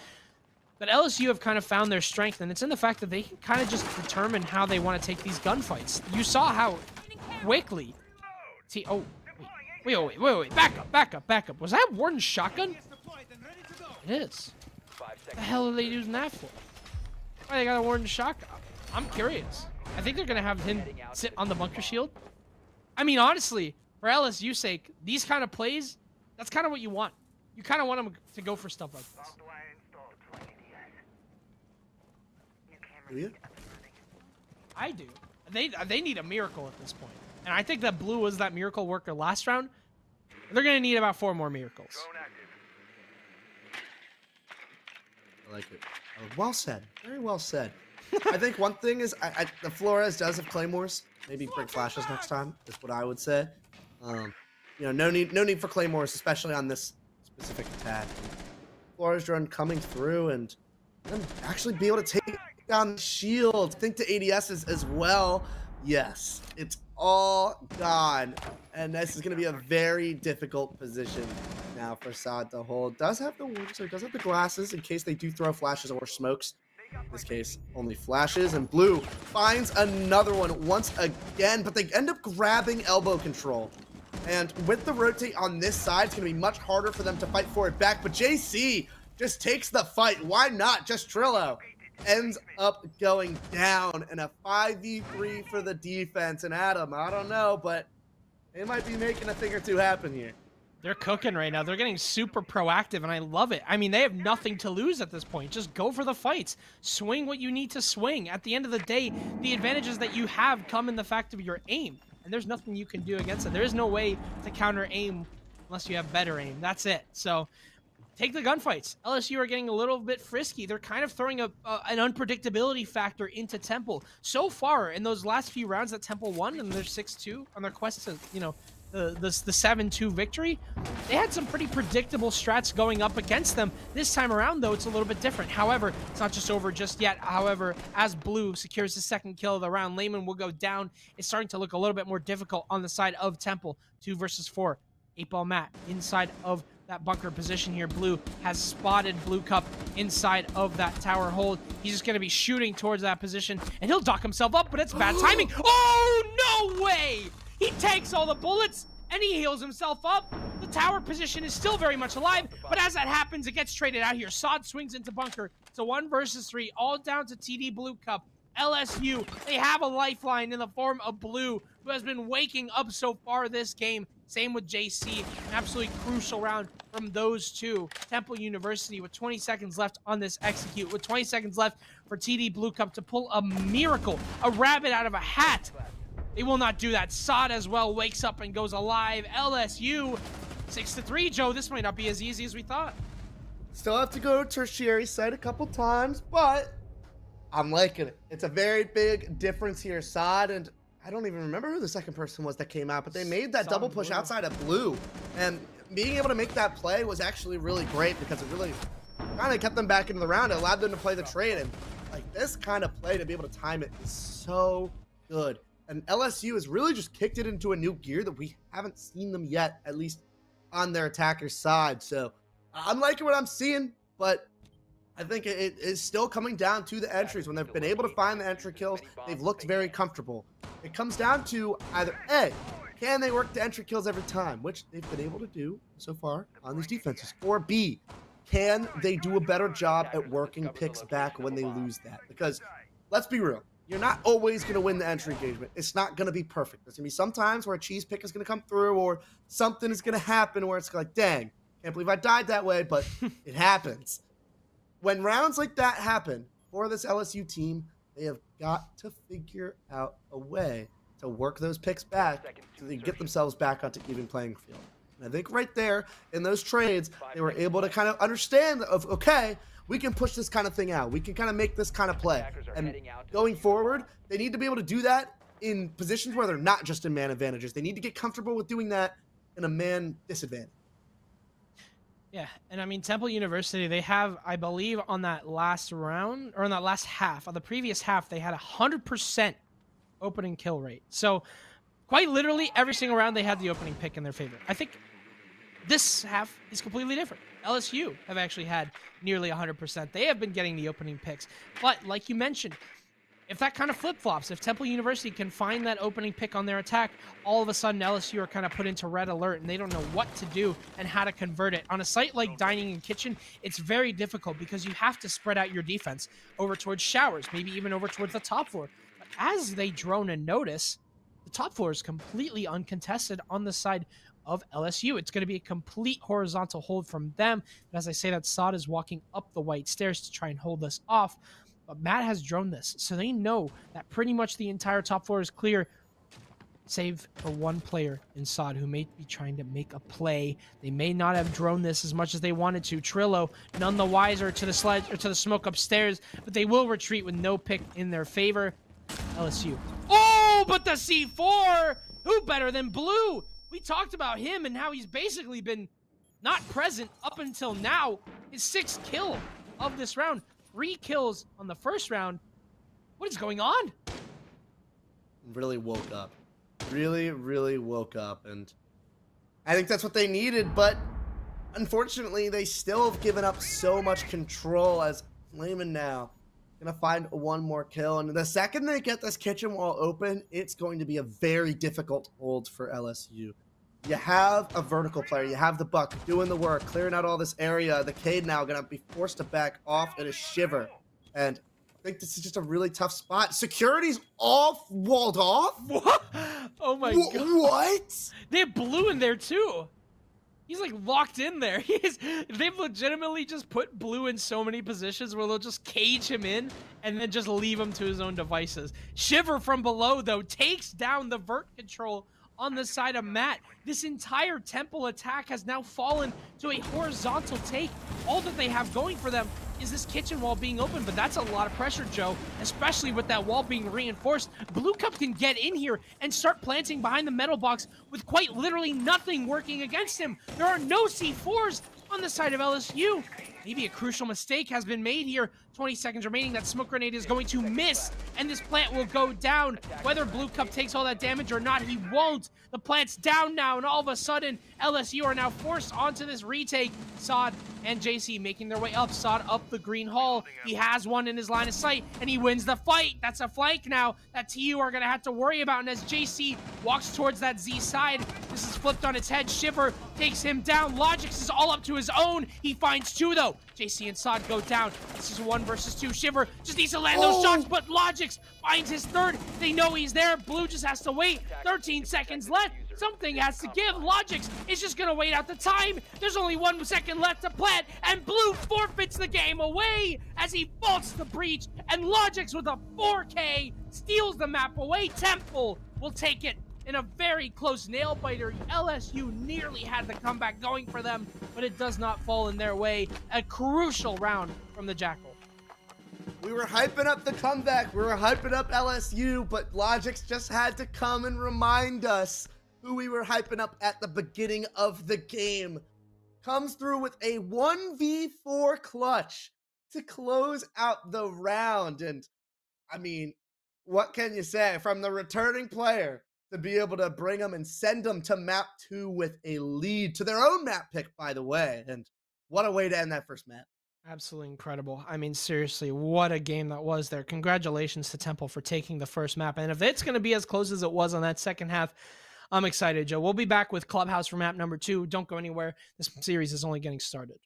But LSU have kind of found their strength, and it's in the fact that they can kind of just determine how they want to take these gunfights. You saw how quickly... Oh, wait. Back up. Was that Warden's shotgun? It is. What the hell are they using that for? Why they got a Warden's shotgun? I'm curious. I think they're going to have him sit on the bunker shield. I mean, honestly, for LSU's sake, these kind of plays, that's kind of what you want. You kind of want them to go for stuff like this. Do you? I do. They need a miracle at this point. And I think that Blue was that miracle worker last round. They're going to need about 4 more miracles. I like it. Well said. Very well said. I think one thing is the Flores does have claymores. Maybe bring flashes next time is what I would say. No need for claymores, especially on this specific attack. Flores drone coming through and then actually be able to take down the shield. Think to ADSs as well. Yes, it's all gone, and this is going to be a very difficult position now for Saad to hold. Does have the wings, so does have the glasses in case they do throw flashes or smokes. In this case, only flashes, and Blue finds another one once again, but they end up grabbing elbow control. And with the rotate on this side, it's going to be much harder for them to fight for it back, but JC just takes the fight. Why not? Just Trillo ends up going down, and a 5v3 for the defense. And Adam, I don't know, but they might be making a thing or two happen here. They're cooking right now. They're getting super proactive, and I love it. I mean, they have nothing to lose at this point. Just go for the fights. Swing what you need to swing. At the end of the day, the advantages that you have come in the fact of your aim, and there's nothing you can do against it. There is no way to counter aim unless you have better aim. That's it. So take the gunfights. LSU are getting a little bit frisky. They're kind of throwing an unpredictability factor into Temple. So far, in those last few rounds that Temple won, and they're 6-2 on their quest to, you know, the 7-2 victory, they had some pretty predictable strats going up against them. This time around, though, it's a little bit different. However, it's not just over just yet. However, as Blue secures the second kill of the round, Layman will go down. It's starting to look a little bit more difficult on the side of Temple. 2 versus 4. 8-ball Matt inside of that bunker position here. Blue has spotted Blue Cup inside of that tower hold. He's just going to be shooting towards that position, and he'll dock himself up, but it's bad timing. Oh, no way! He takes all the bullets, and he heals himself up. The tower position is still very much alive, but as that happens, it gets traded out here. Sod swings into bunker. It's a 1 versus 3, all down to TD Blue Cup. LSU, they have a lifeline in the form of Blue, who has been waking up so far this game. Same with JC, an absolutely crucial round from those two. Temple University with 20 seconds left on this execute, with 20 seconds left for TD Blue Cup to pull a miracle, a rabbit out of a hat. They will not do that. Sod as well wakes up and goes alive. LSU 6-3, Joe. This might not be as easy as we thought. Still have to go to tertiary site a couple times, but I'm liking it. It's a very big difference here. Sod, and I don't even remember who the second person was that came out, but they made that double push outside of Blue. And being able to make that play was actually really great because it really kind of kept them back into the round. It allowed them to play the trade. And like this kind of play, to be able to time it is so good. And LSU has really just kicked it into a new gear that we haven't seen them yet, at least on their attacker's side. So I'm liking what I'm seeing, but I think it is still coming down to the entries. When they've been able to find the entry kills, they've looked very comfortable. It comes down to either A, can they work the entry kills every time, which they've been able to do so far on these defenses, or B, can they do a better job at working picks back when they lose that? Because let's be real, you're not always going to win the entry engagement. It's not going to be perfect. There's going to be some times where a cheese pick is going to come through, or something is going to happen where it's like, dang, can't believe I died that way, but it happens. When rounds like that happen for this LSU team, they have got to figure out a way to work those picks back so they get themselves back onto even playing field. And I think right there in those trades, they were able to kind of understand of, okay, we can push this kind of thing out. We can kind of make this kind of play. And going forward, they need to be able to do that in positions where they're not just in man advantages. They need to get comfortable with doing that in a man disadvantage. Yeah, and I mean, Temple University, they have, I believe, on that last round, or on that last half, on the previous half, they had 100% opening kill rate. So, quite literally, every single round, they had the opening pick in their favor. I think this half is completely different. LSU have actually had nearly 100%. They have been getting the opening picks. But, like you mentioned, if that kind of flip-flops, if Temple University can find that opening pick on their attack, all of a sudden LSU are kind of put into red alert and they don't know what to do and how to convert it. On a site like Dining and Kitchen, it's very difficult because you have to spread out your defense over towards showers, maybe even over towards the top floor. But as they drone and notice, the top floor is completely uncontested on the side of LSU. It's going to be a complete horizontal hold from them. But as I say that, Sod is walking up the white stairs to try and hold this off. But Matt has droned this, so they know that pretty much the entire top floor is clear, save for one player in Sod who may be trying to make a play. They may not have droned this as much as they wanted to. Trillo, none the wiser to the sledge or to the smoke upstairs, but they will retreat with no pick in their favor. LSU. Oh, but the C4! Who better than Blue? We talked about him and how he's basically been not present up until now. His 6th kill of this round. 3 kills on the first round. What is going on? Really woke up. Really woke up. And I think that's what they needed. But unfortunately, they still have given up so much control as Layman now going to find one more kill. And the second they get this kitchen wall open, it's going to be a very difficult hold for LSU. You have a vertical player. You have the Buck doing the work, clearing out all this area. The Cade now going to be forced to back off in a shiver. And I think this is just a really tough spot. Security's all walled off? What? Oh my God. What? They have Blue in there too. He's like locked in there. They've legitimately just put Blue in so many positions where they'll just cage him in and then just leave him to his own devices. Shiver from below, though, takes down the vert control on the side of Matt. This entire temple attack has now fallen to a horizontal take. All that they have going for them is this kitchen wall being open, but that's a lot of pressure, Joe, especially with that wall being reinforced. Blue Cup can get in here and start planting behind the metal box with quite literally nothing working against him. There are no C4s on the side of LSU. Maybe a crucial mistake has been made here. 20 seconds remaining. That smoke grenade is going to miss, and this plant will go down. Whether Blue Cup takes all that damage or not, he won't. The plant's down now, and all of a sudden, LSU are now forced onto this retake. Sod and JC making their way up. Sod up the green hall. He has one in his line of sight, and he wins the fight. That's a flank now that TU are going to have to worry about. And as JC walks towards that Z side, this is flipped on its head. Shiver takes him down. Logix is all up to his own. He finds two, though. JC and Sod go down. This is 1 versus 2. Shiver just needs to land those shots, but Logix finds his third. They know he's there. Blue just has to wait. 13 seconds left. Something has to give. Logix is just going to wait out the time. There's only 1 second left to plant, and Blue forfeits the game away as he vaults the breach, and Logix with a 4K steals the map away. Temple will take it in a very close nail-biter. LSU nearly had the comeback going for them, but it does not fall in their way. A crucial round from the Jackal. We were hyping up the comeback. We were hyping up LSU, but Logix just had to come and remind us who we were hyping up at the beginning of the game. Comes through with a 1v4 clutch to close out the round. And, I mean, what can you say? From the returning player to be able to bring them and send them to map 2 with a lead, to their own map pick, by the way. And what a way to end that first map. Absolutely incredible. I mean, seriously, what a game that was there. Congratulations to Temple for taking the first map. And if it's going to be as close as it was on that second half, I'm excited, Joe. We'll be back with Clubhouse for map number 2. Don't go anywhere. This series is only getting started.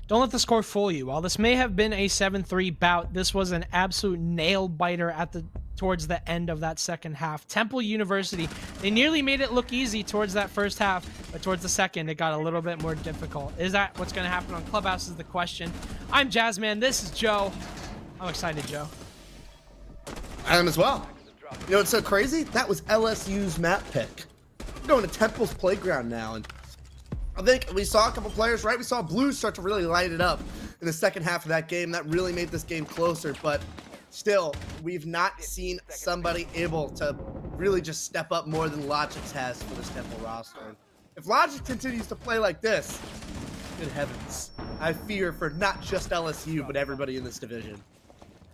Don't let the score fool you. While this may have been a 7-3 bout, this was an absolute nail biter towards the end of that second half. Temple University, they nearly made it look easy towards that first half, but towards the second, it got a little bit more difficult. Is that what's going to happen on Clubhouse is the question. I'm Jazzman. This is Joe. I'm excited, Joe. I am as well. You know what's so crazy? That was LSU's map pick. We're going to Temple's playground now, and I think we saw a couple players, right? We saw Blue start to really light it up in the second half of that game. That really made this game closer, but still, we've not seen somebody able to really just step up more than Logix has for this Temple roster. If Logix continues to play like this, good heavens, I fear for not just LSU, but everybody in this division.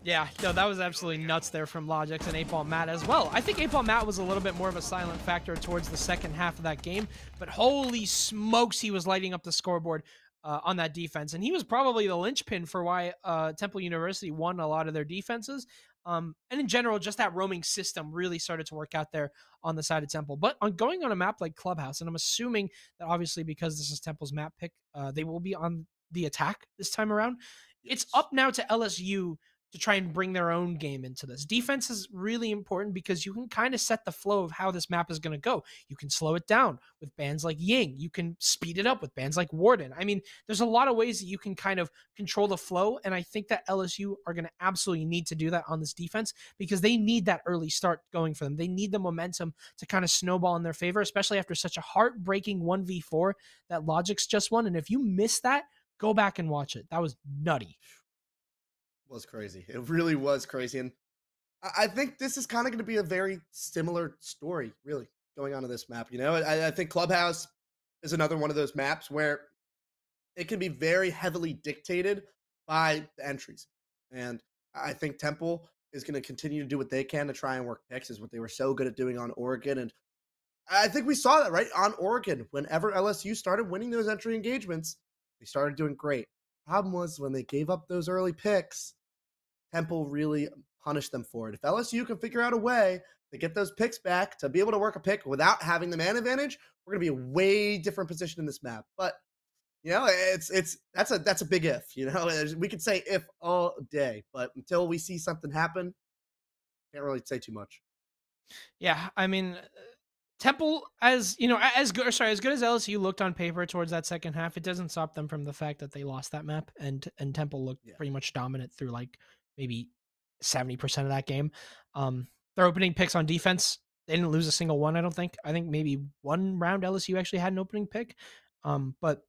Yeah, no, that was absolutely nuts there from Logix and 8-Ball Matt as well. I think 8-Ball Matt was a little bit more of a silent factor towards the second half of that game, but holy smokes, he was lighting up the scoreboard on that defense. And he was probably the linchpin for why Temple University won a lot of their defenses. And in general, just that roaming system really started to work out there on the side of Temple. But on going on a map like Clubhouse, and I'm assuming that obviously because this is Temple's map pick, they will be on the attack this time around. Yes. It's up now to LSU to try and bring their own game into this. Defense is really important because you can kind of set the flow of how this map is going to go. You can slow it down with bands like Ying. You can speed it up with bands like Warden. I mean, there's a lot of ways that you can kind of control the flow, and I think that LSU are going to absolutely need to do that on this defense because they need that early start going for them. They need the momentum to kind of snowball in their favor, especially after such a heartbreaking 1v4 that Logix just won. And if you missed that, go back and watch it. That was nutty. Was crazy. It really was crazy. And I think this is kind of going to be a very similar story, really, going on to this map. You know, I think Clubhouse is another one of those maps where it can be very heavily dictated by the entries. And I think Temple is going to continue to do what they can to try and work picks, is what they were so good at doing on Oregon. And I think we saw that, right, on Oregon. Whenever LSU started winning those entry engagements, they started doing great. Problem was when they gave up those early picks, Temple really punished them for it. If LSU can figure out a way to get those picks back, to be able to work a pick without having the man advantage, we're going to be a way different position in this map. But you know, that's a big if. You know, we could say if all day, but until we see something happen, can't really say too much. Yeah, I mean, Temple, as you know, as good as LSU looked on paper towards that second half, it doesn't stop them from the fact that they lost that map, and Temple looked pretty much dominant through like maybe 70% of that game. Their opening picks on defense, they didn't lose a single one, I don't think. I think maybe one round LSU actually had an opening pick, but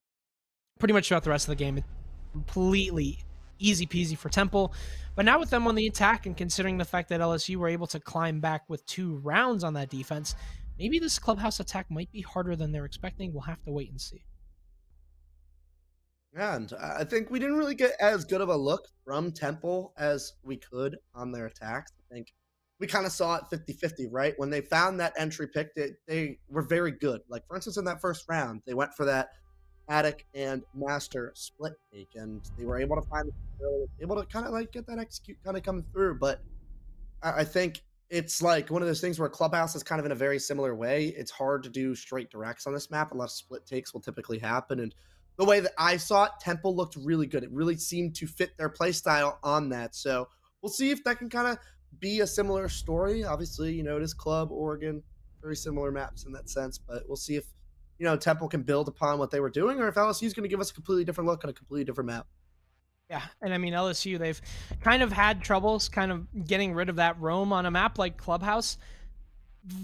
pretty much throughout the rest of the game, it's completely easy peasy for Temple. But now with them on the attack, and considering the fact that LSU were able to climb back with 2 rounds on that defense, maybe this Clubhouse attack might be harder than they're expecting. We'll have to wait and see. And I think we didn't really get as good of a look from Temple as we could on their attacks. I think we kind of saw it 50-50, right? When they found that entry pick, they were very good. Like, for instance, in that first round, they went for that Attic and Master split take, and they were able to find, able to kind of like get that execute kind of coming through. But I think it's like one of those things where Clubhouse is kind of in a very similar way. It's hard to do straight directs on this map. A lot of split takes will typically happen. And the way that I saw it, Temple looked really good. It really seemed to fit their play style on that. So we'll see if that can kind of be a similar story. Obviously, you know, it is Club, Oregon, very similar maps in that sense. But we'll see if, you know, Temple can build upon what they were doing, or if LSU is going to give us a completely different look on a completely different map. Yeah, and I mean, LSU, they've kind of had troubles kind of getting rid of that roam on a map like Clubhouse.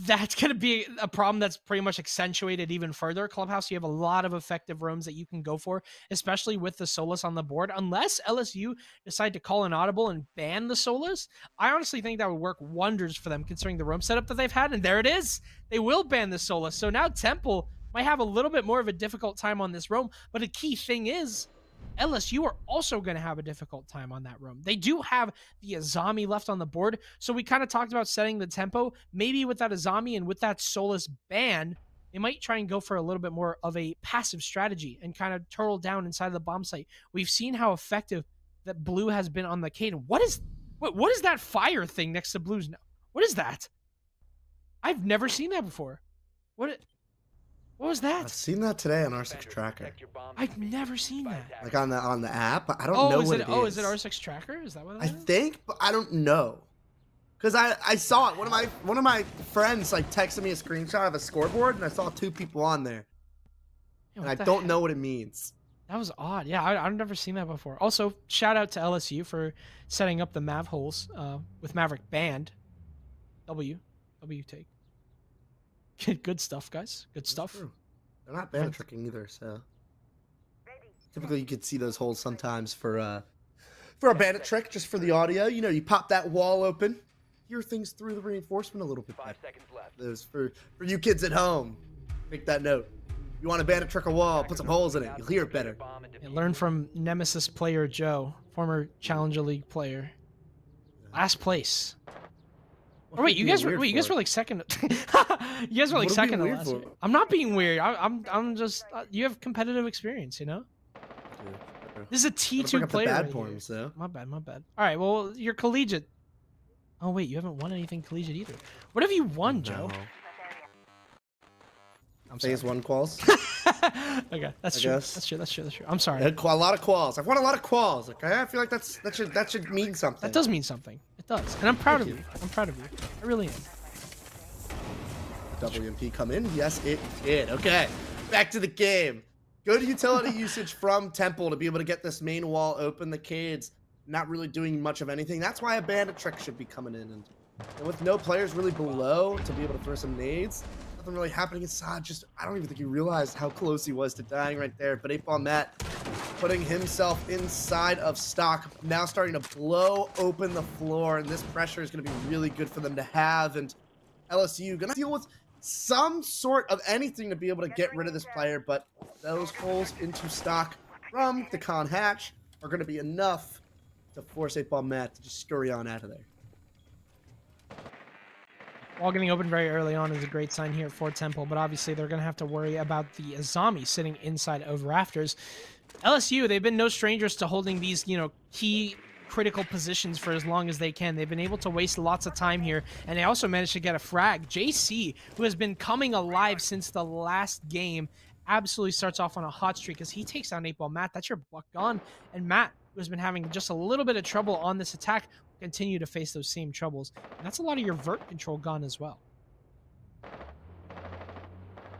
That's going to be a problem that's pretty much accentuated even further. Clubhouse, you have a lot of effective roams that you can go for, especially with the Solus on the board. Unless LSU decide to call an audible and ban the Solus, I honestly think that would work wonders for them considering the roam setup that they've had. And there it is. They will ban the Solus. So now Temple might have a little bit more of a difficult time on this roam. But a key thing is, LSU are also going to have a difficult time on that roam. They do have the Azami left on the board, so we kind of talked about setting the tempo. Maybe with that Azami and with that Solus ban, they might try and go for a little bit more of a passive strategy and kind of turtle down inside of the bomb site. We've seen how effective that Blue has been on the Kaden. What is that fire thing next to Blue's now? What is that? I've never seen that before. What What was I've that? seen that today on R6 Tracker. Protect your bomb I've diffuser. never seen Spy that. attackers. Like on the app. I don't Oh, know is what it? it is. Oh, is it R6 Tracker? Is that what I that is? think, but I don't know. Cause I saw it. One of my friends like texted me a screenshot of a scoreboard, and I saw 2 people on there, Yeah, and what I the don't heck? know what it means. That was odd. Yeah, I've never seen that before. Also, shout out to LSU for setting up the Mav holes with Maverick banned. W take. Good stuff, guys. Good That's stuff. true. They're not bandit tricking either, so typically you could see those holes sometimes for a bandit trick, just for the audio. You know, you pop that wall open, hear things through the reinforcement a little bit 5 better. seconds left. Those for you kids at home. Make that note. You want a bandit trick a wall, put some holes in it. You'll hear it better. Bomb and Yeah, defuse. learn from Nemesis player Joe, former Challenger League player. Last place. Oh wait, you guys were like second. You guys were like What are we second to weird last for? year. I'm not being weird. I'm just you have competitive experience, you know. This is a T2 player. Bad right forms, here. though. My bad. All right, well you're collegiate. Oh wait, you haven't won anything collegiate either. What have you won, Joe? I'm sorry. Phase 1 quals. Okay, that's I true. guess. That's true. I'm sorry. A lot of quals. I've won a lot of quals. Okay, I feel like that should mean something. That does mean something. It does, and I'm proud of you. I'm proud of you. I really am. WMP come in? Yes, it did. Okay, back to the game. Good utility usage from Temple to be able to get this main wall open. The Cades not really doing much of anything. That's why a bandit trick should be coming in. And with no players really below to be able to throw some nades, nothing really happening inside. Just, I don't even think he realized how close he was to dying right there. But 8-Ball Matt putting himself inside of stock, now starting to blow open the floor. And this pressure is going to be really good for them to have. And LSU going to deal with some sort of anything to be able to get rid of this player, but those holes into stock from the con hatch are going to be enough to force 8-Ball Matt to just scurry on out of there. Wall getting open very early on is a great sign here for Temple, but obviously they're going to have to worry about the Azami sitting inside of rafters. LSU, they've been no strangers to holding these, key critical positions for as long as they can. They've been able to waste lots of time here, and they also managed to get a frag. JC, who has been coming alive since the last game, absolutely starts off on a hot streak as he takes down 8-Ball Matt. That's your buck gone, and Matt, who has been having just a little bit of trouble on this attack, will continue to face those same troubles. And that's a lot of your vert control gone as well.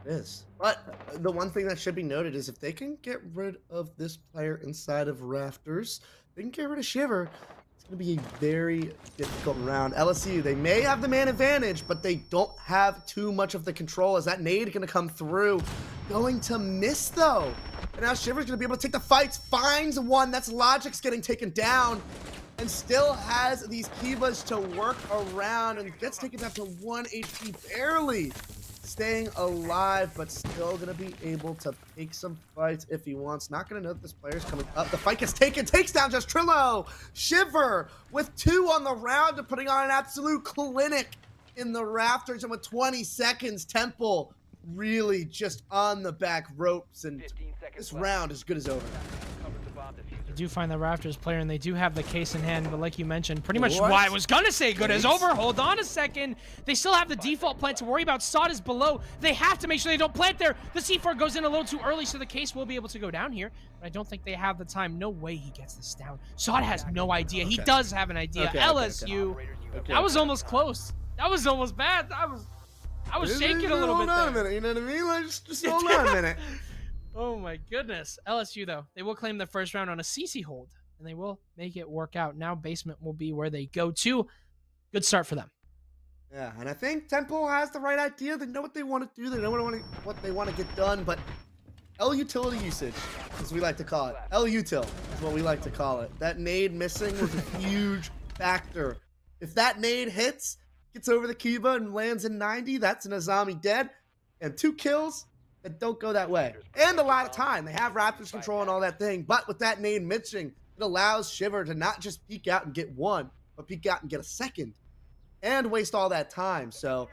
It is. But the one thing that should be noted is if they can get rid of this player inside of rafters, they can get rid of Shiver. It's going to be a very difficult round. LSU, they may have the man advantage, but they don't have too much of the control. Is that nade going to come through? Going to miss, though. And now Shiver's going to be able to take the fights. Finds one. That's Logic's getting taken down. And still has these Kivas to work around. And gets taken down to 1 HP barely. Staying alive, but still gonna be able to take some fights if he wants. Not gonna know that this player's coming up. The fight gets taken, takes down just Trillo. Shiver with 2 on the round and putting on an absolute clinic in the rafters. And with 20 seconds, Temple really just on the back ropes. And 15 seconds this left. round is good as over. Covered the bomb diffuser. They do find the Raptors player, and they do have the case in hand, but like you mentioned, pretty much What? why I was gonna say good as Thanks. over. Hold on a second. They still have the default plant to worry about. Sod is below. They have to make sure they don't plant there. The C4 goes in a little too early, so the case will be able to go down here, but I don't think they have the time. No way he gets this down. Sod has no idea. He Okay. does have an idea. Okay, LSU, Operators, you have that was almost close. That was almost bad. I was shaking a little bit Hold on a there. minute, you know what I mean? Like, just hold on a minute. Oh my goodness. LSU, though, they will claim the first round on a CC hold, and they will make it work out. Now basement will be where they go to. Good start for them. Yeah, and I think Temple has the right idea. They know what they want to do. They know what they want to get done. But L utility usage, as we like to call it. L util is what we like to call it. That nade missing was a huge factor. If that nade hits, gets over the Kiva and lands in 90, that's an Azami dead. And 2 kills that don't go that way. And a lot of time. They have Raptors control and all that thing. But with that nade missing, it allows Shiver to not just peek out and get 1, but peek out and get a second. And waste all that time. So,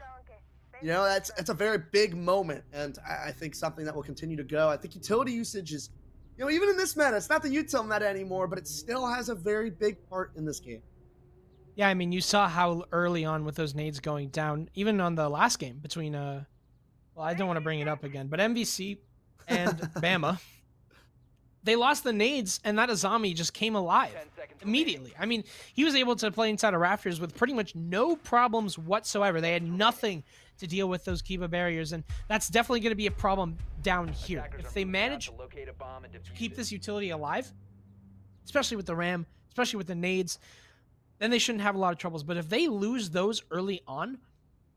that's a very big moment. And I think something that will continue to go. I think utility usage is, even in this meta, it's not the util meta anymore, but it still has a very big part in this game. Yeah, I mean, you saw how early on with those nades going down, even on the last game between well, I don't want to bring it up again, but MVC and Bama, they lost the nades, and that Azami just came alive immediately. I mean, he was able to play inside of Rafters with pretty much no problems whatsoever. They had nothing to deal with those Kiva barriers, and that's definitely going to be a problem down here. If they manage to keep this utility alive, especially with the Ram, especially with the nades, then they shouldn't have a lot of troubles. But if they lose those early on,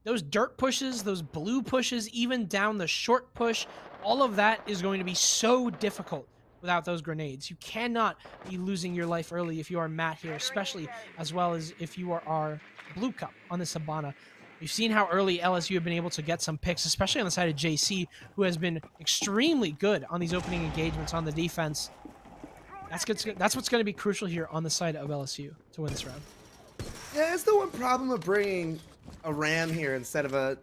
those dirt pushes, those blue pushes, even down the short push, all of that is going to be so difficult without those grenades. You cannot be losing your life early if you are Matt here, especially as well as if you are Blue Cup on this Hibana. We've seen how early LSU have been able to get some picks, especially on the side of JC, who has been extremely good on these opening engagements on the defense. That's what's going to be crucial here on the side of LSU to win this round. Yeah, it's the one problem of bringing a Ram here instead of a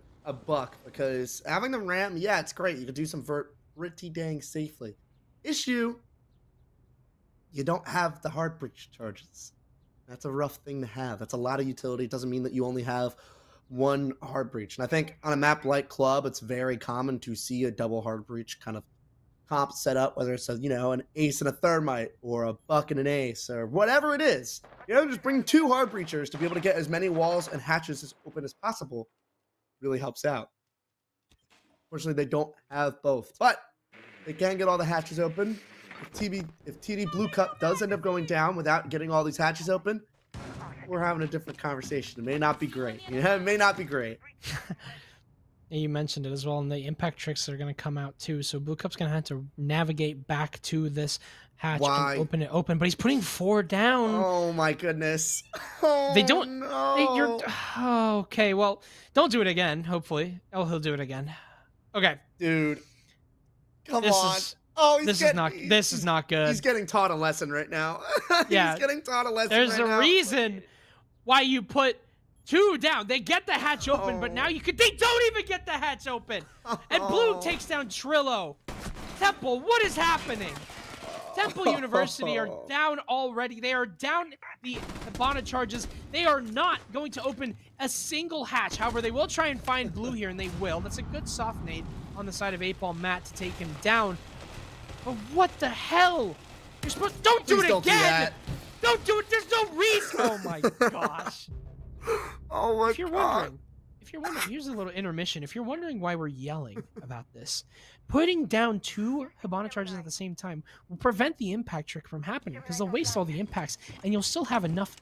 Buck, because having the Ram, yeah, it's great. You can do some vert pretty dang safely. Issue, you don't have the hard breach charges. That's a rough thing to have. That's a lot of utility. It doesn't mean that you only have one hard breach. And I think on a map like Club, it's very common to see a double hard breach kind of comp set up, whether it's an ace and a thermite or a Buck and an ace or whatever it is. Just bring 2 hard breachers to be able to get as many walls and hatches as open as possible really helps out. Fortunately, they don't have both, but they can get all the hatches open. If TD Blue Cup does end up going down without getting all these hatches open, we're having a different conversation. It may not be great. It may not be great. You mentioned it as well, and the impact tricks are going to come out too. So Blue Cup's going to have to navigate back to this hatch and open it open. But he's putting 4 down. Oh my goodness! Oh, they don't. No. Okay, well, don't do it again. Hopefully, he'll do it again. Okay, dude. Come on. This is not good. He's getting taught a lesson right now. Yeah, he's getting taught a lesson. There's a reason why you put 2 down. They get the hatch open, but now they don't even get the hatch open. And Blue takes down Trillo. Temple, what is happening? Temple University are down already. They are down the Hibana charges. They are not going to open a single hatch. However, they will try and find Blue here, and they will. That's a good soft nade on the side of 8-Ball Matt to take him down. But what the hell? You're supposed don't do it again! Don't do it! There's no reason! Oh my gosh. Oh my God. If you're wondering, here's a little intermission. If you're wondering why we're yelling about this, putting down 2 Hibana charges at the same time will prevent the impact trick from happening, because they'll waste all the impacts, and you'll still have enough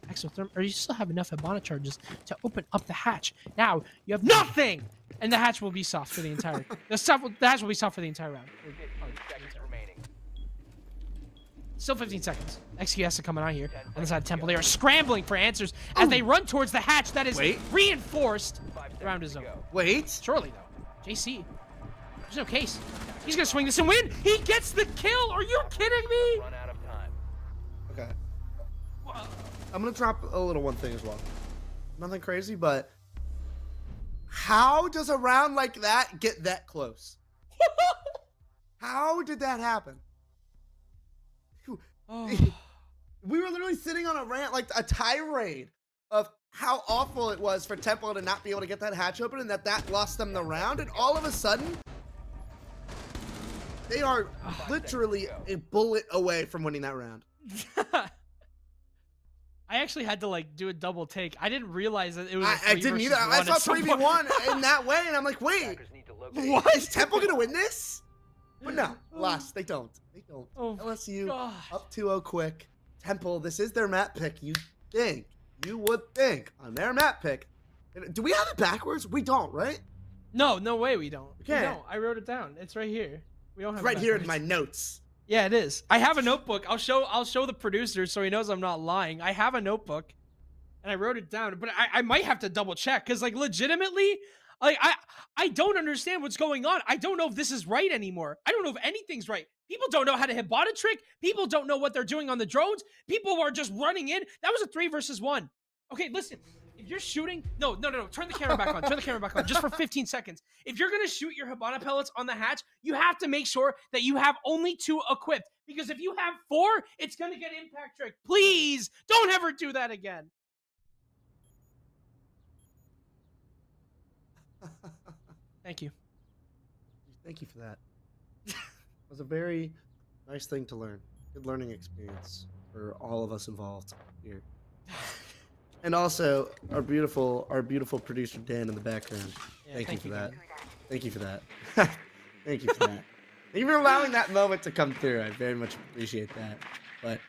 you still have enough Hibana charges to open up the hatch. Now you have nothing, and the hatch will be soft for the entire. The hatch will be soft for the entire round. Still 15 seconds. XQ has to come out here on the side of Temple. They are scrambling for answers as they run towards the hatch that is reinforced. The round is over. Wait. Surely, though. JC. There's no case. He's going to swing this and win. He gets the kill. Are you kidding me? Run out of time. Okay. I'm going to drop a little one thing as well. Nothing crazy, but how does a round like that get that close? How did that happen? Oh. We were literally sitting on a rant, like a tirade of how awful it was for Temple to not be able to get that hatch open, and that lost them the round, and all of a sudden they are literally a bullet away from winning that round. I actually had to do a double take. I didn't realize that it was I didn't either. I saw 3v1 in that way, and I'm like, wait, what? Is Temple gonna win this? But no, lost. They don't. They don't. Oh, LSU gosh. up 2-0 quick. Temple, this is their map pick. You would think on their map pick. Do we have it backwards? We don't, right? No way we don't. Okay. We don't. I wrote it down. It's right here. We don't have It's right it here in backwards. my notes. Yeah, it is. I have a notebook. I'll show the producer so he knows I'm not lying. I have a notebook, and I wrote it down. But I might have to double check, because legitimately, I don't understand what's going on. I don't know if this is right anymore. I don't know if anything's right. People don't know how to Hibana trick. People don't know what they're doing on the drones. People are just running in. That was a 3 versus 1. Okay, listen. If you're shooting, no. Turn the camera back on. Turn the camera back on, just for 15 seconds. If you're gonna shoot your Hibana pellets on the hatch, you have to make sure that you have only 2 equipped. Because if you have 4, it's gonna get impact trick. Please don't ever do that again. Thank you. Thank you for that. It was a very nice thing to learn. Good learning experience for all of us involved here. And also our beautiful producer Dan in the background. Yeah, Thank you for that. Dan. Thank you for that. Thank you for that. Thank you for allowing that moment to come through. I very much appreciate that. But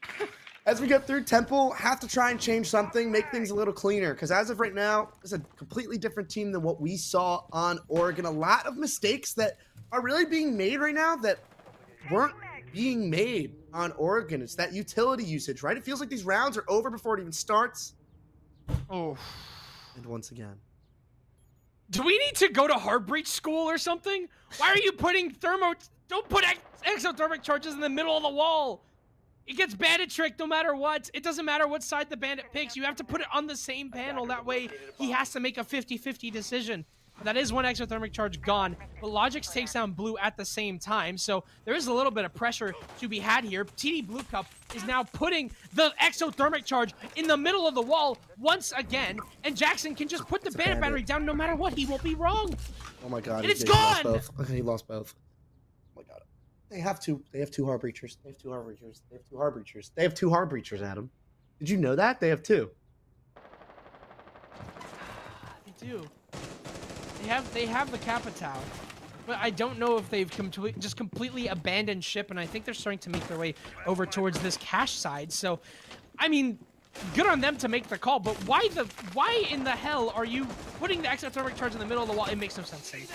as we go through, Temple have to try and change something, make things a little cleaner. Because as of right now, it's a completely different team than what we saw on Oregon. A lot of mistakes that are really being made right now that weren't being made on Oregon. It's that utility usage, right? It feels like these rounds are over before it even starts. Oh. And once again. Do we need to go to Heartbreach School or something? Why are you putting don't put exothermic charges in the middle of the wall. It gets bandit tricked no matter what. It doesn't matter what side the bandit picks. You have to put it on the same panel. That way he has to make a 50-50 decision. That is one exothermic charge gone, but Logix takes down Blue at the same time, so there is a little bit of pressure to be had here. TD Blue Cup is now putting the exothermic charge in the middle of the wall once again, and Jackson can just put the bandit battery down no matter what. He won't be wrong. Oh my god. And it's gone! Okay, he lost both. Oh my god. They have two Heartbreachers. They have two Heartbreachers. They have two Heartbreachers. They have two Heartbreachers, Adam. Did you know that? They have two. They do. They have the Capitao, but I don't know if they've just completely abandoned ship, and I think they're starting to make their way over towards this cash side. So, I mean, good on them to make the call, but why in the hell are you putting the exothermic charge in the middle of the wall? It makes no sense to me.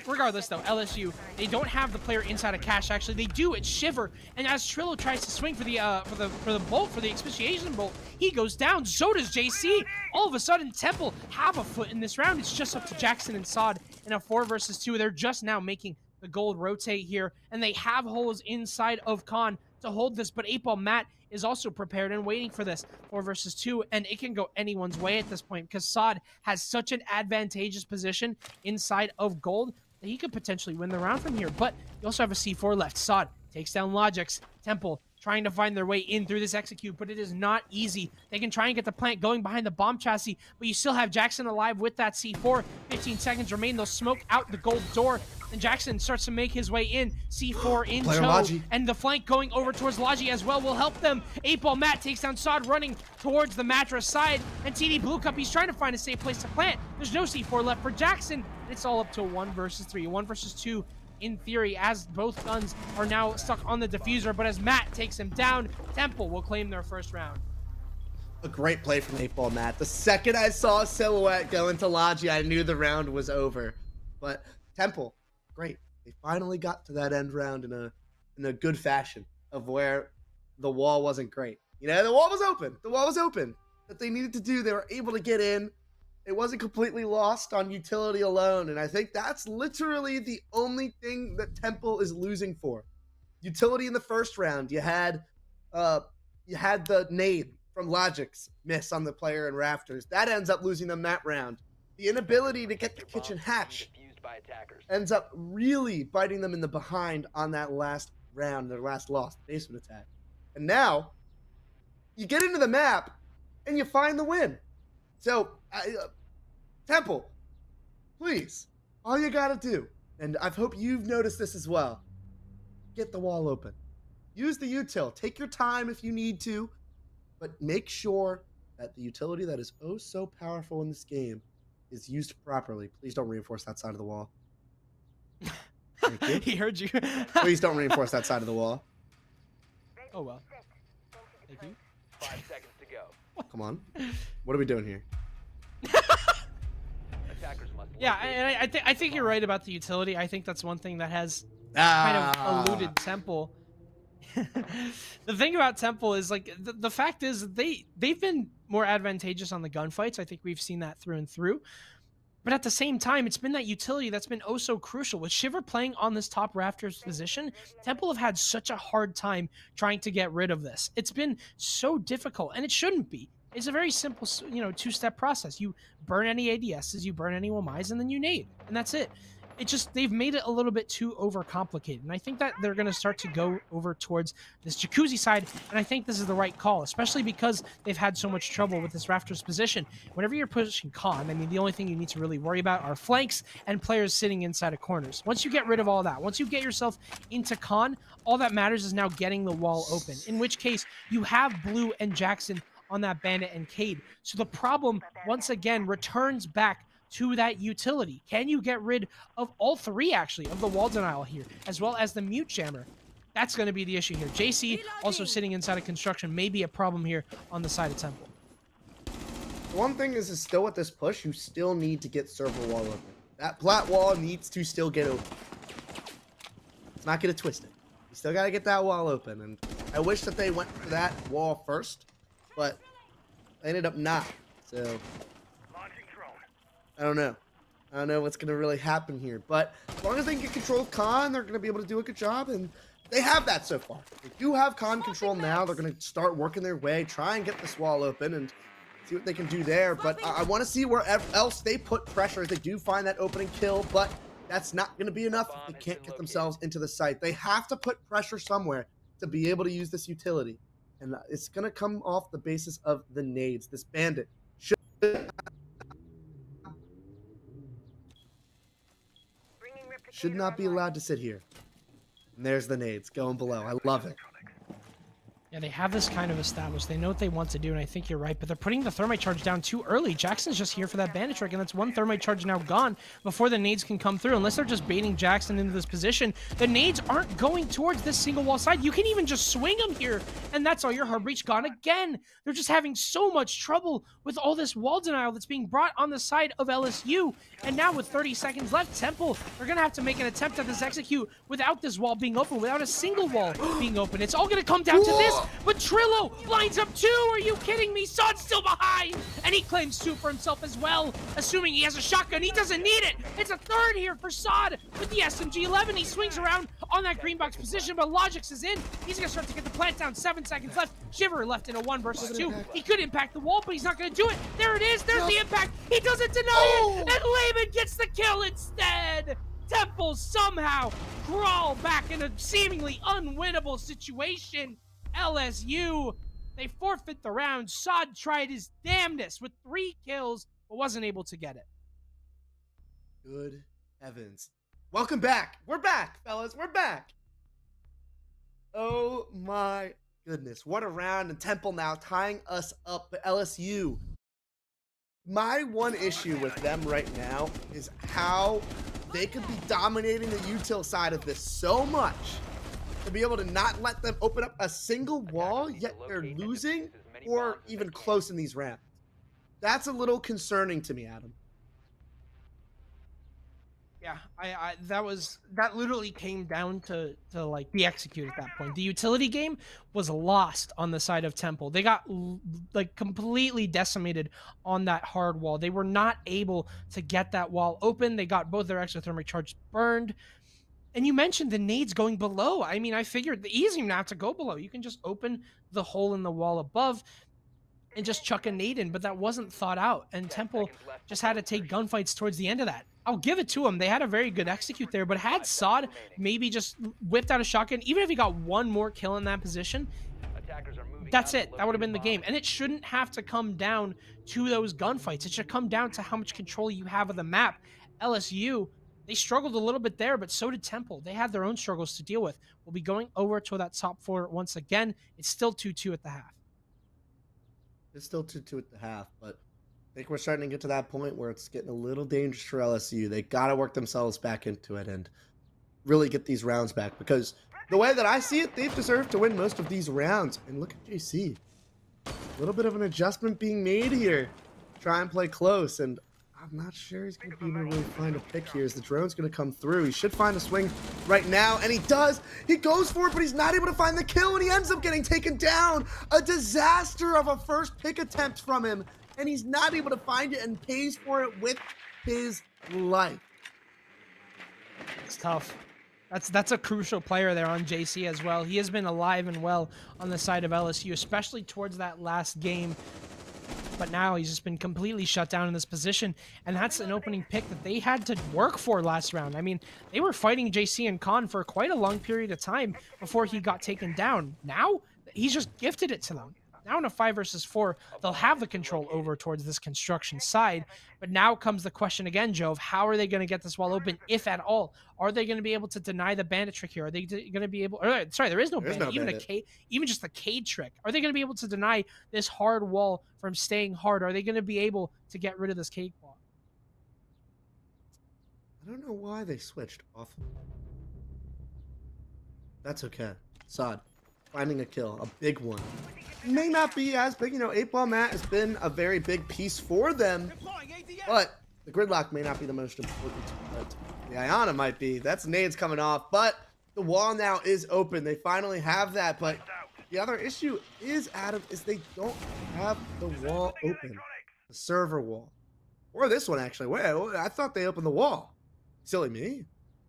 Regardless, though, LSU, they don't have the player inside of cash. Actually, they do. It's Shiver, and as Trillo tries to swing for the bolt, for the asphyxiation bolt, he goes down. So does JC. All of a sudden, Temple have a foot in this round. It's just up to Jackson and Sod in a 4 versus 2. They're just now making the gold rotate here, and they have holes inside of Khan to hold this, but 8-Ball Matt is also prepared and waiting for this 4 versus 2, and it can go anyone's way at this point because Sod has such an advantageous position inside of gold that he could potentially win the round from here. But you also have a C4 left. Sod takes down Logix. Temple trying to find their way in through this execute, but it is not easy. They can try and get the plant going behind the bomb chassis, but you still have Jackson alive with that C4. 15 seconds remain. They'll smoke out the gold door, and Jackson starts to make his way in. C4 in tow, and the flank going over towards Logi as well will help them. 8-Ball Matt takes down Sod, running towards the mattress side, and TD Blue Cup, he's trying to find a safe place to plant. There's no C4 left for Jackson, and it's all up to 1 versus 3. 1 versus 2 in theory, as both guns are now stuck on the diffuser, but as Matt takes him down, Temple will claim their first round. A great play from 8-Ball Matt. The second I saw a silhouette go into Logi, I knew the round was over. But Temple, great. They finally got to that end round in a good fashion of where the wall wasn't great. You know, the wall was open. The wall was open. That they needed to do, they were able to get in. It wasn't completely lost on utility alone, and I think that's literally the only thing that Temple is losing for. Utility in the first round, you had the nade from Logix miss on the player in Rafters. That ends up losing them that round. The inability to get the kitchen hatch ends up really biting them in the behind on that last round, their last lost basement attack. And now, you get into the map, and you find the win. So, Temple, please, all you gotta do, and I hope you've noticed this as well, get the wall open. Use the util. Take your time if you need to, but make sure that the utility that is oh so powerful in this game is used properly. Please don't reinforce that side of the wall. Thank you. He heard you. Please don't reinforce that side of the wall. Oh, well. Thank you. 5 seconds to go. Come on. What are we doing here? Yeah, and I think you're right about the utility. I think that's one thing that has kind of eluded Temple. The thing about Temple is, like, the fact is they've been more advantageous on the gunfights. I think we've seen that through and through. But at the same time, it's been that utility that's been oh so crucial. With Shiver playing on this top Rafters position, Temple have had such a hard time trying to get rid of this. It's been so difficult, and it shouldn't be. It's a very simple, two-step process. You burn any ADSs, you burn any WMIs, and then you nade, and that's it. they've made it a little bit too overcomplicated. And I think that they're going to start to go over towards this Jacuzzi side. And I think this is the right call, especially because they've had so much trouble with this Raptors position. Whenever you're pushing Khan, I mean, the only thing you need to really worry about are flanks and players sitting inside of corners. Once you get rid of all that, once you get yourself into Khan, all that matters is now getting the wall open, in which case you have Blue and Jackson on that Bandit and Cade. So the problem, once again, returns back to that utility. Can you get rid of all three, actually, of the wall denial here, as well as the mute jammer? That's going to be the issue here. JC also sitting inside of construction may be a problem here on the side of Temple. One thing is still with this push, you still need to get server wall open. That plat wall needs to still get open. Let's not get it twisted. You still got to get that wall open. And I wish that they went for that wall first, but they ended up not. So I don't know. I don't know what's going to really happen here. But as long as they can get control of Khan, they're going to be able to do a good job. And they have that so far. They do have Khan control now. They're going to start working their way, try and get this wall open and see what they can do there. But I want to see where else they put pressure if they do find that opening kill. But that's not going to be enough if they can't get themselves into the site. They have to put pressure somewhere to be able to use this utility. And it's going to come off the basis of the nades. This bandit should not be allowed to sit here. And there's the nades going below. I love it. Yeah, they have this kind of established. They know what they want to do, and I think you're right, but they're putting the thermite charge down too early. Jackson's just here for that bandit trick, and that's one thermite charge now gone before the nades can come through. Unless they're just baiting Jackson into this position, the nades aren't going towards this single wall side. You can even just swing them here, and that's all your hard breach gone again. They're just having so much trouble with all this wall denial that's being brought on the side of LSU. And now with 30 seconds left, Temple, they're going to have to make an attempt at this execute without this wall being open, without a single wall being open. It's all going to come down to this. But Trillo blinds up two. Are you kidding me? Sod's still behind. And he claims two for himself as well, assuming he has a shotgun. He doesn't need it. It's a third here for Sod with the SMG-11. He swings around on that green box position, but Logix is in. He's going to start to get the plant down. 7 seconds left. Shiver left in a 1 versus 2. He could impact the wall, but he's not going to do it. There it is. There's the impact. He doesn't deny it. And Lehman gets the kill instead. Temple somehow crawl back in a seemingly unwinnable situation. LSU, they forfeit the round. Sod tried his damnedest with 3 kills, but wasn't able to get it. Good heavens. Welcome back. We're back, fellas. We're back. Oh my goodness. What a round. And Temple now tying us up. But LSU, my one issue with them right now is how they could be dominating the util side of this so much to be able to not let them open up a single wall, yet they're losing or even close in these rounds. That's a little concerning to me, Adam. Yeah, that literally came down to like the execute at that point. The utility game was lost on the side of Temple. They got like completely decimated on that hard wall. They were not able to get that wall open. They got both their exothermic charges burned. And you mentioned the nades going below. I mean, I figured the easy not to go below. You can just open the hole in the wall above and just chuck a nade in, but that wasn't thought out. And Temple just had to take gunfights towards the end of that. I'll give it to them. They had a very good execute there, but had Sod maybe just whipped out a shotgun, even if he got one more kill in that position, that's it. That would have been the game. And it shouldn't have to come down to those gunfights. It should come down to how much control you have of the map. LSU, they struggled a little bit there, but so did Temple. They had their own struggles to deal with. We'll be going over to that top 4 once again. It's still 2-2 at the half. It's still 2-2 at the half, but I think we're starting to get to that point where it's getting a little dangerous for LSU. They got to work themselves back into it and really get these rounds back, because the way that I see it, they've deserved to win most of these rounds. And look at JC. A little bit of an adjustment being made here. Try and play close, and I'm not sure he's going to be able to really find a pick here as the drone's going to come through. He should find a swing right now, and he does. He goes for it, but he's not able to find the kill, and he ends up getting taken down. A disaster of a first pick attempt from him, and he's not able to find it and pays for it with his life. It's tough. That's a crucial player there on JC as well. He has been alive and well on the side of LSU, especially towards that last game. but now he's just been completely shut down in this position, and that's an opening pick that they had to work for last round. I mean, they were fighting JC and Khan for quite a long period of time before he got taken down. Now, he's just gifted it to them. Now in a 5 versus 4, they'll have the control over towards this construction side. But now comes the question again, Joe, of how are they going to get this wall open, if at all? Are they going to be able to deny the bandit trick here? Are they going to be able... sorry, there is no bandit. Even just the Cade trick. Are they going to be able to deny this hard wall from staying hard? Are they going to be able to get rid of this Cade wall? I don't know why they switched off. That's okay. Sod, finding a kill, a big one. May not be as big, you know, 8-ball mat has been a very big piece for them, but the gridlock may not be the most important. The Iana might be. That's nades coming off, but the wall now is open. They finally have that, but the other issue is, Adam, is they don't have the wall open. The server wall. Or this one, actually. Wait, I thought they opened the wall. Silly me.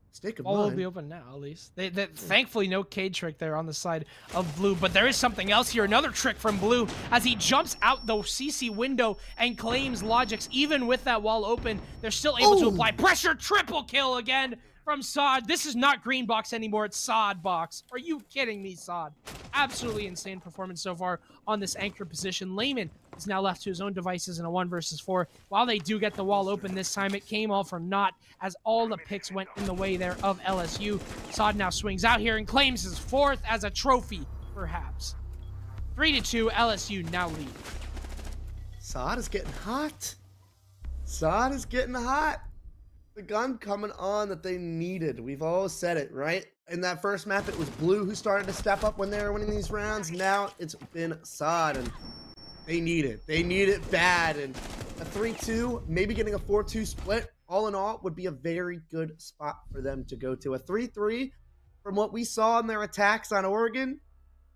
Mistake of mine. Wall will be open now, at least. Thankfully, no Cade trick there on the side of Blue, but there is something else here. Another trick from Blue as he jumps out the CC window and claims Logics. Even with that wall open, they're still able to apply pressure. Triple kill again from Sod. This is not green box anymore. It's Sod box. Are you kidding me, Sod? Absolutely insane performance so far on this anchor position. Layman is now left to his own devices in a 1 versus 4. While they do get the wall open this time, it came all from naught as all the picks went in the way there of LSU. Sod now swings out here and claims his 4th as a trophy, perhaps. 3-2, LSU now lead. Sod is getting hot. Sod is getting hot. The gun coming on that they needed. We've all said it, right? In that first map, it was Blue who started to step up when they were winning these rounds. Now it's been Sod, and they need it. They need it bad. And a 3-2, maybe getting a 4-2 split, all in all, would be a very good spot for them to go to. A 3-3, from what we saw in their attacks on Oregon,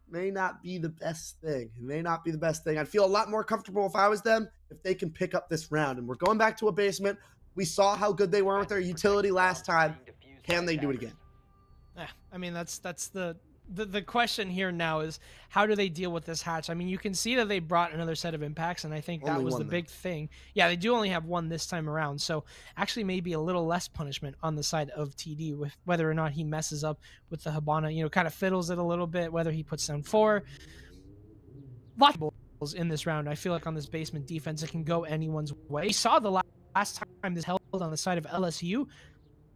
may not be the best thing. It may not be the best thing. I'd feel a lot more comfortable if I was them, if they can pick up this round. And we're going back to a basement. We saw how good they were with their utility last time. Can they do it again? Yeah, I mean, that's the question here now is how do they deal with this hatch? I mean, you can see that they brought another set of impacts, and I think that was the big thing. Yeah, they do only have 1 this time around, so actually maybe a little less punishment on the side of TD with whether or not he messes up with the Hibana, you know, kind of fiddles it a little bit, whether he puts down 4. Lots of balls in this round. I feel like on this basement defense, it can go anyone's way. We saw the last time this held on the side of LSU.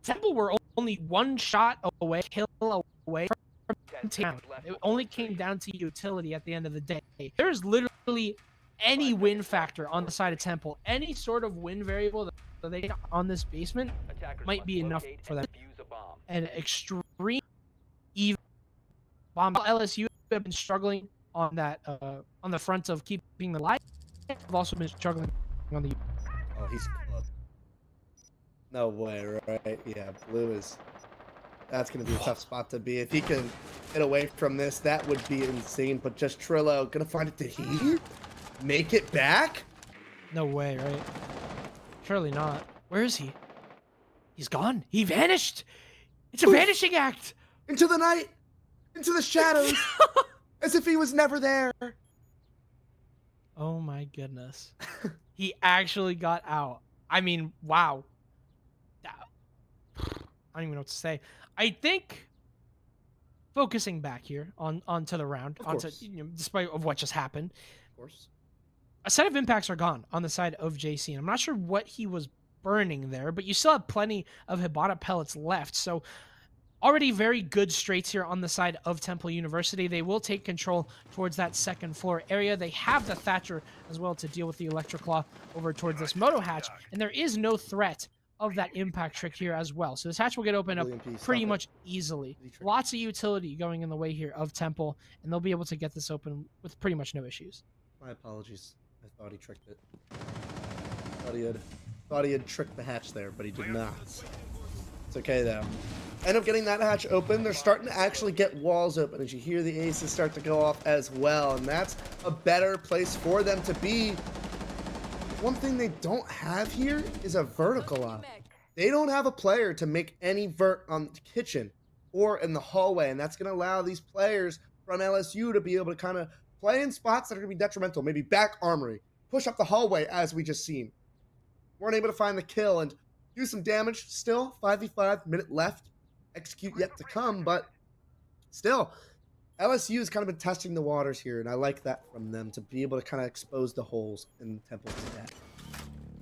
Temple were only 1 shot away, kill away from town. It only came down to utility at the end of the day. There's literally any win factor on the side of Temple, any sort of win variable that they got on this basement might be enough for them. An extreme even bomb. LSU have been struggling on that on the front of keeping the light. I've also been struggling on the. Oh, he's close. No way, right? Yeah, Blue is... That's going to be a tough spot to be. If he can get away from this, that would be insane. But just Trillo, going to find it to heat? Make it back? No way, right? Surely not. Where is he? He's gone. He vanished. It's a vanishing act. Into the night. Into the shadows. As if he was never there. Oh my goodness. He actually got out. I mean, wow. I don't even know what to say. I think focusing back here onto the round, despite of what just happened. Of course. A set of impacts are gone on the side of JC. And I'm not sure what he was burning there, but you still have plenty of Hibana pellets left. So already very good straights here on the side of Temple University. They will take control towards that 2nd floor area. They have the Thatcher as well to deal with the Electroclaw over towards this Moto hatch. And there is no threat of that impact trick here as well. So this hatch will get opened up pretty much easily. Lots of utility going in the way here of Temple, and they'll be able to get this open with pretty much no issues. My apologies. I thought he tricked it. Thought he had tricked the hatch there, but he did not. It's okay though. End up getting that hatch open. They're starting to actually get walls open as you hear the aces start to go off as well, and that's a better place for them to be. One thing they don't have here is a vertical op. They don't have a player to make any vert on the kitchen or in the hallway, and that's going to allow these players from LSU to be able to kind of play in spots that are going to be detrimental. Maybe back armory, push up the hallway as we just seen. Weren't able to find the kill and do some damage. Still 5v5, minute left. Execute yet to come, but still, LSU has kind of been testing the waters here, and I like that from them to be able to kind of expose the holes in Temple's deck.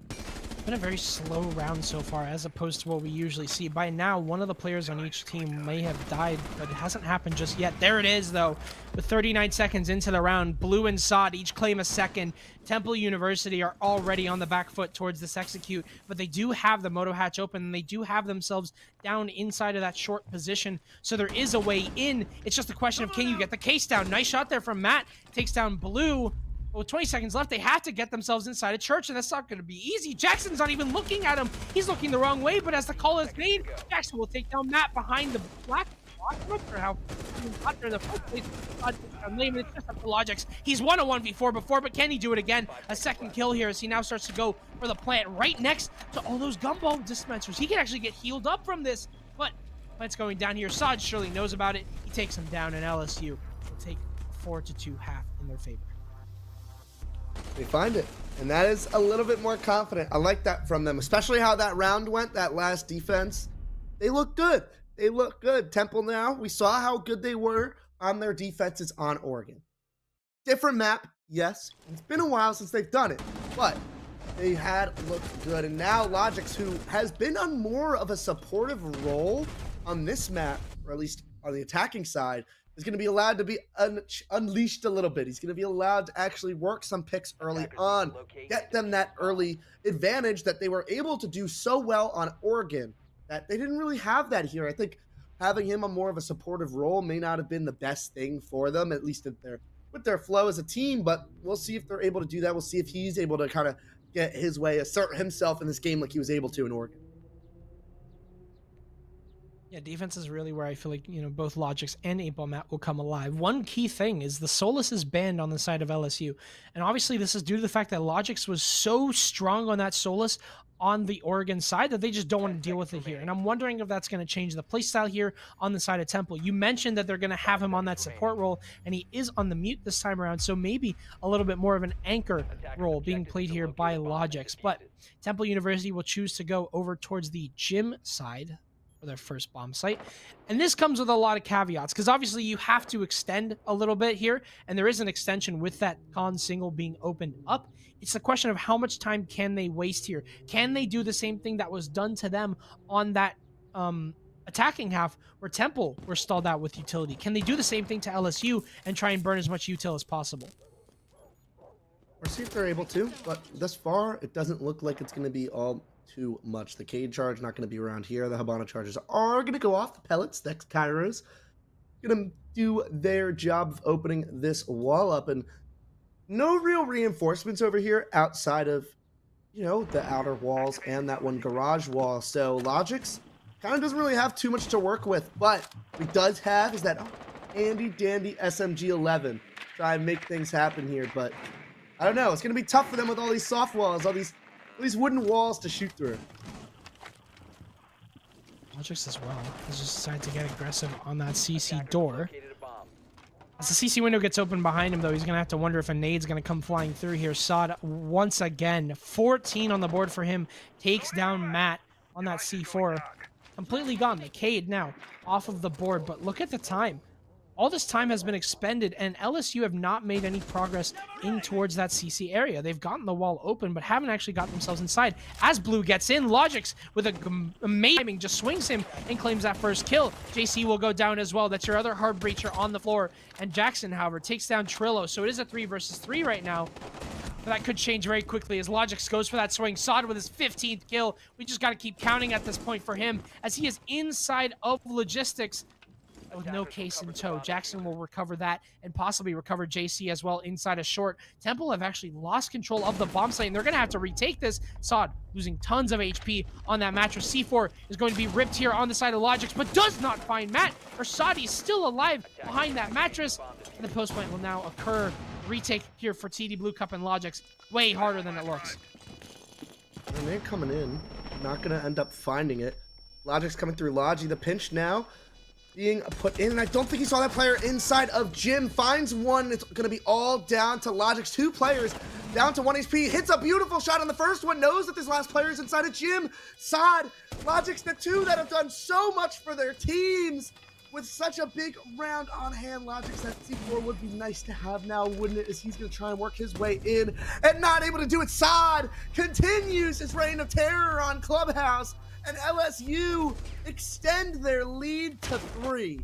It's been a very slow round so far as opposed to what we usually see. By now, one of the players on each team may have died, but it hasn't happened just yet. There it is, though. With 39 seconds into the round, Blue and Sod each claim a second. Temple University are already on the back foot towards this execute, but they do have the moto hatch open, and they do have themselves down inside of that short position, so there is a way in. It's just a question of, can you get the case down? Nice shot there from Matt. Takes down Blue. With 20 seconds left, they have to get themselves inside a church, and that's not going to be easy. Jackson's not even looking at him. He's looking the wrong way, but as the call is made, Jackson will take down Matt behind the black block. I'm not sure how he got there in the first place. It's just up to Logix. He's won a 1v4 before, but can he do it again? A second kill here as he now starts to go for the plant right next to all those gumball dispensers. He can actually get healed up from this, but plant's going down here. Sod surely knows about it. He takes him down, and LSU will take a 4-2 half in their favor. They find it, and that is a little bit more confident. I like that from them, especially how that round went, that last defense. They look good. They look good. Temple now, we saw how good they were on their defenses on Oregon. Different map, yes. It's been a while since they've done it, but they had looked good. And now Logix, who has been on more of a supportive role on this map, or at least on the attacking side, is going to be allowed to be unleashed a little bit. He's going to be allowed to actually work some picks early on, get them that early advantage that they were able to do so well on Oregon, that they didn't really have that here. I think having him on more of a supportive role may not have been the best thing for them, at least with their flow as a team, but we'll see if they're able to do that. We'll see if he's able to kind of get his way, assert himself in this game like he was able to in Oregon. Yeah, defense is really where I feel like, both Logix and 8-Ball Matt will come alive. One key thing is the Solus is banned on the side of LSU. And obviously this is due to the fact that Logix was so strong on that Solus on the Oregon side that they just don't want to deal with it here. And I'm wondering if that's going to change the playstyle here on the side of Temple. You mentioned that they're going to have him on that support role, and he is on the mute this time around, so maybe a little bit more of an anchor role being played here by Logix. But Temple University will choose to go over towards the gym side for their first bomb site. And this comes with a lot of caveats, because obviously you have to extend a little bit here, and there is an extension with that con single being opened up. It's a question of how much time can they waste here. Can they do the same thing that was done to them on that attacking half where Temple were stalled out with utility? Can they do the same thing to LSU and try and burn as much util as possible? We'll see if they're able to, but thus far it doesn't look like it's going to be all too much. The Cade charge not going to be around here. The Habana charges are going to go off. The pellets, next Kairos, going to do their job of opening this wall up, and no real reinforcements over here outside of, the outer walls and that one garage wall. So Logix kind of doesn't really have too much to work with, but what he does have is that handy dandy SMG-11. Try and make things happen here, but I don't know. It's going to be tough for them with all these soft walls, all these wooden walls to shoot through. Logix as well has just decided to get aggressive on that CC door. As the CC window gets open behind him, though, he's going to have to wonder if a nade's going to come flying through here. Sod, once again, 14 on the board for him, takes down Matt on that C4. Completely gone. The Cade now off of the board, but look at the time. All this time has been expended, and LSU have not made any progress in towards that CC area. They've gotten the wall open, but haven't actually got themselves inside. As Blue gets in, Logix with amazing just swings him and claims that first kill. JC will go down as well. That's your other hard breacher on the floor. And Jackson, however, takes down Trillo. So it is a 3 versus 3 right now. But that could change very quickly as Logix goes for that swing. Sod with his 15th kill. We just got to keep counting at this point for him as he is inside of logistics with no case in tow. Jackson will recover that and possibly recover JC as well inside a short. Temple have actually lost control of the bomb site, and they're going to have to retake this. Sod losing tons of HP on that mattress. C4 is going to be ripped here on the side of Logix, but does not find Matt. Sadi is still alive behind that mattress. And the post plant will now occur. Retake here for TD Blue Cup and Logix. Way harder than it looks. And they're coming in. Not going to end up finding it. Logix coming through Logi. The pinch now being put in, and I don't think he saw that player inside of Gym. Finds one. It's going to be all down to Logix. 2 players down to 1 HP, hits a beautiful shot on the first one, knows that this last player is inside a gym. Sod, Logic's the two that have done so much for their teams. With such a big round on hand, Logic's that C4 would be nice to have now, wouldn't it? As he's going to try and work his way in and not able to do it. Sod continues his reign of terror on Clubhouse, and LSU extend their lead to 3.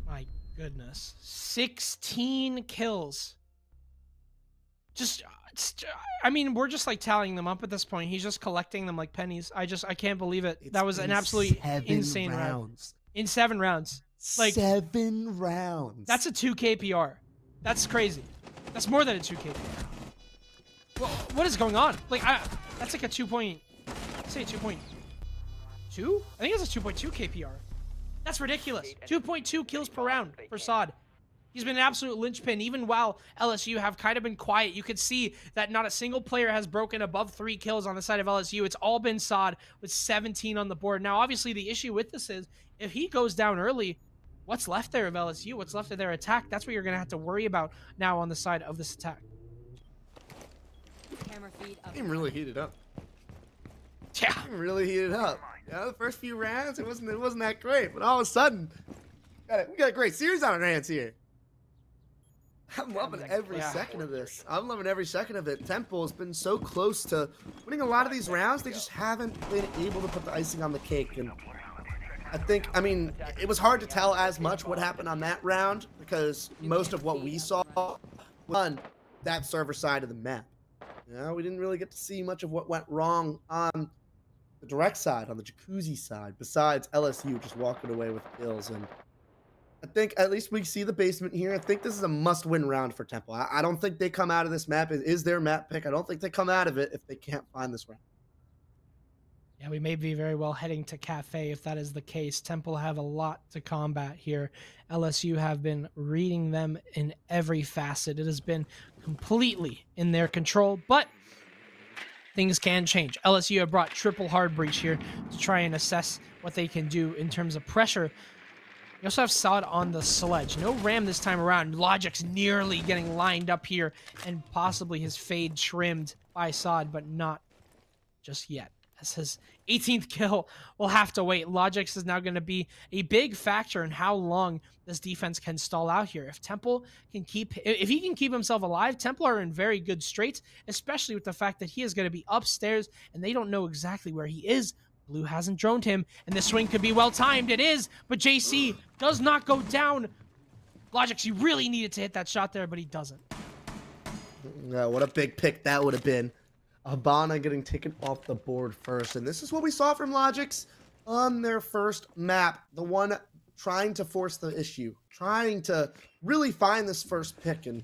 My goodness. 16 kills. I mean, we're just like tallying them up at this point. He's just collecting them like pennies. I can't believe it. That was an absolutely insane round. In 7 rounds. Like 7 rounds. That's a 2 KPR. That's crazy. That's more than a 2 KPR. Well, what is going on? Like, that's like a 2.2? I think it's a 2.2 KPR. That's ridiculous. 2.2 kills per round for Sod. He's been an absolute linchpin, even while LSU have kind of been quiet. You could see that not a single player has broken above 3 kills on the side of LSU. It's all been Sod with 17 on the board. Now, obviously, the issue with this is, if he goes down early, what's left there of LSU? What's left of their attack? That's what you're going to have to worry about now on the side of this attack. Game really heated up. Yeah. Game really heated up. Yeah, the first few rounds, it wasn't that great, but all of a sudden, we got a great series on our hands here. I'm loving every second of this. I'm loving every second of it. Temple has been so close to winning a lot of these rounds. They just haven't been able to put the icing on the cake. And I mean, it was hard to tell as much what happened on that round because most of what we saw was on that server side of the map. You know, we didn't really get to see much of what went wrong on the direct side, on the jacuzzi side, besides LSU just walking away with kills. And I think at least we see the basement here. I think this is a must-win round for Temple. I don't think they come out of this map. It is their map pick. I don't think they come out of it if they can't find this round. Yeah, we may be very well heading to Cafe if that is the case. Temple have a lot to combat here. LSU have been reading them in every facet. It has been completely in their control, but things can change. LSU have brought triple hard breach here to try and assess what they can do in terms of pressure. You also have Sod on the sledge. No ram this time around. Logic's nearly getting lined up here and possibly his fade trimmed by Sod, but not just yet. As his 18th kill will have to wait. Logix is now going to be a big factor in how long this defense can stall out here. If Temple can if he can keep himself alive, Temple are in very good straits, especially with the fact that he is going to be upstairs and they don't know exactly where he is. Blue hasn't droned him, and the swing could be well-timed. It is, but JC does not go down. Logix, he really needed to hit that shot there, but he doesn't. Yeah, what a big pick that would have been. Habana getting taken off the board first. And this is what we saw from Logix on their first map. The one trying to force the issue. Trying to really find this first pick and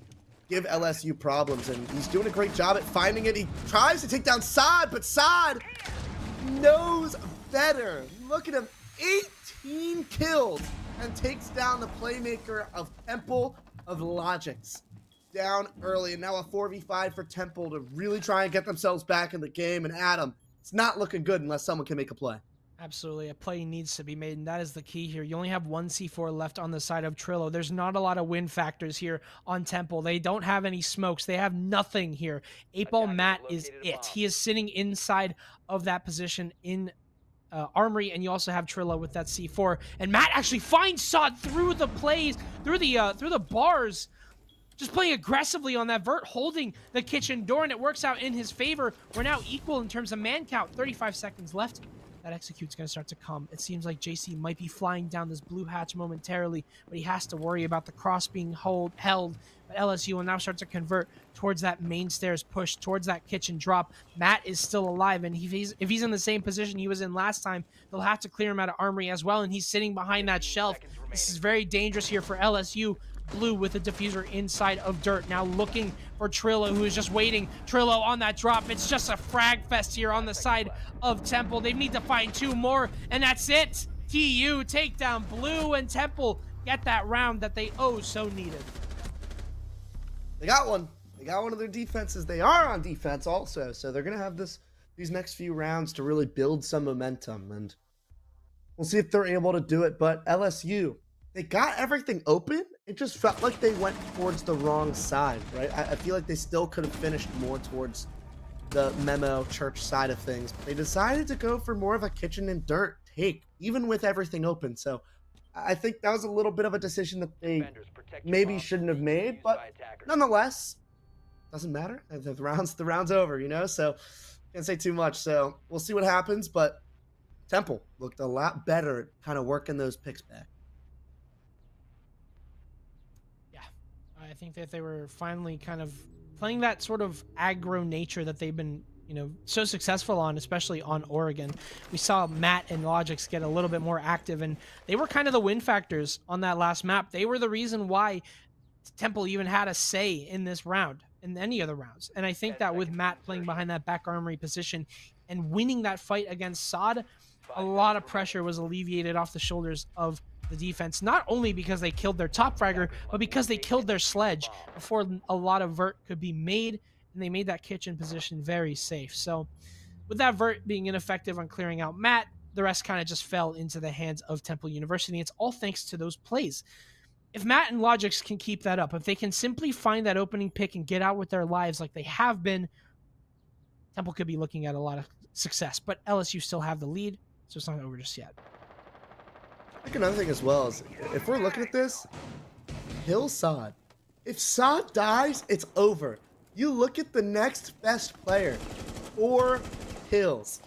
give LSU problems. And he's doing a great job at finding it. He tries to take down Sod, but Sod knows better. Look at him. 18 kills and takes down the playmaker of Temple of Logix. Down early, and now a 4v5 for Temple to really try and get themselves back in the game. And Adam, it's not looking good unless someone can make a play. Absolutely. A play needs to be made, and that is the key here. You only have 1 C4 left on the side of Trillo. There's not a lot of win factors here on Temple. They don't have any smokes. They have nothing here. 8-Ball Matt is it. He is sitting inside of that position in Armory, and you also have Trillo with that C4. And Matt actually finds Sod through the plays, through the bars. Just playing aggressively on that vert, holding the kitchen door, and it works out in his favor. We're now equal in terms of man count. 35 seconds left. That execute's going to start to come. It seems like JC might be flying down this blue hatch momentarily, but he has to worry about the cross being held. But LSU will now start to convert towards that main stairs push, towards that kitchen drop. Matt is still alive, and if he's in the same position he was in last time, they'll have to clear him out of Armory as well, and he's sitting behind that shelf. This is very dangerous here for LSU. Blue with a diffuser inside of dirt, now looking for Trillo, who is just waiting. Trillo on that drop. It's just a frag fest here on the side of Temple. They need to find 2 more, and that's it. TU take down Blue, and Temple get that round that they so needed. They got one. They got one of their defenses. They are on defense also, so they're gonna have these next few rounds to really build some momentum, and we'll see if they're able to do it. But LSU they got everything open. It just felt like they went towards the wrong side, right? I feel like they still could have finished more towards the Memo Church side of things, but they decided to go for more of a kitchen and dirt take, even with everything open. So I think that was a little bit of a decision that they maybe shouldn't have made, but nonetheless, doesn't matter. The round's over, you know? So can't say too much. So we'll see what happens, but Temple looked a lot better at kind of working those picks back. Yeah, I think that they were finally kind of playing that sort of aggro nature that they've been, you know, so successful on, especially on Oregon. We saw Matt and Logix get a little bit more active, and they were kind of the win factors on that last map. They were the reason why Temple even had a say in this round, in any other rounds. And I think that with Matt playing behind that back armory position and winning that fight against Sod, a lot of pressure was alleviated off the shoulders of the defense, not only because they killed their top fragger, but because they killed their sledge before a lot of vert could be made, and they made that kitchen position very safe. So with that vert being ineffective on clearing out Matt, the rest kind of just fell into the hands of Temple University. It's all thanks to those plays. If Matt and Logix can keep that up, if they can simply find that opening pick and get out with their lives like they have been, Temple could be looking at a lot of success. But LSU still have the lead, so it's not over just yet. I think another thing as well is, if we're looking at this, kill Sod. If Sod dies, it's over. You look at the next best player, 4 kills.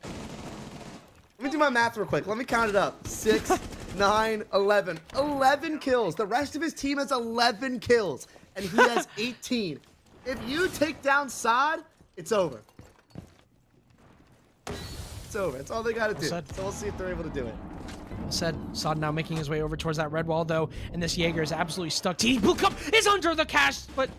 Let me do my math real quick. Let me count it up. 6, 9, 11. 11 kills. The rest of his team has 11 kills, and he has 18. If you take down Sod, it's over. It's over. That's all they got to do. So we'll see if they're able to do it. Said Sod now making his way over towards that red wall, though, and this Jaeger is absolutely stuck. TD Blue Cup is under the cash, but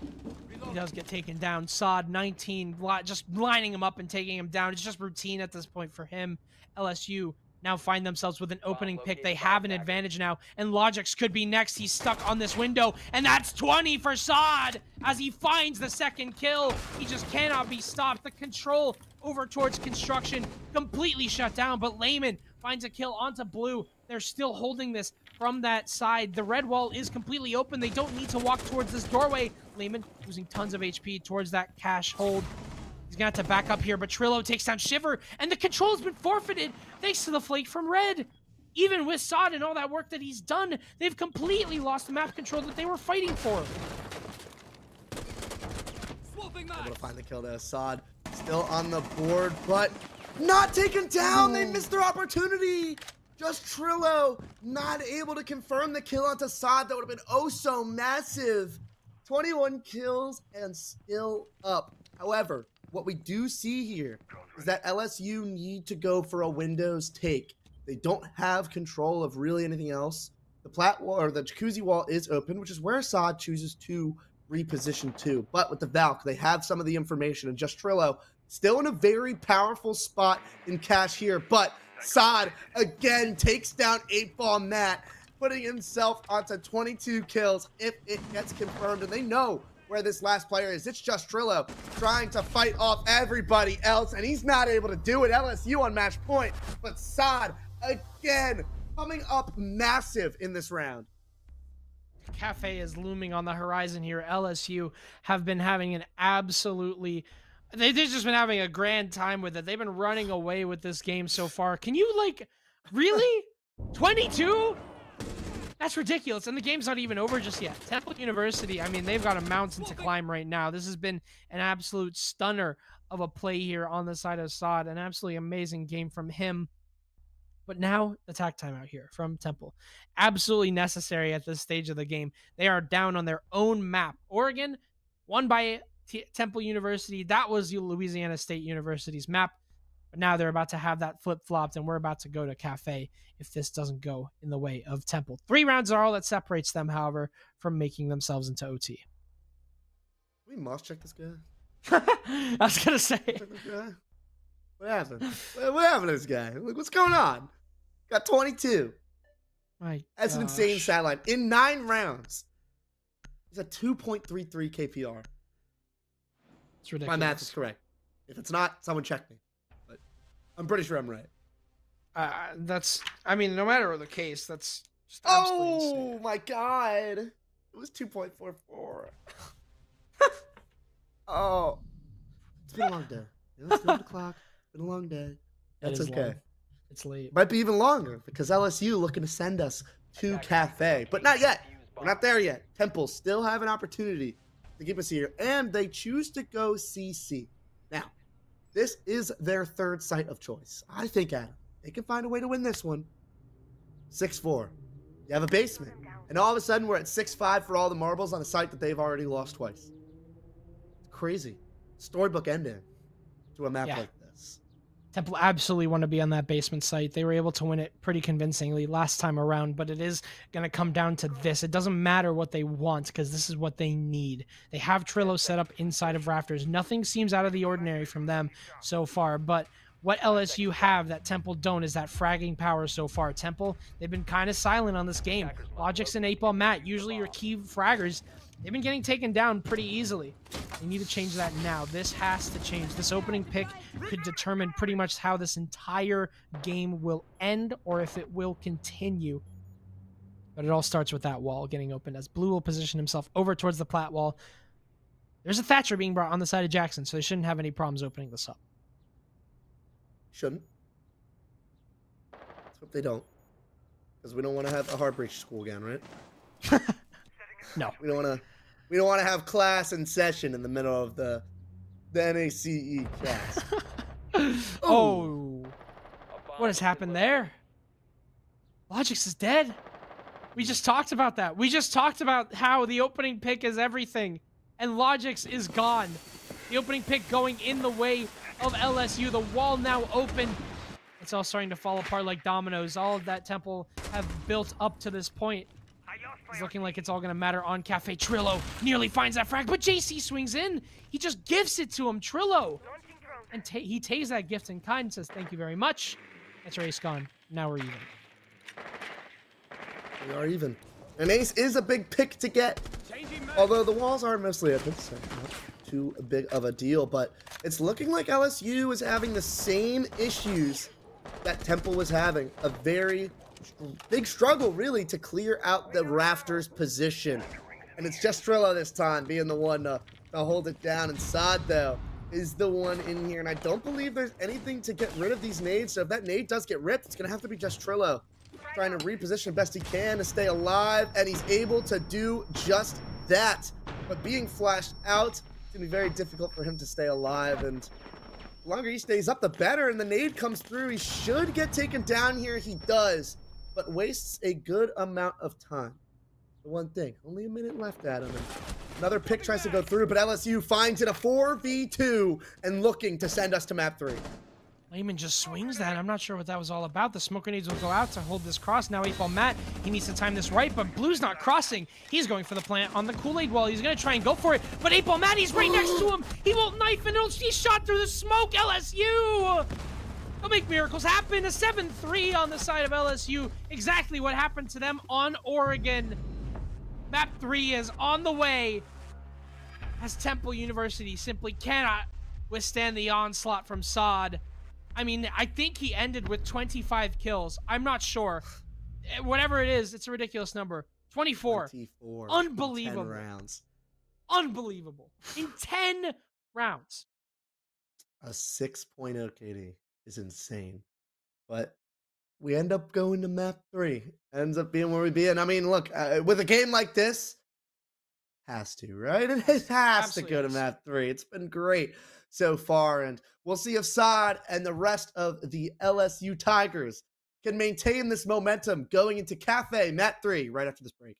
he does get taken down. Sod 19 just lining him up and taking him down. It's just routine at this point for him. LSU now find themselves with an opening pick. They have an advantage now, and Logix could be next. He's stuck on this window, and that's 20 for Sod as he finds the second kill. He just cannot be stopped. The control over towards construction completely shut down, but Layman finds a kill onto blue. They're still holding this from that side. The red wall is completely open. They don't need to walk towards this doorway. Layman losing tons of HP towards that cash hold. He's gonna have to back up here, but Trillo takes down Shiver, and the control has been forfeited thanks to the flake from red. Even with Sod and all that work that he's done, they've completely lost the map control that they were fighting for. Able to find the kill there. Sod still on the board, but not taken down. They missed their opportunity. Just Trillo not able to confirm the kill onto Sod. That would have been oh so massive. 21 kills and still up. However, what we do see here is that LSU need to go for a Windows take. They don't have control of really anything else. The plat wall or the jacuzzi wall is open, which is where Sod chooses to reposition to. But with the Valk, they have some of the information, and Just Trillo still in a very powerful spot in cash here. But Sod again takes down 8-ball Matt, putting himself onto 22 kills if it gets confirmed. And they know where this last player is. It's Just Trillo trying to fight off everybody else, and he's not able to do it. LSU on match point, but Sod again coming up massive in this round. Cafe is looming on the horizon here. LSU have been having an absolutely... They've just been having a grand time with it. They've been running away with this game so far. Can you, like, really? 22? That's ridiculous. And the game's not even over just yet. Temple University, I mean, they've got a mountain to climb right now. This has been an absolute stunner of a play here on the side of Sod. An absolutely amazing game from him. But now, attack timeout here from Temple. Absolutely necessary at this stage of the game. They are down on their own map. Oregon won by Temple University. That was Louisiana State University's map. But now they're about to have that flip-flopped, and we're about to go to Cafe if this doesn't go in the way of Temple. 3 rounds are all that separates them, however, from making themselves into OT. We must check this guy. I was going to say. What happened? What happened to this guy? Like, what's going on? Got 22. That's an insane stat line. In 9 rounds, he's a 2.33 KPR. It's ridiculous. My math is correct. If it's not, someone check me. I'm pretty sure I'm right. I mean, no matter the case, that's Just absolutely Oh insane. my god. It was 2.44. Oh. It's been a long day. It's 7 o'clock. It's been a long day. That's It is okay. long. It's late. Might be even longer because LSU looking to send us to Cafe. But not yet. We're not there yet. Temple still have an opportunity to keep us here. And they choose to go CC. Now, this is their third site of choice. I think, Adam, they can find a way to win this one. 6-4. You have a basement. And all of a sudden, we're at 6-5 for all the marbles on a site that they've already lost twice. It's crazy. Storybook ending to a map like this. Temple absolutely want to be on that basement site. They were able to win it pretty convincingly last time around, but it is going to come down to this. It doesn't matter what they want because this is what they need. They have Trillo set up inside of Rafters. Nothing seems out of the ordinary from them so far, but what LSU have that Temple don't is that fragging power so far. Temple, they've been kind of silent on this game. Logix and 8-Ball Matt, usually your key fraggers, they've been getting taken down pretty easily. They need to change that now. This has to change. This opening pick could determine pretty much how this entire game will end or if it will continue. But it all starts with that wall getting opened as Blue will position himself over towards the plat wall. There's a Thatcher being brought on the side of Jackson, so they shouldn't have any problems opening this up. Shouldn't. Let's hope they don't. Because we don't want to have a Heartbreak school again, right? No. We don't want to have class in session in the middle of the NACE class. Oh. What has happened there? Logix is dead. We just talked about that. We just talked about how the opening pick is everything. And Logix is gone. The opening pick going in the way of LSU. The wall now open. It's all starting to fall apart like dominoes. All of that Temple have built up to this point. It's looking like it's all going to matter on Cafe. Trillo nearly finds that frag, but JC swings in. He just gifts it to him, Trillo. And he takes that gift in kind and says, thank you very much. That's our ace gone. Now we're even. We are even. And ace is a big pick to get. Although the walls are mostly open, so not too big of a deal. But it's looking like LSU is having the same issues that Temple was having. A very big struggle, really, to clear out the Rafters position. And it's just Trillo this time being the one to hold it down. And Saad, though, is the one in here. And I don't believe there's anything to get rid of these nades. So if that nade does get ripped, it's going to have to be just Trillo trying to reposition best he can to stay alive. And he's able to do just that. But being flashed out, it's going to be very difficult for him to stay alive. And the longer he stays up, the better. And the nade comes through. He should get taken down here. He does, but wastes a good amount of time. The one thing, only a minute left, Adam. And another pick tries to go through, but LSU finds it a 4v2 and looking to send us to map 3. Lehman just swings that. I'm not sure what that was all about. The smoke grenades will go out to hold this cross. Now 8-Ball Matt, he needs to time this right, but Blue's not crossing. He's going for the plant on the Kool-Aid wall. He's going to try and go for it, but 8-Ball Matt, he's right next to him. He won't knife and he's shot through the smoke. LSU! They'll make miracles happen. A 7-3 on the side of LSU. Exactly what happened to them on Oregon. Map 3 is on the way as Temple University simply cannot withstand the onslaught from Saad. I mean, I think he ended with 25 kills. I'm not sure. Whatever it is, it's a ridiculous number. 24. Unbelievable. 10 rounds. Unbelievable. In 10 rounds. A 6.0 KD is insane. But we end up going to map 3. Ends up being where we be. And I mean, look, with a game like this, has to, right? It has Absolutely to go to map 3. It's been great so far. And we'll see if Saad and the rest of the LSU Tigers can maintain this momentum going into Cafe map 3 right after this break.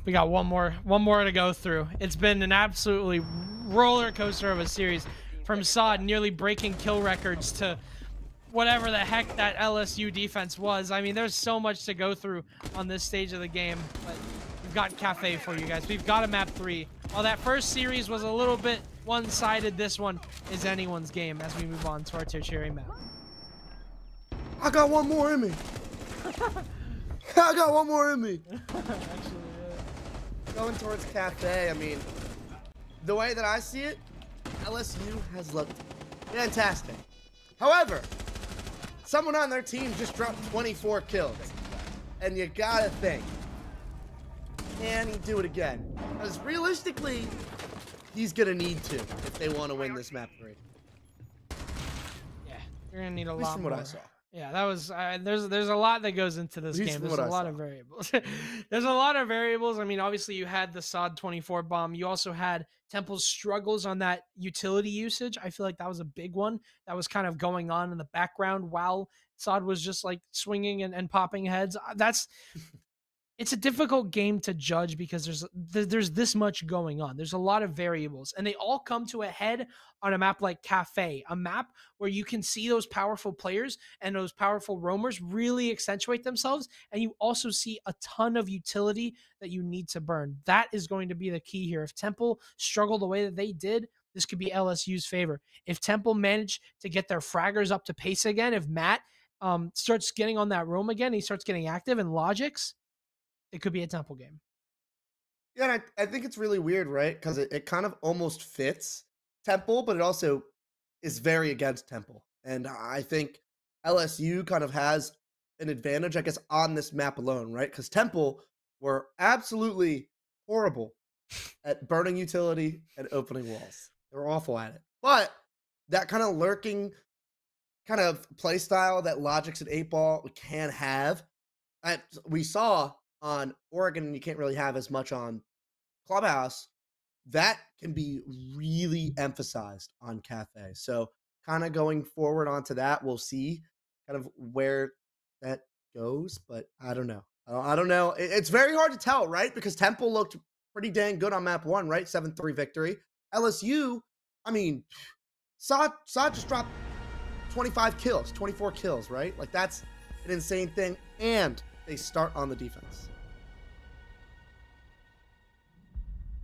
We got one more to go through. It's been an absolutely roller coaster of a series, from Sod nearly breaking kill records to whatever the heck that LSU defense was. I mean, there's so much to go through on this stage of the game, but we've got Cafe for you guys. We've got a map 3. While that first series was a little bit one-sided, this one is anyone's game as we move on to our tertiary map. I got one more in me. I got one more in me. Actually, Going towards Cafe, I mean, the way that I see it, LSU has looked fantastic. However, someone on their team just dropped 24 kills. And you gotta think, can he do it again? Because realistically, he's gonna need to if they want to win this map 3. yeah, you're gonna need a At least lot from more. what I saw. Yeah, that was there's a lot that goes into this At least game. from There's what a I lot saw. of variables. There's a lot of variables. I mean, obviously you had the SOD 24 bomb. You also had Temple's struggles on that utility usage. I feel like that was a big one that was kind of going on in the background while SOD was just like swinging and popping heads. It's a difficult game to judge because there's this much going on. There's a lot of variables, and they all come to a head on a map like Cafe, a map where you can see those powerful players and those powerful roamers really accentuate themselves, and you also see a ton of utility that you need to burn. That is going to be the key here. If Temple struggle the way that they did, this could be LSU's favor. If Temple manage to get their fraggers up to pace again, if Matt starts getting on that roam again, he starts getting active in Logics, it could be a Temple game. Yeah, and I think it's really weird, right? Because it kind of almost fits Temple, but it also is very against Temple. And I think LSU kind of has an advantage, I guess, on this map alone, right? Because Temple were absolutely horrible at burning utility and opening walls. They were awful at it. But that kind of lurking kind of play style that Logix and 8Ball can have, we saw on Oregon, and you can't really have as much on Clubhouse, that can be really emphasized on Cafe. So kind of going forward onto that, we'll see kind of where that goes, but I don't know. I don't know. It's very hard to tell, right? Because Temple looked pretty dang good on map 1, right? 7-3 victory. LSU, I mean, Saw just dropped 25 kills, 24 kills, right? Like, that's an insane thing. And they start on the defense.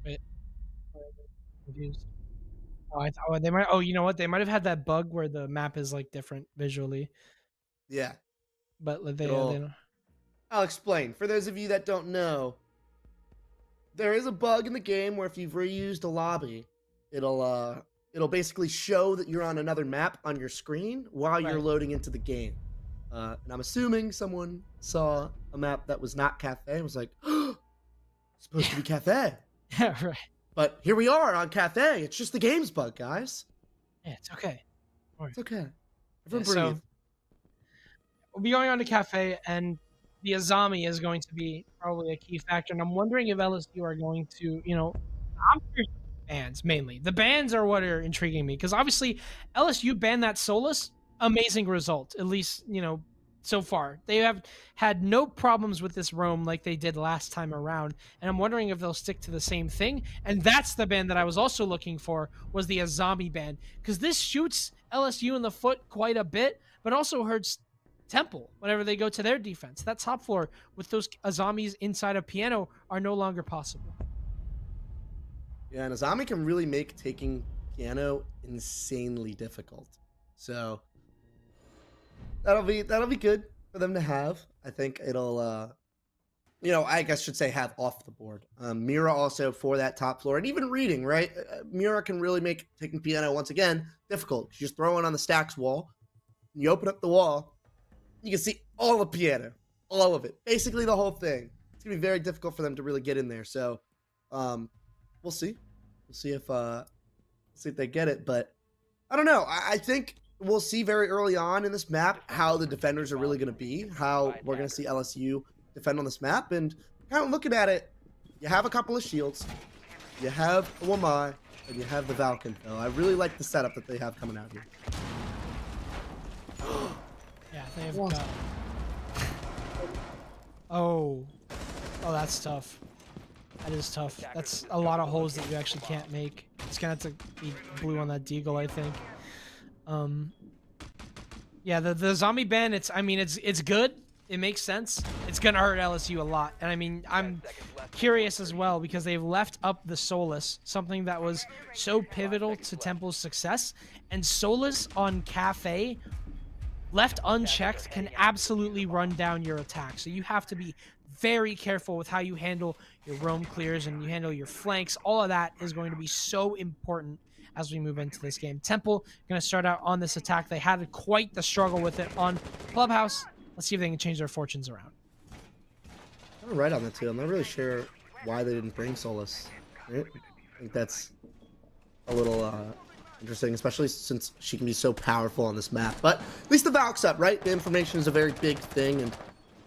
Wait, confused. Oh, I thought they might. Oh, you know what? They might have had that bug where the map is like different visually, Yeah. but they It'll- I'll explain. For those of you that don't know, there is a bug in the game where if you've reused a lobby, it'll basically show that you're on another map on your screen while you're Right. loading into the game. And I'm assuming someone saw a map that was not Cafe and was like, oh, it's supposed to be Cafe. Yeah, right. But here we are on Cafe. It's just the game's bug, guys. Yeah, it's okay. It's okay. Everyone Yeah, breathe. so we'll be going on to Cafe, and the Azami is going to be probably a key factor. And I'm wondering if LSU are going to, I'm curious about the bans mainly. The bans are what are intriguing me because obviously LSU banned that Solus. Amazing result, at least, so far. They have had no problems with this roam like they did last time around. And I'm wondering if they'll stick to the same thing. And that's the ban that I was also looking for, was the Azami ban. Because this shoots LSU in the foot quite a bit, but also hurts Temple whenever they go to their defense. That top floor with those Azamis inside of Piano are no longer possible. Yeah, and Azami can really make taking Piano insanely difficult. So that'll be good for them to have. I think it'll I guess should say have off the board. Mira also for that top floor, and even reading, right? Mira can really make taking Piano once again difficult. You just throw it on the stacks wall, and you open up the wall, you can see all the Piano, all of it, basically the whole thing. It's gonna be very difficult for them to really get in there. So we'll see. We'll see if they get it, but I don't know. I think we'll see very early on in this map how the defenders are really going to be, how we're going to see LSU defend on this map, and kind of looking at it, you have a couple of shields, you have a Wamai, and you have the Valken. Though I really like the setup that they have coming out here. Yeah, they have got... Oh, that's tough. That is tough. That's a lot of holes that you actually can't make. It's gonna have to be blue on that deagle, I think. Yeah, the zombie ban, I mean, it's good. It makes sense. It's gonna hurt LSU a lot. And I mean, I'm curious as well because they've left up the Solus, something that was so pivotal to Temple's success. And Solus on Cafe, left unchecked, can absolutely run down your attack. So you have to be very careful with how you handle your roam clears and you handle your flanks. All of that is going to be so important as we move into this game. Temple going to start out on this attack. They had quite the struggle with it on Clubhouse. Let's see if they can change their fortunes around. I'm right on that too. I'm not really sure why they didn't bring Solus. Right? I think that's a little interesting, especially since she can be so powerful on this map. But at least the Valk's up, right? The information is a very big thing, and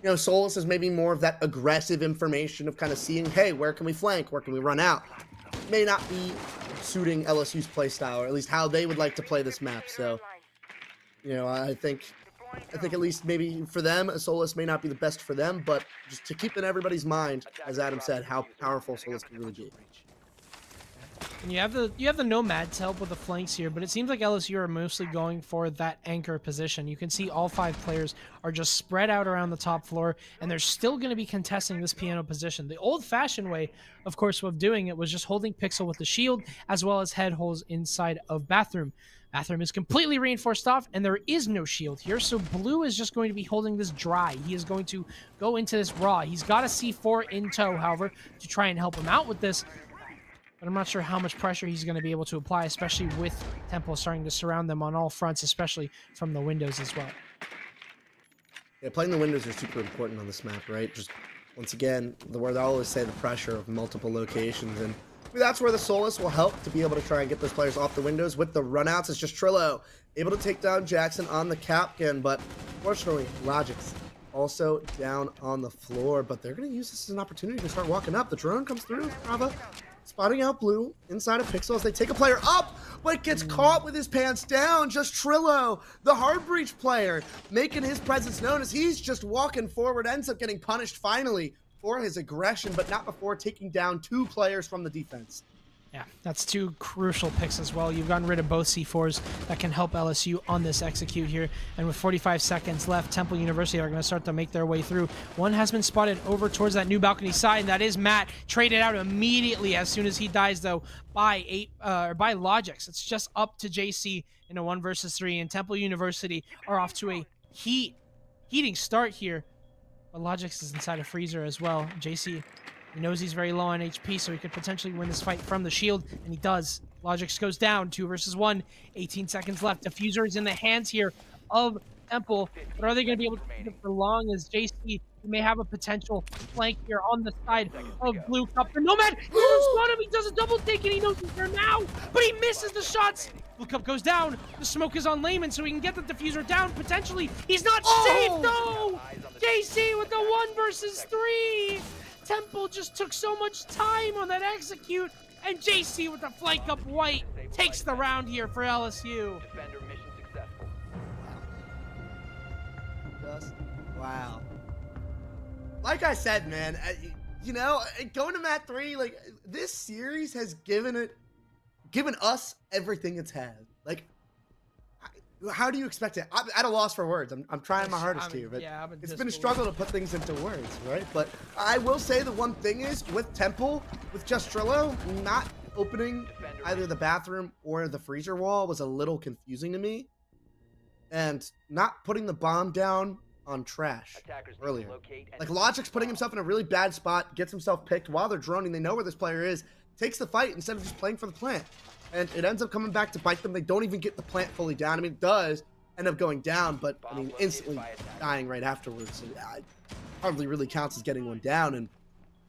you know, Solus is maybe more of that aggressive information of kind of seeing, hey, where can we flank? Where can we run out? It may not be suiting LSU's playstyle, or at least how they would like to play this map. So, you know, I think at least maybe for them, Solus may not be the best for them, but just to keep in everybody's mind, as Adam said, how powerful Solus can really be. And you have the Nomad to help with the flanks here, but it seems like LSU are mostly going for that anchor position. You can see all 5 players are just spread out around the top floor, and they're still going to be contesting this piano position. The old-fashioned way, of course, of doing it was just holding Pixel with the shield, as well as head holes inside of Bathroom. Bathroom is completely reinforced off, and there is no shield here, so Blue is just going to be holding this dry. He is going to go into this raw. He's got a C4 in tow, however, to try and help him out with this. But I'm not sure how much pressure he's going to be able to apply, especially with Temple starting to surround them on all fronts, especially from the windows as well. Yeah, playing the windows are super important on this map, right? Just, once again, the word I always say, the pressure of multiple locations. And that's where the Solus will help to be able to try and get those players off the windows. With the runouts, it's just Trillo able to take down Jackson on the Capcan. But unfortunately, Logic's also down on the floor. But they're going to use this as an opportunity to start walking up. The drone comes through. Bravo. Spotting out Blue inside of Pixel as they take a player up, but gets caught with his pants down. Just Trillo, the hard breach player, making his presence known as he's just walking forward, ends up getting punished finally for his aggression, but not before taking down 2 players from the defense. Yeah, that's 2 crucial picks as well. You've gotten rid of both C4s that can help LSU on this execute here. And with 45 seconds left, Temple University are going to start to make their way through. One has been spotted over towards that new balcony side, and that is Matt. Traded out immediately as soon as he dies, though, by Logix. It's just up to JC in a 1 versus 3, and Temple University are off to a heating start here. But Logix is inside a freezer as well. JC, he knows he's very low on HP, so he could potentially win this fight from the shield, and he does. Logix goes down, 2 versus 1, 18 seconds left. Diffuser is in the hands here of Temple, but are they going to be able to keep it for long as JC may have a potential flank here on the side of Blue Cup. The Nomad, he doesn't spot him, he does a double take, and he knows he's there now, but he misses the shots. Blue Cup goes down, the smoke is on Layman, so he can get the diffuser down, potentially. He's not safe, though! JC with the 1 versus 3! Temple just took so much time on that execute, and JC with the flank up white takes the round here for LSU. Defender mission successful. Just, wow. Like I said, man, you know, going to Mat 3, like, this series has given us everything it's had. Like, how do you expect it? I'm at a loss for words. I'm trying my hardest here, but yeah, it's been a struggle to put things into words, right? But I will say the one thing is, with Temple, with just Trillo, not opening either the bathroom or the freezer wall was a little confusing to me. And not putting the bomb down on trash earlier. Like, Logic's putting himself in a really bad spot, gets himself picked while they're droning. They know where this player is, takes the fight instead of just playing for the plant. And it ends up coming back to bite them. They don't even get the plant fully down. I mean, it does end up going down, but I mean, instantly dying right afterwards. So, yeah, it hardly really counts as getting one down. And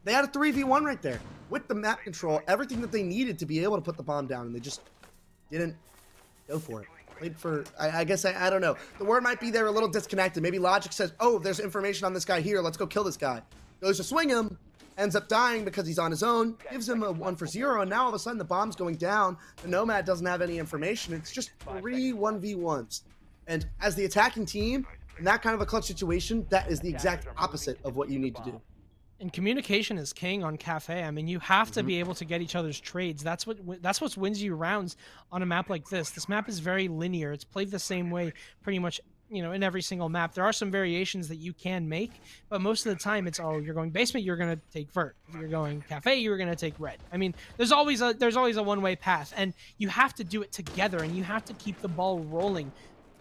they had a 3v1 right there with the map control, everything that they needed to be able to put the bomb down, and they just didn't go for it. Played for, I guess, I don't know. The word might be they're a little disconnected. Maybe Logic says, oh, there's information on this guy here. Let's go kill this guy. Goes to swing him. Ends up dying because he's on his own, gives him a 1 for 0, and now all of a sudden the bomb's going down. The Nomad doesn't have any information. It's just 3 1v1s. And as the attacking team, in that kind of a clutch situation, that is the exact opposite of what you need to do. And communication is king on Cafe. I mean, you have to be able to get each other's trades. That's what wins you rounds on a map like this. This map is very linear. It's played the same way pretty much, you know, in every single map. There are some variations that you can make, but most of the time it's, oh, you're going basement, you're going to take vert. If you're going cafe, you're going to take red. I mean, there's always a one-way path, and you have to do it together, and you have to keep the ball rolling.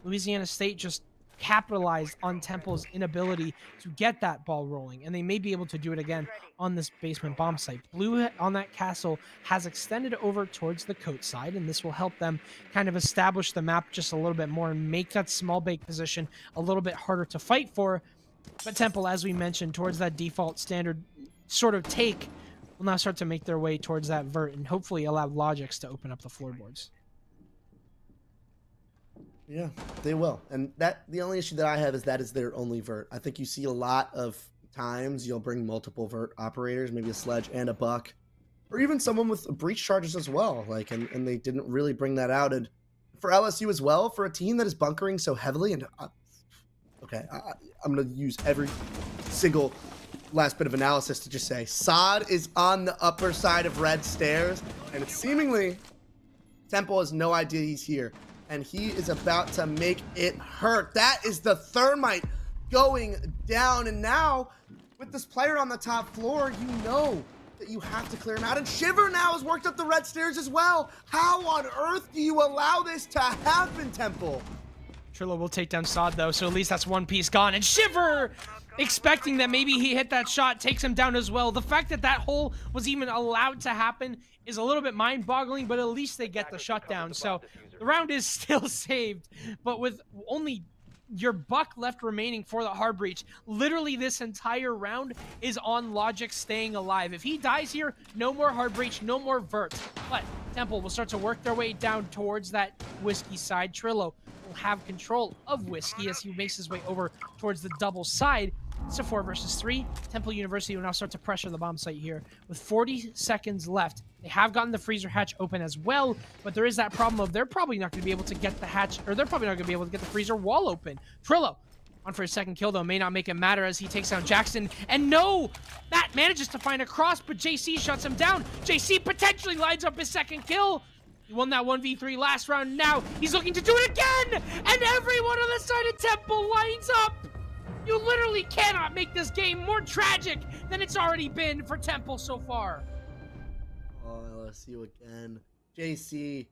Louisiana State just capitalized on Temple's inability to get that ball rolling, and they may be able to do it again on this basement bomb site. Blue on that castle has extended over towards the coat side, and this will help them kind of establish the map just a little bit more and make that small bake position a little bit harder to fight for. But Temple, as we mentioned, towards that default standard sort of take, will now start to make their way towards that vert and hopefully allow Logix to open up the floorboards. Yeah, they will. And the only issue that I have is that is their only vert. I think you see a lot of times you'll bring multiple vert operators, maybe a sledge and a buck, or even someone with breach charges as well. Like, and they didn't really bring that out. And for LSU as well, for a team that is bunkering so heavily, and okay, I'm going to use every single last bit of analysis to just say Sod is on the upper side of red stairs, and it's seemingly Temple has no idea he's here. And he is about to make it hurt. That is the thermite going down. And now, with this player on the top floor, you know that you have to clear him out. And Shiver now has worked up the red stairs as well. How on earth do you allow this to happen, Temple? Trillo will take down Sod, though, so at least that's one piece gone. And Shiver, expecting that maybe he hit that shot, takes him down as well. The fact that that hole was even allowed to happen is a little bit mind-boggling, but at least they get the shutdown. So the round is still saved, but with only your buck left remaining for the hard breach, literally this entire round is on Logix staying alive. If he dies here, no more hard breach, no more vert. But Temple will start to work their way down towards that Whiskey side. Trillo will have control of Whiskey as he makes his way over towards the double side. It's a 4 versus 3. Temple University will now start to pressure the bomb site here with 40 seconds left. They have gotten the freezer hatch open as well, but there is that problem of they're probably not going to be able to get the hatch, or they're probably not going to be able to get the freezer wall open. Trillo on for his second kill, though, may not make it matter as he takes down Jackson. And no, Matt manages to find a cross, but JC shuts him down. JC potentially lines up his second kill. He won that 1v3 last round. Now he's looking to do it again, and everyone on the side of Temple lines up. You literally cannot make this game more tragic than it's already been for Temple so far. Oh, LSU again. JC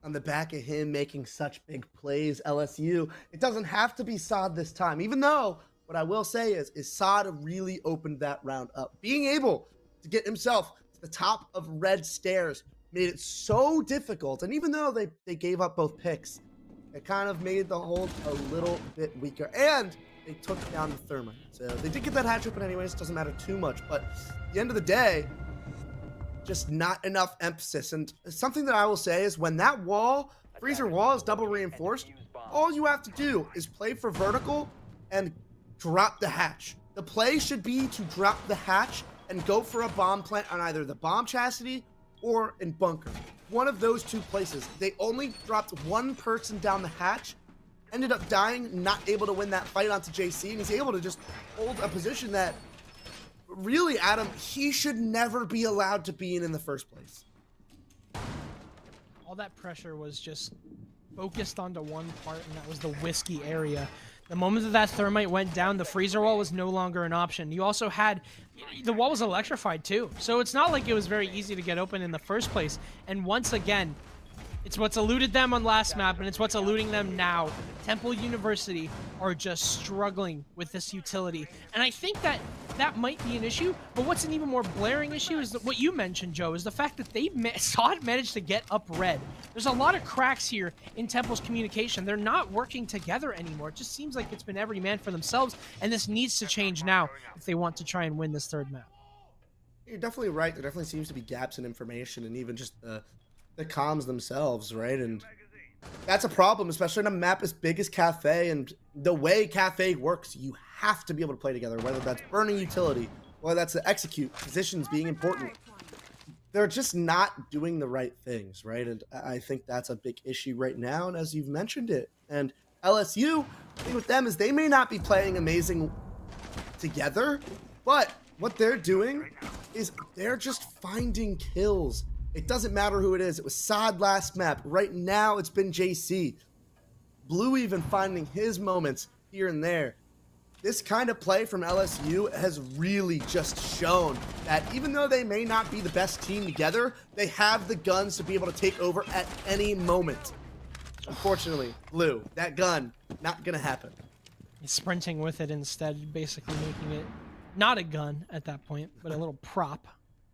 on the back of him making such big plays. LSU, it doesn't have to be Sod this time, even though what I will say is Sod really opened that round up. Being able to get himself to the top of red stairs made it so difficult. And even though they gave up both picks, it kind of made the hold a little bit weaker. And they took down the thermite. So they did get that hatch open anyways. Doesn't matter too much. But at the end of the day, just not enough emphasis. And something that I will say is when that wall, freezer wall, is double reinforced, all you have to do is play for vertical and drop the hatch. The play should be to drop the hatch and go for a bomb plant on either the bomb chastity or in bunker. One of those two places. They only dropped one person down the hatch, ended up dying, not able to win that fight onto JC, and he's able to just hold a position that really, Adam, he should never be allowed to be in the first place. All that pressure was just focused onto one part, and that was the Whiskey area. The moment that thermite went down, the freezer wall was no longer an option. You also had, the wall was electrified too. So it's not like it was very easy to get open in the first place. And once again, it's what's eluded them on last map, and it's what's eluding them now. Temple University are just struggling with this utility. And I think that that might be an issue, but what's an even more blaring issue is that what you mentioned, Joe, is the fact that Sod managed to get up red. There's a lot of cracks here in Temple's communication. They're not working together anymore. It just seems like it's been every man for themselves, and this needs to change now if they want to try and win this third map. You're definitely right. There definitely seems to be gaps in information and even just the comms themselves, right? And that's a problem, especially on a map as big as Cafe. And the way Cafe works, you have to be able to play together, whether that's burning utility, whether that's the execute, positions being important. They're just not doing the right things, right? And I think that's a big issue right now, and as you've mentioned it. And LSU, the thing with them is they may not be playing amazing together, but what they're doing is they're just finding kills. It doesn't matter who it is. It was Sod last map. Right now, it's been JC. Blue even finding his moments here and there. This kind of play from LSU has really just shown that even though they may not be the best team together, they have the guns to be able to take over at any moment. Unfortunately, Blue, that gun, not gonna happen. He's sprinting with it instead, basically making it not a gun at that point, but a little prop.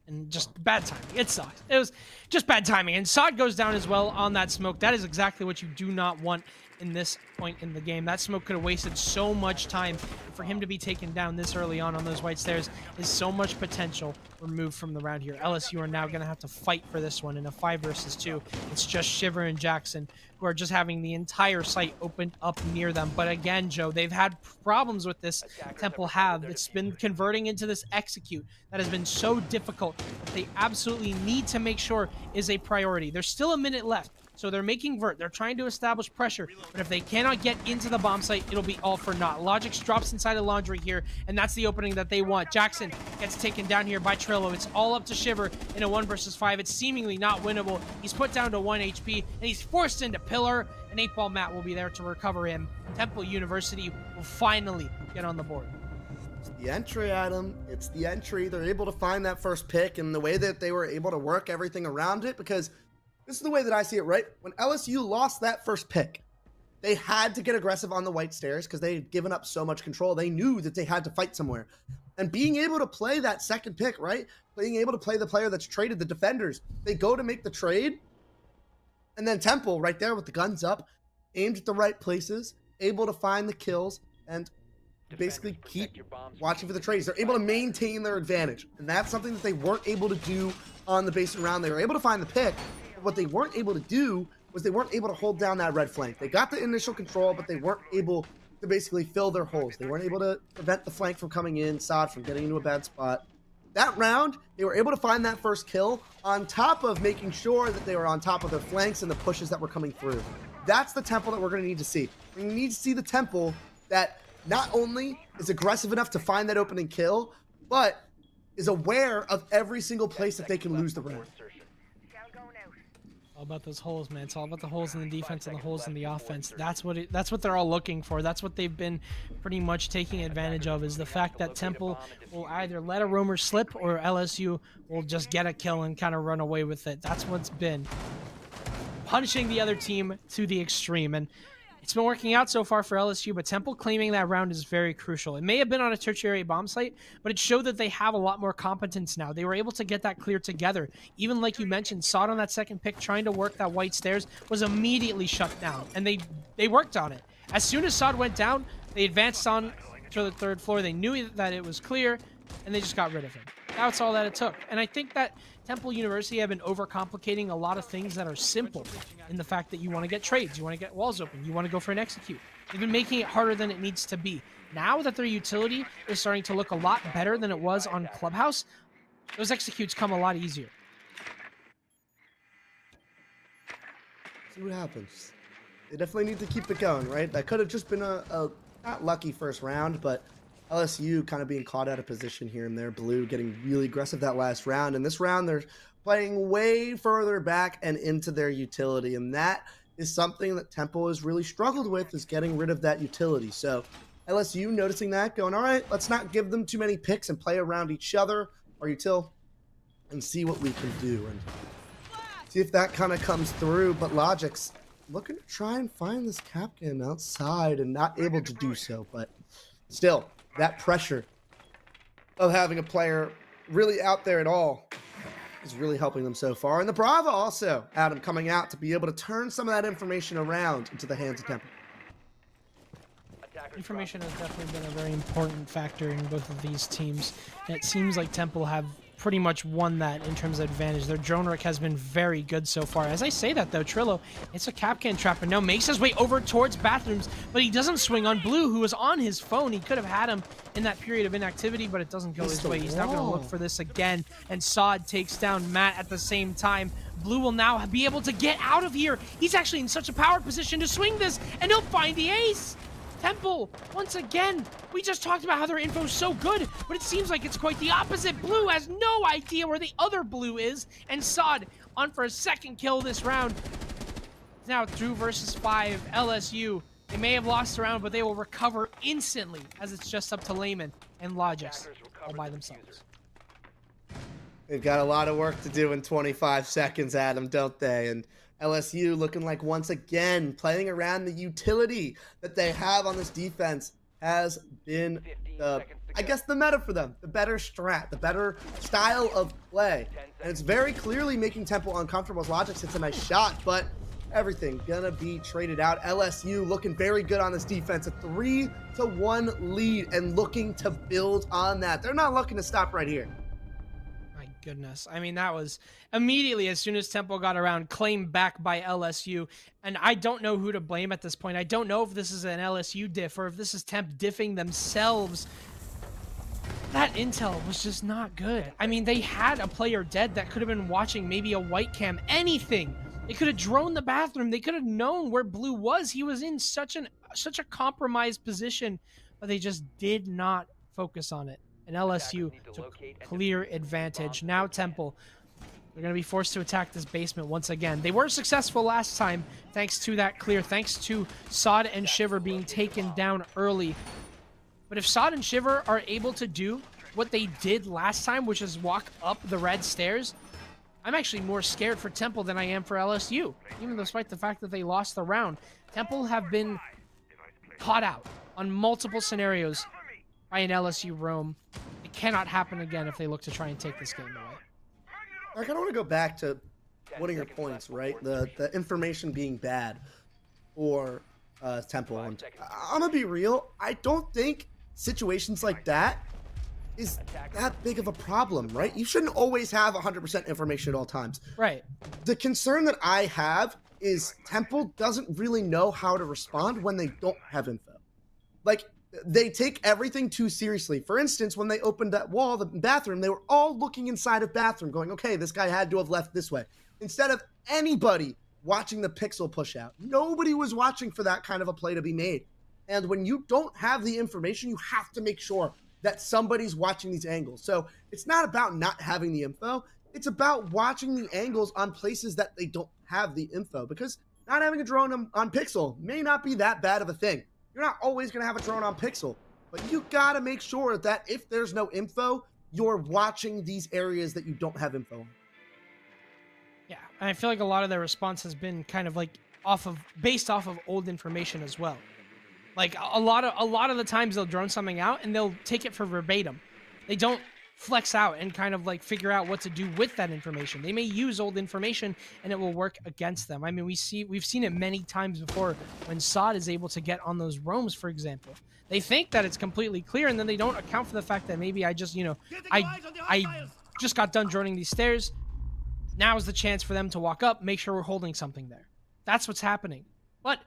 And just bad timing. It sucks. It was just bad timing. And Sod goes down as well on that smoke. That is exactly what you do not want in this point in the game. That smoke could have wasted so much time. For him to be taken down this early on those white stairs is so much potential removed from the round here. LSU are now going to have to fight for this one in a 5 versus 2. It's just Shiver and Jackson who are just having the entire site opened up near them. But again, Joe, they've had problems with this. Temple have. It's been converting into this execute that has been so difficult. They absolutely need to make sure is a priority. There's still a minute left. So they're making vert. They're trying to establish pressure. But if they cannot get into the bomb site, it'll be all for naught. Logix drops inside of Laundry here, and that's the opening that they want. Jackson gets taken down here by Trillo. It's all up to Shiver in a 1 versus 5. It's seemingly not winnable. He's put down to 1 HP, and he's forced into Pillar. An 8-ball Matt will be there to recover him. Temple University will finally get on the board. It's the entry, Adam. It's the entry. They're able to find that first pick, and the way that they were able to work everything around it, because this is the way that I see it, right? When LSU lost that first pick, they had to get aggressive on the white stairs because they had given up so much control. They knew that they had to fight somewhere. And being able to play that second pick, right? Being able to play the player that's traded, the defenders, they go to make the trade. And then Temple right there with the guns up, aimed at the right places, able to find the kills, and basically keep watching for the trades. They're able to maintain their advantage. And that's something that they weren't able to do on the base round. They were able to find the pick. What they weren't able to do was they weren't able to hold down that red flank. They got the initial control, but they weren't able to basically fill their holes. They weren't able to prevent the flank from coming in, Sod from getting into a bad spot. That round, they were able to find that first kill on top of making sure that they were on top of their flanks and the pushes that were coming through. That's the Temple that we're going to need to see. We need to see the Temple that not only is aggressive enough to find that opening kill, but is aware of every single place that they can lose the round. All about those holes, man. It's all about the holes in the defense and the holes in the offense. That's what they're all looking for. That's what they've been pretty much taking advantage of, is the fact that Temple will either let a roamer slip or LSU will just get a kill and kind of run away with it. That's what's been punishing the other team to the extreme. And it's been working out so far for LSU, but Temple claiming that round is very crucial. It may have been on a tertiary bomb site, but it showed that they have a lot more competence now. They were able to get that clear together. Even like you mentioned, Sod on that second pick trying to work that white stairs was immediately shut down, and they worked on it. As soon as Sod went down, they advanced on to the 3rd floor. They knew that it was clear, and they just got rid of him. That's all that it took. And I think that Temple University have been overcomplicating a lot of things that are simple in the fact that you want to get trades, you want to get walls open, you want to go for an execute. They've been making it harder than it needs to be. Now that their utility is starting to look a lot better than it was on Clubhouse, those executes come a lot easier. See what happens. They definitely need to keep it going, right? That could have just been a not lucky first round, but LSU kind of being caught out of position here and there. Blue getting really aggressive that last round. And this round, they're playing way further back and into their utility. And that is something that Temple has really struggled with, is getting rid of that utility. So LSU noticing that, going, all right, let's not give them too many picks and play around each other, our util, and see what we can do. And see if that kind of comes through. But Logix looking to try and find this Capcan outside and not able to do so. But still, that pressure of having a player really out there at all is really helping them so far. And the Brava also, Adam, coming out to be able to turn some of that information around into the hands of Temple. Information has definitely been a very important factor in both of these teams. And it seems like Temple have pretty much won that in terms of advantage. Their drone work has been very good so far. As I say that though, Trillo, it's a Capcan trap and now makes his way over towards bathrooms, but he doesn't swing on Blue, who was on his phone. He could have had him in that period of inactivity, but it doesn't go his way. He's now going to look for this again, and Sod takes down Matt at the same time. Blue will now be able to get out of here. He's actually in such a powered position to swing this, and he'll find the ace. Temple, once again, we just talked about how their info is so good, but it seems like it's quite the opposite. Blue has no idea where the other blue is, and Sod on for a second kill this round. Now 2 versus 5, LSU. They may have lost the round, but they will recover instantly, as it's just up to Layman and Logix all by themselves. They've got a lot of work to do in 25 seconds, Adam, don't they? And LSU looking like once again playing around the utility that they have on this defense has been the, I guess, the meta for them, the better strat, the better style of play. And it's very clearly making Temple uncomfortable as Logix hits a nice shot, but everything gonna be traded out. LSU looking very good on this defense, a 3-1 lead and looking to build on that. They're not looking to stop right here. Goodness. I mean, that was immediately as soon as Temple got around, claimed back by LSU. And I don't know who to blame at this point. I don't know if this is an LSU diff or if this is Temp diffing themselves. That intel was just not good. I mean, they had a player dead that could have been watching maybe a white cam, anything. They could have droned the bathroom. They could have known where Blue was. He was in such a compromised position, but they just did not focus on it. And LSU took clear advantage. Now Temple, they're going to be forced to attack this basement once again. They were successful last time thanks to that clear, thanks to Sod and Shiver being taken down early. But if Sod and Shiver are able to do what they did last time, which is walk up the red stairs, I'm actually more scared for Temple than I am for LSU. Even despite the fact that they lost the round, Temple have been caught out on multiple scenarios by an LSU roam. It cannot happen again if they look to try and take this game away. I kind of want to go back to one of your points, right? The information being bad for Temple. And I'm going to be real. I don't think situations like that is that big of a problem, right? You shouldn't always have 100% information at all times. Right. The concern that I have is Temple doesn't really know how to respond when they don't have info. Like, they take everything too seriously. For instance, when they opened that wall, the bathroom, they were all looking inside of bathroom going, okay, this guy had to have left this way. Instead of anybody watching the pixel push out. Nobody was watching for that kind of a play to be made. And when you don't have the information, you have to make sure that somebody's watching these angles. So it's not about not having the info. It's about watching the angles on places that they don't have the info, because not having a drone on pixel may not be that bad of a thing. You're not always going to have a drone on pixel, but you got to make sure that if there's no info, you're watching these areas that you don't have info on. Yeah, and I feel like a lot of their response has been kind of like based off of old information as well. Like a lot of the times they'll drone something out and they'll take it for verbatim. They don't flex out and kind of like figure out what to do with that information. They may use old information and it will work against them. I mean, we've seen it many times before when Sod is able to get on those roams, for example. They think that it's completely clear and then they don't account for the fact that maybe I just, I just got done droning these stairs. Now is the chance for them to walk up, make sure we're holding something there. That's what's happening. But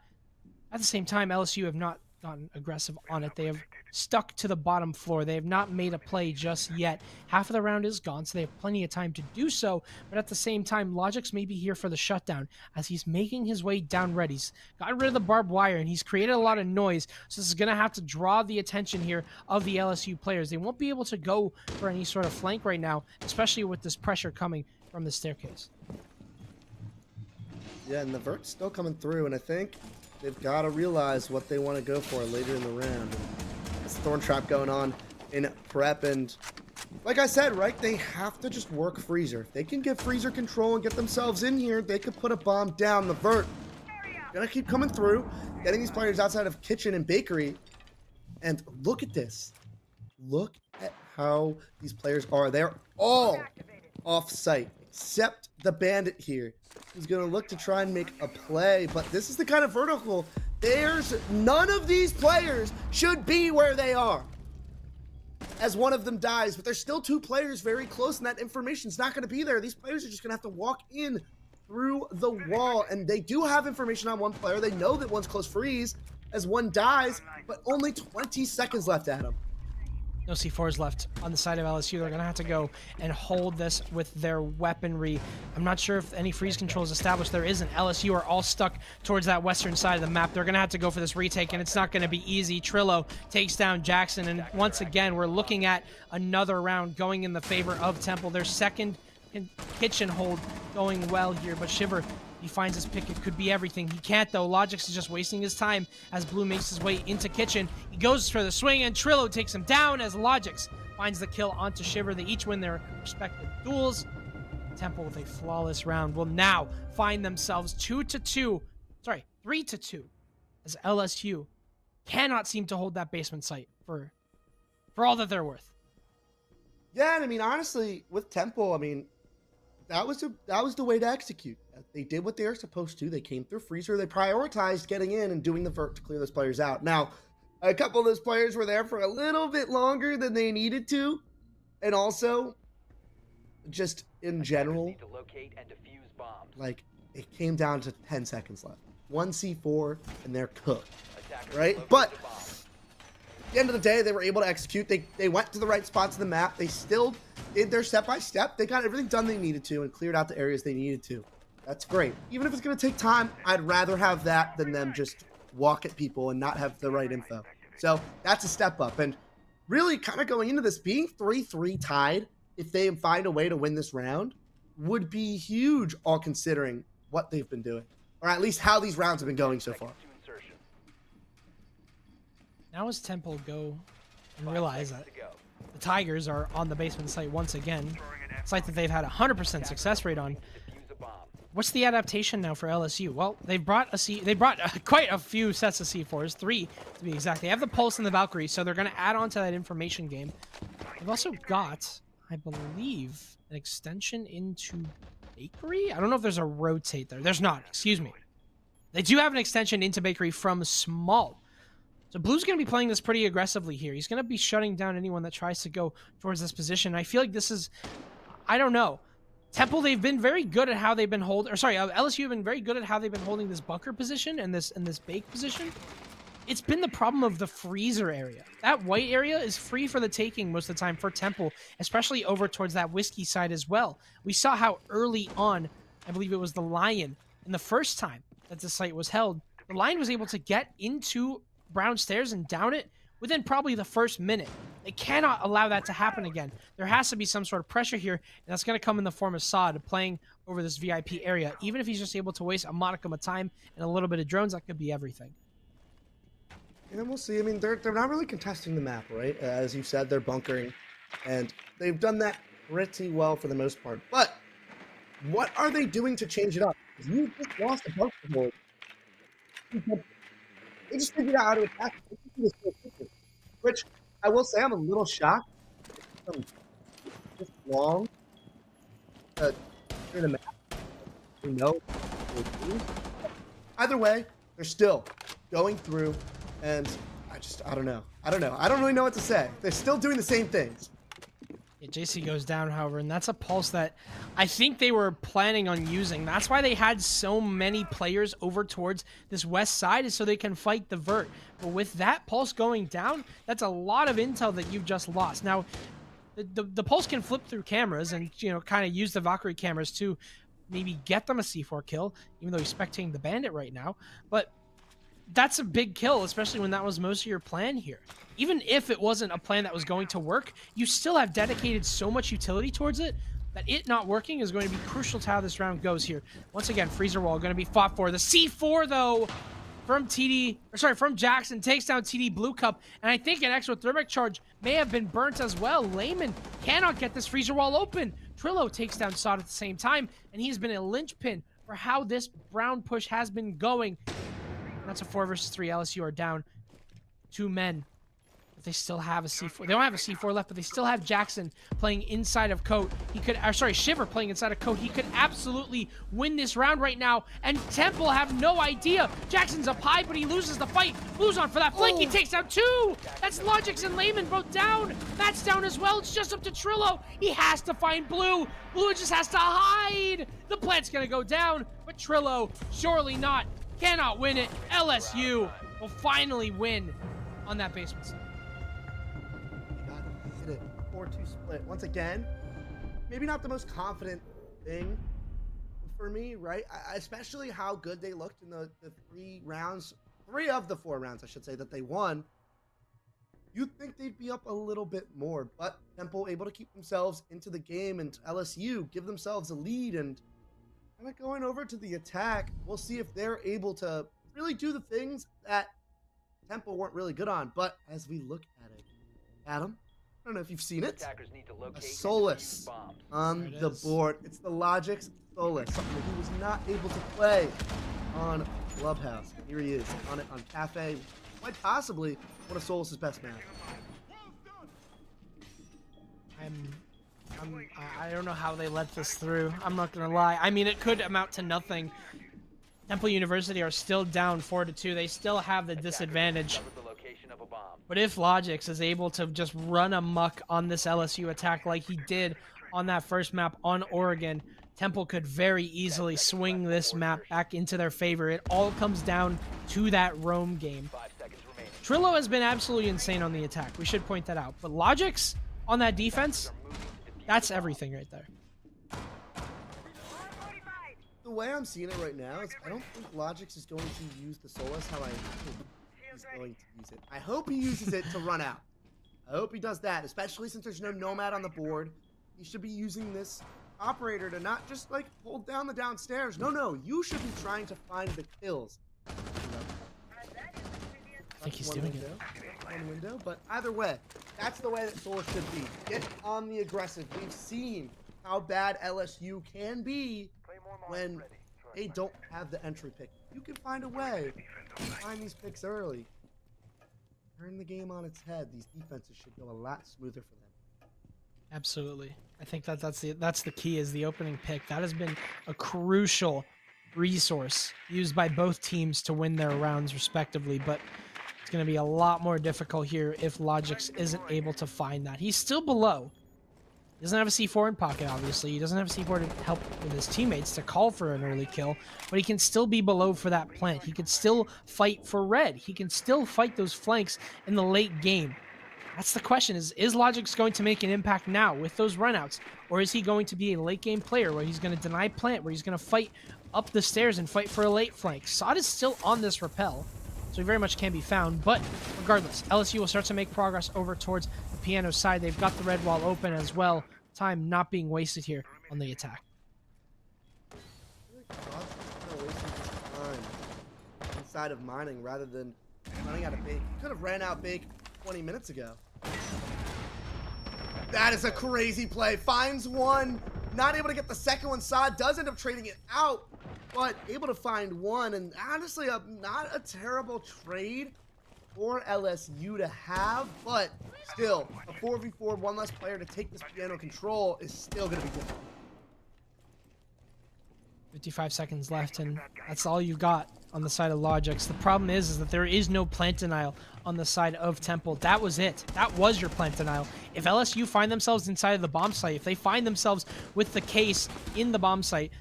at the same time, LSU have not gotten aggressive on it. They have stuck to the bottom floor. They have not made a play just yet. Half of the round is gone, so they have plenty of time to do so. But at the same time, Logix may be here for the shutdown as he's making his way down red. He's gotten rid of the barbed wire, and he's created a lot of noise. So this is going to have to draw the attention here of the LSU players. They won't be able to go for any sort of flank right now, especially with this pressure coming from the staircase. Yeah, and the vert's still coming through, and I think they've got to realize what they want to go for later in the round. It's Thorn Trap going on in prep, and like I said, right, they have to just work Freezer. If they can get Freezer control and get themselves in here, they could put a bomb down. The vert gonna keep coming through, getting these players outside of kitchen and bakery. And look at this. Look at how these players are. They're all off-site, except the bandit here, who's going to look to try and make a play. But this is the kind of vertical. There's none of these players should be where they are as one of them dies. But there's still two players very close, and that information's not going to be there. These players are just going to have to walk in through the wall. And they do have information on one player. They know that one's close freeze as one dies, but only 20 seconds left, Adam. No C4s left on the side of LSU. They're going to have to go and hold this with their weaponry. I'm not sure if any freeze control is established. There isn't. LSU are all stuck towards that western side of the map. They're going to have to go for this retake, and it's not going to be easy. Trillo takes down Jackson, and once again, we're looking at another round going in the favor of Temple. Their second kitchen hold going well here, but Shiver, he finds his pick. It could be everything. He can't, though. Logix is just wasting his time as Blue makes his way into kitchen. He goes for the swing, and Trillo takes him down as Logix finds the kill onto Shiver. They each win their respective duels. Temple with a flawless round will now find themselves 3-2, as LSU cannot seem to hold that basement site for all that they're worth. Yeah, and I mean, honestly, with Temple, I mean, that was the way to execute. They did what they were supposed to. They came through freezer. They prioritized getting in and doing the vert to clear those players out. Now, a couple of those players were there for a little bit longer than they needed to, and also, just in general, like, it came down to 10 seconds left. 1 C4, and they're cooked, right? But at the end of the day, they were able to execute. They went to the right spots of the map. They still did their step-by-step. They got everything done they needed to and cleared out the areas they needed to. That's great. Even if it's going to take time, I'd rather have that than them just walk at people and not have the right info. So that's a step up. And really kind of going into this, being 3-3 tied, if they find a way to win this round, would be huge, all considering what they've been doing. Or at least how these rounds have been going so far. Now as Temple go and realize that the Tigers are on the basement site once again, a site that they've had 100% success rate on. What's the adaptation now for LSU? Well, they brought quite a few sets of C4s, 3 to be exact. They have the Pulse and the Valkyrie, so they're going to add on to that information game. They've also got, I believe, an extension into Bakery? I don't know if there's a rotate there. There's not, excuse me. They do have an extension into Bakery from Small. So Blue's going to be playing this pretty aggressively here. He's going to be shutting down anyone that tries to go towards this position. I feel like this is, I don't know. Temple, they've been very good at how they've been holding, or sorry, LSU have been very good at how they've been holding this bunker position and this bake position. It's been the problem of the freezer area. That white area is free for the taking most of the time for Temple, especially over towards that whiskey side as well. We saw how early on, I believe it was the Lion, in the first time that the site was held, the Lion was able to get into Brown Stairs and down it within probably the first minute. They cannot allow that to happen again. There has to be some sort of pressure here, and that's going to come in the form of Sod playing over this VIP area. Even if he's just able to waste a modicum of time and a little bit of drones, that could be everything. And then we'll see. I mean, they're not really contesting the map, right? As you said, they're bunkering, and they've done that pretty well for the most part. But what are they doing to change it up? You just lost a bunker hold. They just figured out how to attack, which I will say I'm a little shocked. Just long in the map. We know. Either way, they're still going through, and I don't know. I don't really know what to say. They're still doing the same things. Yeah, JC goes down, however, and that's a pulse that I think they were planning on using. That's why they had so many players over towards this west side, is so they can fight the vert. But with that pulse going down, that's a lot of intel that you've just lost. Now, the pulse can flip through cameras and, you know, kind of use the Valkyrie cameras to maybe get them a C4 kill, even though he's spectating the bandit right now. But that's a big kill, especially when that was most of your plan here. Even if it wasn't a plan that was going to work, you still have dedicated so much utility towards it that it not working is going to be crucial to how this round goes here. Once again, freezer wall going to be fought for. The C4, though, from Jackson takes down TD Blue Cup, and I think an exothermic charge may have been burnt as well. Layman cannot get this freezer wall open. Trillo takes down Sod at the same time, and he's been a linchpin for how this brown push has been going. That's a 4 versus 3. LSU are down 2 men. But they still have a C4. They don't have a C4 left, but they still have Jackson playing inside of Coat. He could, Shiver playing inside of Coat. He could absolutely win this round right now. And Temple have no idea. Jackson's up high, but he loses the fight. Blue's on for that flank. He takes out 2. That's Logix and Layman both down. Matt's down as well. It's just up to Trillo. He has to find Blue. Blue just has to hide. The plant's going to go down, but Trillo, surely not. Cannot win it. LSU will finally win on that basement side. 4-2 split. Once again, maybe not the most confident thing for me, right? Especially how good they looked in the 3 of the 4 rounds, I should say, that they won. You'd think they'd be up a little bit more, but Temple able to keep themselves into the game, and LSU give themselves a lead, and kind of going over to the attack. We'll see if they're able to really do the things that Temple weren't really good on. But as we look at it, Adam, I don't know if you've seen it, a Solus on the board. It's the Logic's Solus, something that he was not able to play on Clubhouse. Here he is on it on Cafe. Quite possibly one of Solus's best matches. I don't know how they let this through. I'm not gonna lie. I mean, it could amount to nothing. Temple University are still down 4-2. They still have the disadvantage. But if Logix is able to just run amok on this LSU attack like he did on that first map on Oregon, Temple could very easily swing this map back into their favor. It all comes down to that roam game. Trillo has been absolutely insane on the attack. We should point that out. But Logix on that defense, that's everything right there. The way I'm seeing it right now is I don't think Logix is going to use the Solus how I think he's going to use it. I hope he uses it to run out. I hope he does that, especially since there's no Nomad on the board. He should be using this operator to not just like hold down the downstairs. No, you should be trying to find the kills. I think he's doing it. One window, but either way, that's the way that Solus should be. Get on the aggressive. We've seen how bad LSU can be when they don't have the entry pick. You can find a way to find these picks early. Turn the game on its head. These defenses should go a lot smoother for them. Absolutely. I think that's the key, is the opening pick. That has been a crucial resource used by both teams to win their rounds respectively, but it's going to be a lot more difficult here if Logix isn't able to find that. He's still below. He doesn't have a C4 in pocket, obviously. He doesn't have a C4 to help with his teammates to call for an early kill, but he can still be below for that plant. He can still fight for red. He can still fight those flanks in the late game. That's the question, is Logix going to make an impact now with those runouts, or is he going to be a late game player where he's going to deny plant, where he's going to fight up the stairs and fight for a late flank? Sod is still on this rappel, so he very much can be found, but regardless, LSU will start to make progress over towards the piano side. They've got the red wall open as well. Time not being wasted here on the attack. I feel like Logic's kind of wasting time inside of mining rather than running out of bake. He could have ran out bake 20 minutes ago. That is a crazy play. Finds one, not able to get the second one. Sod does end up trading it out, but able to find one, and honestly, not a terrible trade for LSU to have, but still, a 4v4, one less player to take this piano control is still going to be difficult. 55 seconds left, and that's all you got on the side of Logix. The problem is that there is no plant denial on the side of Temple. That was it. That was your plant denial. If LSU find themselves inside of the bomb site, if they find themselves with the case in the bomb site,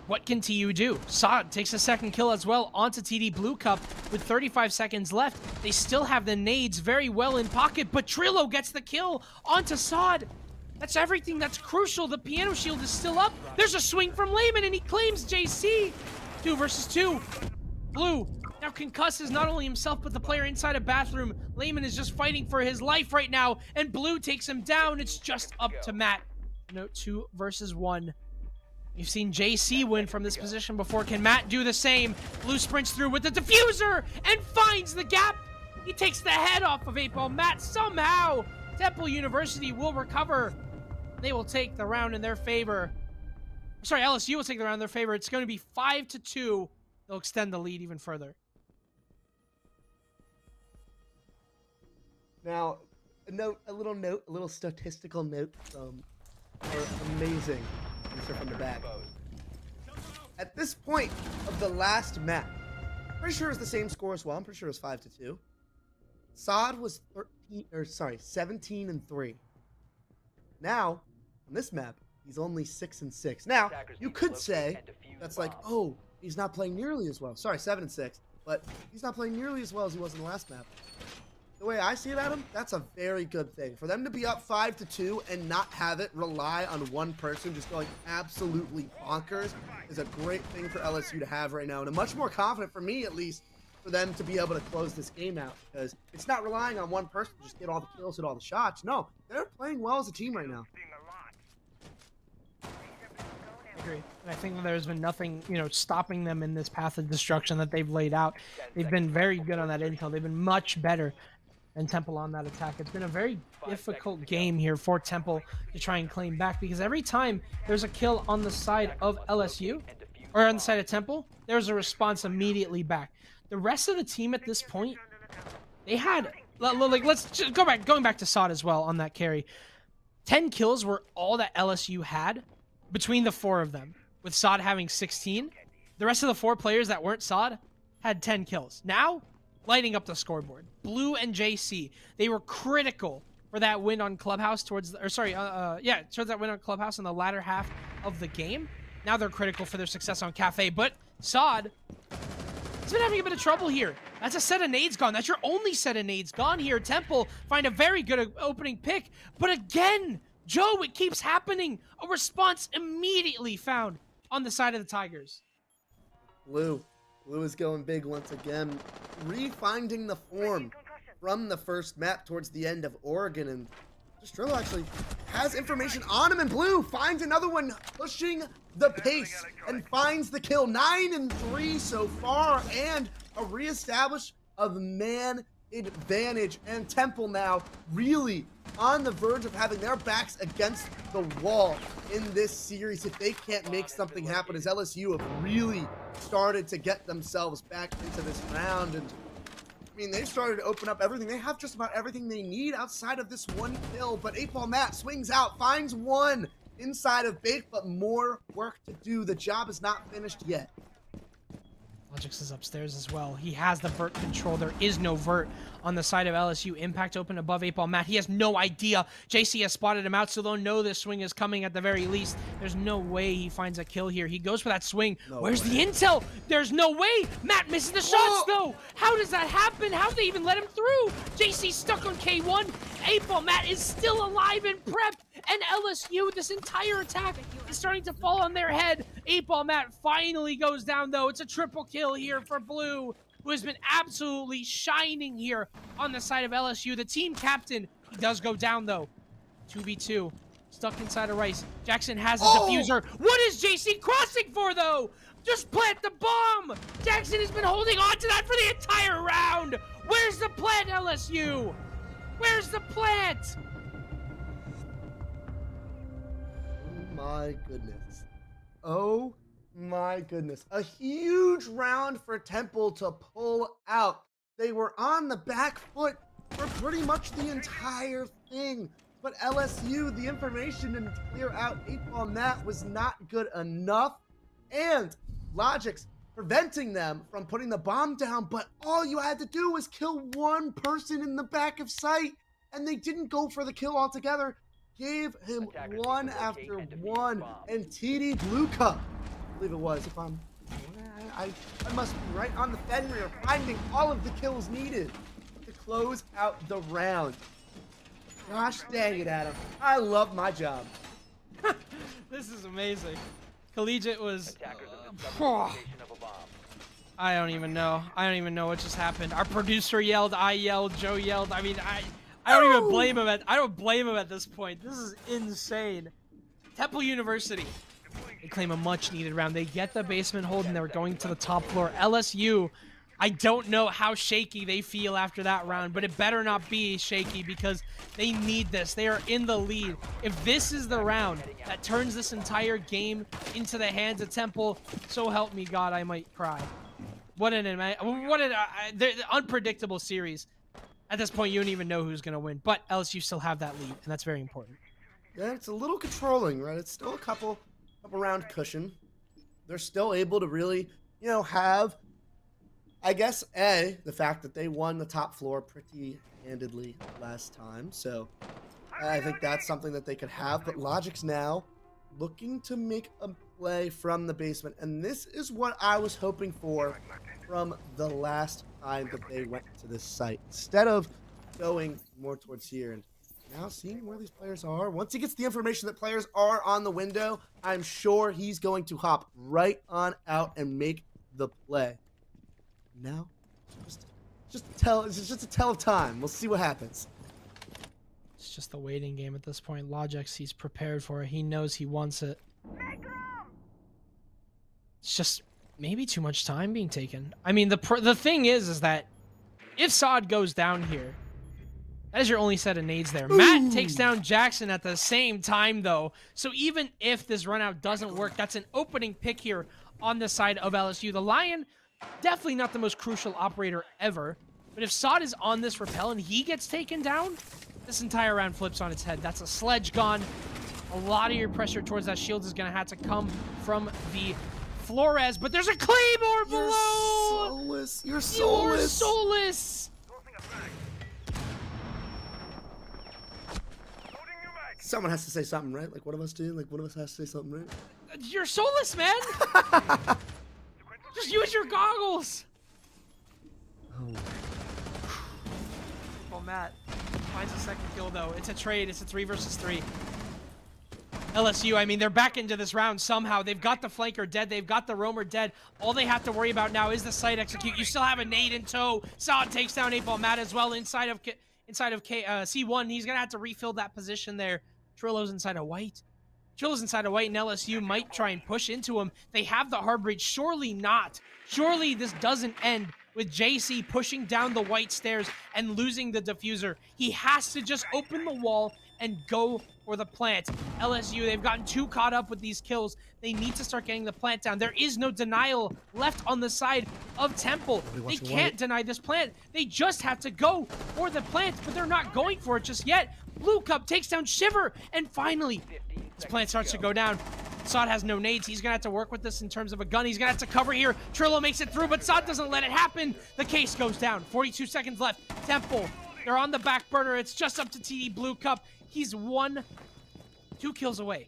what can TU do? Sod takes a second kill as well onto TD Blue Cup with 35 seconds left. They still have the nades very well in pocket, but Trillo gets the kill onto Sod. That's everything that's crucial. The piano shield is still up. There's a swing from Lehman, and he claims JC. 2 versus 2. Blue now concusses not only himself, but the player inside a bathroom. Lehman is just fighting for his life right now, and Blue takes him down. It's just up to Matt. No, 2 versus 1. You've seen JC win from this position before. Can Matt do the same? Blue sprints through with the diffuser and finds the gap. He takes the head off of 8-Ball. Matt somehow. Temple University will recover. They will take the round in their favor. Sorry, LSU will take the round in their favor. It's going to be 5-2. They'll extend the lead even further. Now, a little statistical note from our amazing producer from the back. At this point of the last map, pretty sure it's the same score as well. I'm pretty sure it was 5-2. Sod was 17-3. Now, on this map, he's only 6-6. Now, you could say that's like, oh, he's not playing nearly as well. Sorry, 7-6, but he's not playing nearly as well as he was in the last map. the way I see it, Adam, that's a very good thing. For them to be up 5-2 and not have it rely on one person just going absolutely bonkers is a great thing for LSU to have right now. And a much more confident, for me at least, for them to be able to close this game out, because it's not relying on one person to just get all the kills, hit all the shots. No, they're playing well as a team right now. I agree. And I think that there's been nothing, stopping them in this path of destruction that they've laid out. They've been very good on that intel. They've been much better than Temple on that attack. It's been a very difficult game here for Temple to try and claim back, because every time there's a kill on the side of LSU or on the side of Temple, there's a response immediately back. The rest of the team at this point, they had, let's just going back to Sod as well on that carry. 10 kills were all that LSU had between the 4 of them, with Sod having 16. The rest of the 4 players that weren't Sod had 10 kills. Now, lighting up the scoreboard. Blue and JC, they were critical for that win on Clubhouse towards that win on Clubhouse in the latter half of the game. Now they're critical for their success on Cafe, but Sod has been having a bit of trouble here. That's a set of nades gone. That's your only set of nades gone here. Temple find a very good opening pick, but again, Joe, it keeps happening. A response immediately found on the side of the Tigers. Blue is going big once again, refinding the form from the first map towards the end of Oregon, and Destrillo actually has information on him, and Blue finds another one, pushing the pace and finds the kill. 9 and 3 so far, and a reestablish of man advantage, and Temple now really on the verge of having their backs against the wall in this series if they can't make something happen, as LSU have really started to get themselves back into this round. And I mean, they've started to open up everything. They have just about everything they need outside of this one kill, but 8-Ball Matt swings out, finds one inside of Bake, but more work to do. The job is not finished yet. Logix is upstairs as well. He has the vert control. There is no vert on the side of LSU. Impact open above 8-Ball Matt. He has no idea. JC has spotted him out, so they'll know this swing is coming at the very least. There's no way he finds a kill here. He goes for that swing. Where's the intel? There's no way. Matt misses the shots, though. How does that happen? How did they even let him through? JC stuck on K1. 8-Ball Matt is still alive and prepped. And LSU, this entire attack is starting to fall on their head. 8-Ball Matt finally goes down, though. It's a triple kill here for Blue, who has been absolutely shining here on the side of LSU. The team captain, he does go down, though. 2v2, stuck inside of Rice. Jackson has a diffuser. What is JC crossing for, though? Just plant the bomb. Jackson has been holding on to that for the entire round. Where's the plant, LSU? Where's the plant? My goodness. Oh my goodness. A huge round for Temple to pull out. They were on the back foot for pretty much the entire thing, but LSU, the information and clear out 8-Ball Matt was not good enough, and Logix preventing them from putting the bomb down, but all you had to do was kill one person in the back of sight, and they didn't go for the kill altogether. Gave him one after one, and TD Bluka, I believe it was, if I must be right on the Fenrir, finding all of the kills needed to close out the round. Gosh dang it, Adam. I love my job. This is amazing. Collegiate was... I don't even know. I don't even know what just happened. Our producer yelled, I yelled, Joe yelled. I mean, I don't even blame him I don't blame him at this point. This is insane. Temple University, they claim a much needed round. They get the basement hold and they're going to the top floor. LSU, I don't know how shaky they feel after that round, but it better not be shaky because they need this. They are in the lead. If this is the round that turns this entire game into the hands of Temple, so help me God, I might cry. What an unpredictable series. At this point, you don't even know who's going to win, but LSU still have that lead, and that's very important. Yeah, it's a little controlling, right? It's still a couple round cushion. They're still able to really, have, I guess, the fact that they won the top floor pretty handedly last time. So I think that's something that they could have, but Logix now looking to make a play from the basement, and this is what I was hoping for from the last time that they went to this site. Instead of going more towards here. And now seeing where these players are. Once he gets the information that players are on the window, I'm sure he's going to hop right on out and make the play. Now, it's just a tell of time. We'll see what happens. It's just the waiting game at this point. Logix, he's prepared for it. He knows he wants it. It's just maybe too much time being taken. I mean, the thing is that if Saad goes down here, that is your only set of nades there. Ooh. Matt takes down Jackson at the same time, though. So even if this run out doesn't work, that's an opening pick here on the side of LSU. The Lion, definitely not the most crucial operator ever. But if Saad is on this rappel and he gets taken down, this entire round flips on its head. That's a sledge gone. A lot of your pressure towards that shield is going to have to come from the Flores. But there's a Claymore below! Soulless. You're soulless. You're soulless. Someone has to say something, right? Like one of us do. Like one of us has to say something, right? You're soulless, man. Just use your goggles. Oh. Well, Matt finds a second kill, though. It's a trade. It's a 3 versus 3. LSU, I mean, they're back into this round somehow. They've got the flanker dead. They've got the roamer dead. All they have to worry about now is the site execute. You still have a nade in tow. Saad takes down 8-Ball Matt as well inside of C1. He's going to have to refill that position there. Trillo's inside of white. Trillo's inside of white, and LSU might try and push into him. They have the hard breach. Surely not. Surely this doesn't end with JC pushing down the white stairs and losing the diffuser. He has to just open the wall and go for the plant. LSU, they've gotten too caught up with these kills. They need to start getting the plant down. There is no denial left on the side of Temple. They can't deny this plant. They just have to go for the plant, but they're not going for it just yet. Blue Cup takes down Shiver, and finally, this plant starts to go down. Saad has no nades. He's going to have to work with this in terms of a gun. He's going to have to cover here. Trillo makes it through, but Saad doesn't let it happen. The case goes down. 42 seconds left. Temple, they're on the back burner. It's just up to TD Blue Cup. He's 2 kills away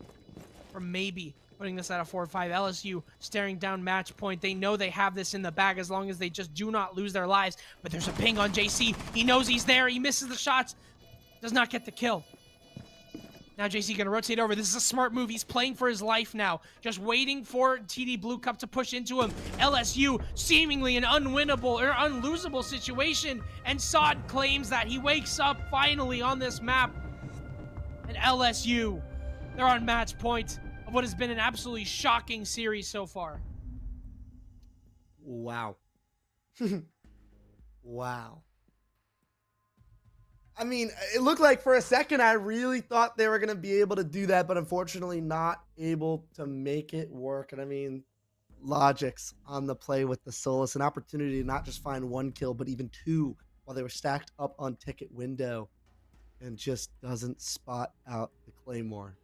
from maybe putting this at a 4-5. LSU staring down match point. They know they have this in the bag as long as they just do not lose their lives. But there's a ping on JC. He knows he's there. He misses the shots. Does not get the kill. Now JC gonna rotate over. This is a smart move. He's playing for his life now. Just waiting for TD Blue Cup to push into him. LSU seemingly an unwinnable or unlosable situation. And Saad claims that. He wakes up finally on this map. And LSU, they're on match point of what has been an absolutely shocking series so far. Wow. Wow. I mean, it looked like for a second I really thought they were going to be able to do that, but unfortunately not able to make it work. And I mean, Logix on the play with the Solus, an opportunity to not just find 1 kill, but even 2 while they were stacked up on ticket window, and just doesn't spot out the Claymore.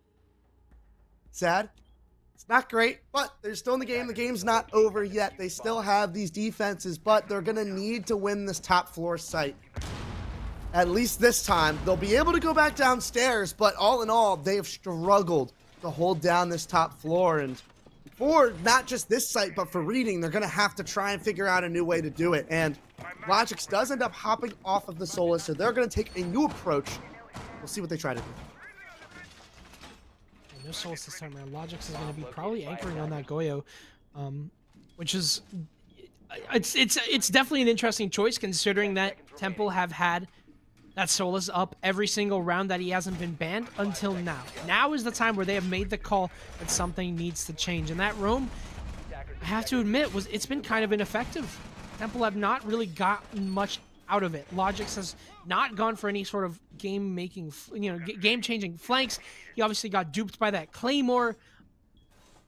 Sad. It's not great, but they're still in the game. The game's not over yet. They still have these defenses, but they're going to need to win this top floor site. At least this time. They'll be able to go back downstairs, but all in all, they have struggled to hold down this top floor. And for not just this site, but for Reading, they're going to have to try and figure out a new way to do it. And Logix does end up hopping off of the Solus, so they're going to take a new approach. We'll see what they try to do. No Solus this time around. Logix is going to be probably anchoring on that Goyo, which is... It's definitely an interesting choice considering that Temple have had that Solus up every single round that he hasn't been banned until now. Now is the time where they have made the call that something needs to change. And that roam, I have to admit, it's been kind of ineffective. Temple have not really gotten much out of it. Logix has not gone for any sort of game-making, game-changing flanks. He obviously got duped by that Claymore.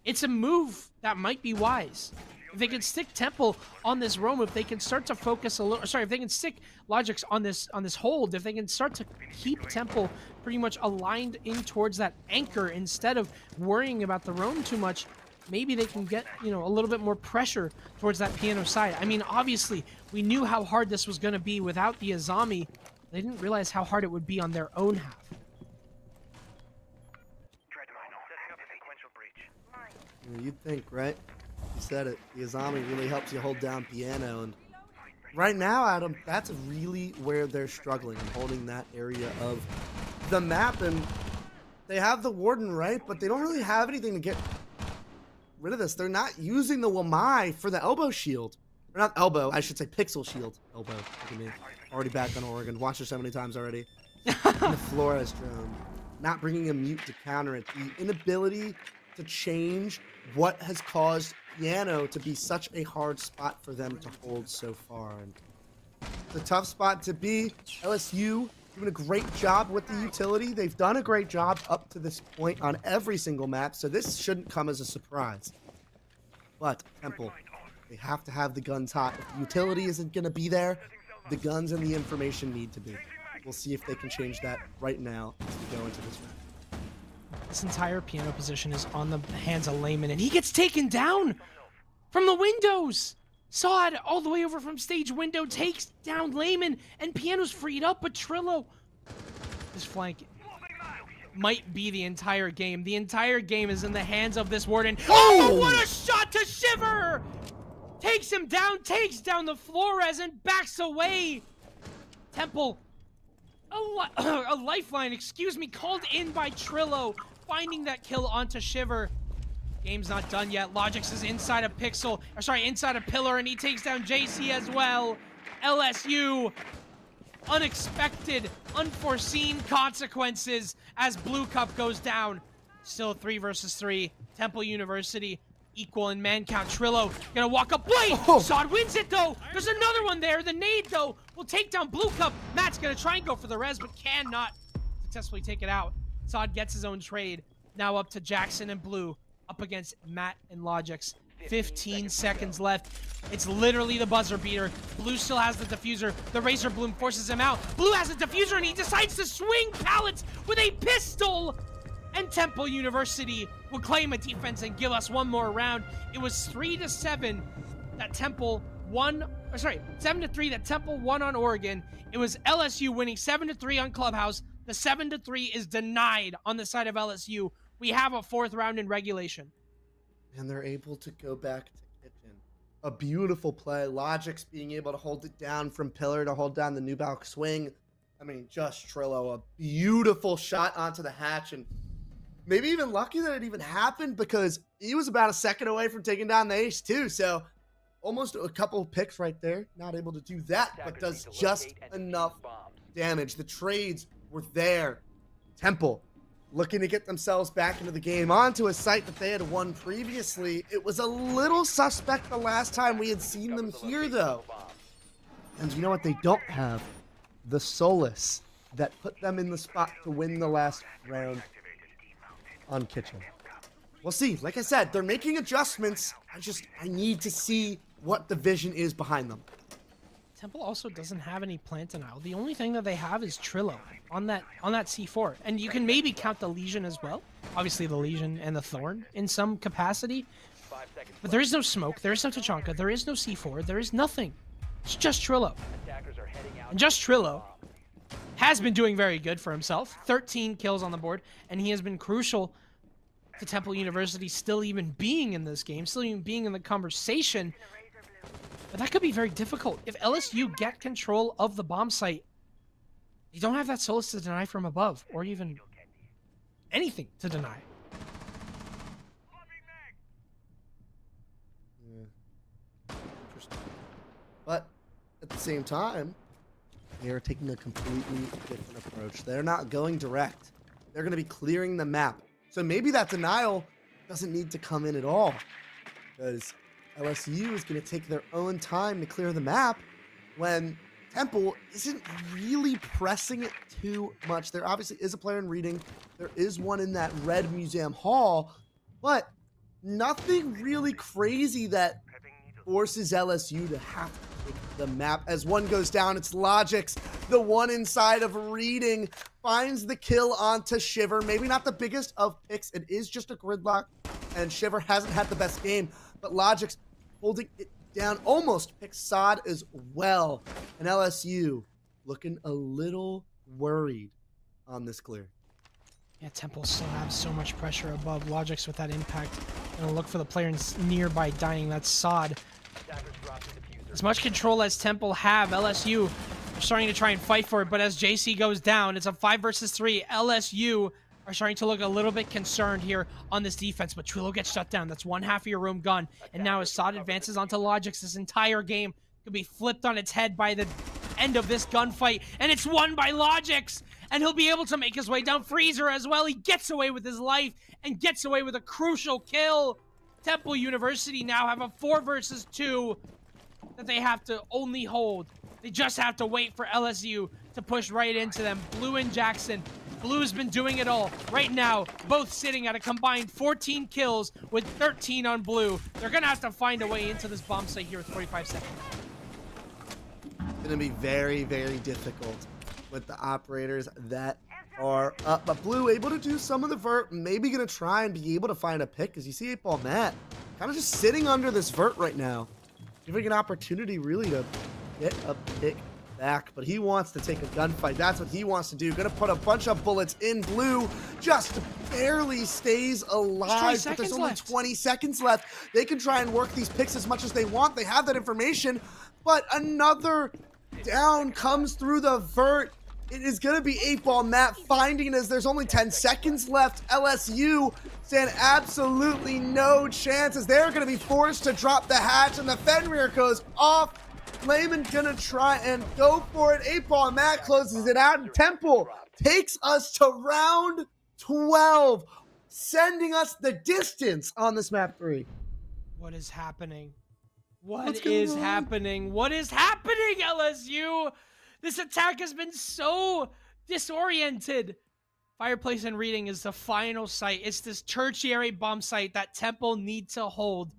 It's a move that might be wise. If they can stick Temple on this roam, if they can start to focus a little, sorry, if they can stick Logix on this hold, if they can start to keep Temple pretty much aligned in towards that anchor instead of worrying about the roam too much, maybe they can get, a little bit more pressure towards that piano side. I mean, obviously, we knew how hard this was going to be without the Azami. They didn't realize how hard it would be on their own half. You'd think, right? You said it. The Azami really helps you hold down piano, and right now, Adam, that's really where they're struggling, holding that area of the map. And they have the Warden, right? But they don't really have anything to get rid of this. They're not using the Wamai for the elbow shield. Or not elbow, I should say pixel shield. Elbow, look at me. Already back on Oregon. Watched her so many times already. And the Flores drone. Not bringing a mute to counter it. The inability to change what has caused Piano to be such a hard spot for them to hold so far. And it's a tough spot to be. LSU doing a great job with the utility. They've done a great job up to this point on every single map, so this shouldn't come as a surprise. But Temple, they have to have the guns hot. If the utility isn't going to be there, the guns and the information need to be. We'll see if they can change that right now as we go into this map. This entire Piano position is on the hands of Layman, and he gets taken down from the windows. Sod, all the way over from stage window, takes down Layman, and Piano's freed up, but Trillo, this flank might be the entire game. The entire game is in the hands of this Warden. Oh, what a shot to Shiver! Takes him down, takes down the Flores, and backs away. Temple, a lifeline, excuse me, called in by Trillo, finding that kill onto Shiver. Game's not done yet. Logix is inside a pixel, or sorry, inside a pillar, and he takes down JC as well. LSU, unexpected, unforeseen consequences as Blue Cup goes down. Still 3 versus 3. Temple University equal in man count. Trillo gonna walk up. Wait! Sod wins it though. There's another one there. The nade though will take down Blue Cup. Matt's gonna try and go for the res, but cannot successfully take it out. Sod gets his own trade. Now up to Jackson and Blue. Up against Matt and Logix. 15 seconds left. It's literally the buzzer beater. Blue still has the diffuser. The Razor Bloom forces him out. Blue has a diffuser and he decides to swing pallets with a pistol. And Temple University will claim a defense and give us one more round. It was 3-7 that Temple won. Or sorry, 7-3 that Temple won on Oregon. It was LSU winning 7-3 on Clubhouse. The 7-3 is denied on the side of LSU. We have a 4th round in regulation. And they're able to go back to kitchen. A beautiful play. Logix being able to hold it down from pillar to hold down the Nubalk swing. I mean, just Trillo, a beautiful shot onto the hatch. And maybe even lucky that it even happened because he was about a second away from taking down the ace too. So almost a couple of picks right there. Not able to do that, but does just enough damage. The trades were there. Temple looking to get themselves back into the game, onto a site that they had won previously. It was a little suspect the last time we had seen them here, though. And you know what? They don't have the solace that put them in the spot to win the last round on Kitchen. We'll see. Like I said, they're making adjustments. I need to see what the vision is behind them. Temple also doesn't have any plant denial. The only thing that they have is Trillo on that C4. And you can maybe count the Legion as well. Obviously the Legion and the Thorn in some capacity. But there is no smoke, there is no Tachanka, there is no C4, there is nothing. It's just Trillo. And just Trillo has been doing very good for himself. 13 kills on the board, and he has been crucial to Temple University still even being in this game, still even being in the conversation. But that could be very difficult. If LSU get control of the bomb site, you don't have that solace to deny from above, or even anything to deny. Yeah. Interesting. But at the same time, they are taking a completely different approach. They're not going direct. They're going to be clearing the map. So maybe that denial doesn't need to come in at all, because LSU is going to take their own time to clear the map when Temple isn't really pressing it too much. There obviously is a player in reading. There is one in that red museum hall, but nothing really crazy that forces LSU to have to take the map. As one goes down, it's Logix. The one inside of reading finds the kill onto Shiver. Maybe not the biggest of picks. It is just a gridlock, and Shiver hasn't had the best game, but Logix holding it down, almost picks Sod as well. And LSU looking a little worried on this clear. Yeah, Temple still have so much pressure above. Logix with that impact. Gonna look for the player nearby dying. That's Sod. as much control as Temple have. LSU are starting to try and fight for it, but as JC goes down, it's a 5 versus 3. LSU are starting to look a little bit concerned here on this defense, but Trillo gets shut down. That's one half of your room gone. And now as Sod advances onto Logix, this entire game could be flipped on its head by the end of this gunfight, and it's won by Logix, and he'll be able to make his way down Freezer as well. He gets away with his life and gets away with a crucial kill. Temple University now have a 4 versus 2 that they have to only hold. They just have to wait for LSU to push right into them. Blue and Jackson. Blue's been doing it all. Right now, both sitting at a combined 14 kills with 13 on Blue. They're going to have to find a way into this bomb site here with 45 seconds. It's going to be very, very difficult with the operators that are up. But Blue able to do some of the vert, maybe going to try and be able to find a pick, because you see 8-Ball Matt kind of just sitting under this vert right now, giving an opportunity really to get a pick back, but he wants to take a gunfight. That's what he wants to do. Gonna put a bunch of bullets in Blue, just barely stays alive, but there's only 20 seconds left. They can try and work these picks as much as they want. They have that information, but another down comes through the vert. It is gonna be 8-Ball Matt finding it as there's only 10 seconds left. LSU stand absolutely no chances. They're gonna be forced to drop the hatch, and the Fenrir goes off. Layman gonna try and go for it. 8-Ball Matt closes it out, and Temple takes us to round 12, sending us the distance on this map 3. What is happening? What is happening? What is happening, LSU? This attack has been so disoriented. Fireplace and Reading is the final site. It's this tertiary bomb site that Temple need to hold.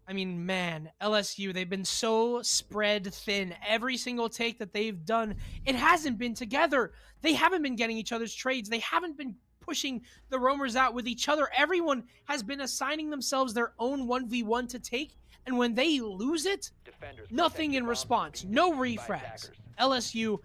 I mean, man, LSU, they've been so spread thin. Every single take that they've done, it hasn't been together. They haven't been getting each other's trades. They haven't been pushing the roamers out with each other. Everyone has been assigning themselves their own 1v1 to take, and when they lose it, nothing in response. No refrags. LSU,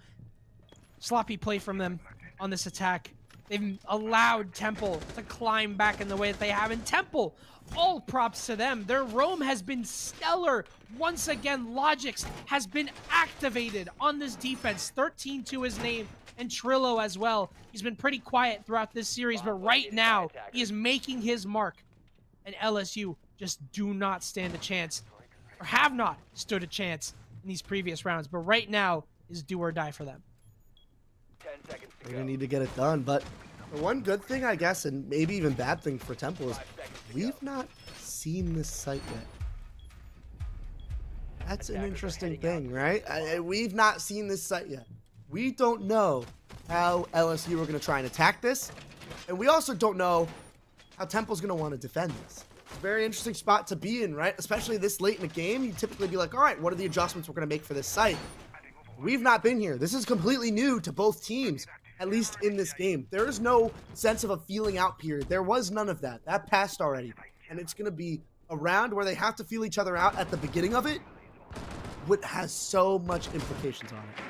sloppy play from them on this attack. They've allowed Temple to climb back in the way that they have. And Temple, all props to them. Their roam has been stellar. Once again, Logix has been activated on this defense. 13 to his name, and Trillo as well. He's been pretty quiet throughout this series, but right now, he is making his mark. And LSU just do not stand a chance, or have not stood a chance in these previous rounds. But right now is do or die for them. 10 seconds to They're gonna need to get it done, but the one good thing, I guess, and maybe even bad thing for Temple is we've not seen this site yet. That's an interesting thing, right? We've not seen this site yet. We don't know how LSU are going to try and attack this, and we also don't know how Temple's going to want to defend this. It's a very interesting spot to be in, right? Especially this late in the game, you'd typically be like, all right, what are the adjustments we're going to make for this site? We've not been here. This is completely new to both teams, at least in this game. There is no sense of a feeling out period. There was none of that. That passed already. And it's going to be a round where they have to feel each other out at the beginning of it, which has so much implications on it.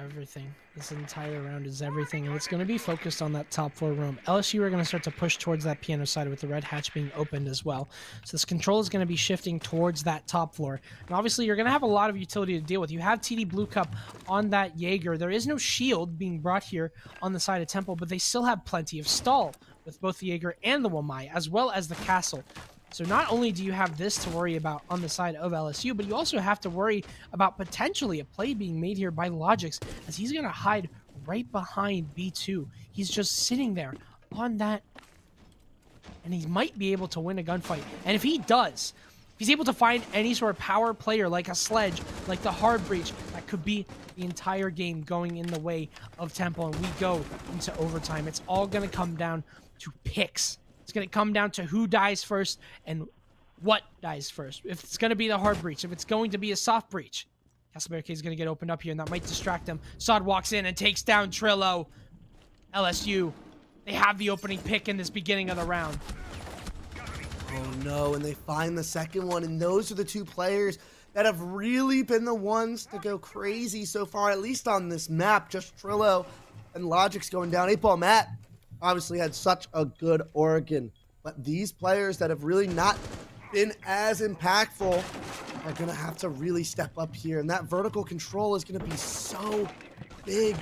Everything. This entire round is everything, and it's going to be focused on that top floor room. LSU are going to start to push towards that piano side with the red hatch being opened as well. So this control is going to be shifting towards that top floor. And obviously, you're going to have a lot of utility to deal with. You have TD Blue Cup on that Jaeger. There is no shield being brought here on the side of Temple, but they still have plenty of stall with both the Jaeger and the Wamai, as well as the castle. So not only do you have this to worry about on the side of LSU, but you also have to worry about potentially a play being made here by Logix, as he's going to hide right behind B2. He's just sitting there on that, and he might be able to win a gunfight. And if he does, if he's able to find any sort of power player like a Sledge, like the Hard Breach, that could be the entire game going in the way of Temple, and we go into overtime. It's all going to come down to picks. It's going to come down to who dies first and what dies first. If it's going to be the hard breach, if it's going to be a soft breach, Castle Barricade is going to get opened up here, and that might distract him. Sod walks in and takes down Trillo. LSU, they have the opening pick in this beginning of the round. Oh no, and they find the second one, and those are the two players that have really been the ones to go crazy so far, at least on this map. Just Trillo and Logix going down. 8-Ball Matt obviously had such a good Oregon But these players that have really not been as impactful are going to have to really step up here. And that vertical control is going to be so big.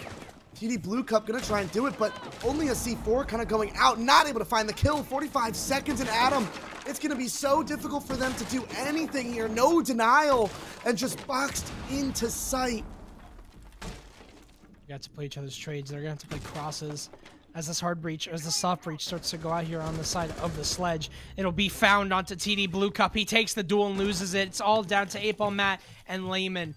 TD Blue Cup going to try and do it, but only a C4 kind of going out, not able to find the kill. 45 seconds, and Adam, it's going to be so difficult for them to do anything here. No denial, and just boxed into sight. You got to play each other's trades. They're going to have to play crosses. As this hard breach, as the soft breach starts to go out here on the side of the sledge, it'll be found onto TD Blue Cup. He takes the duel and loses it. It's all down to 8-Ball Matt and Layman.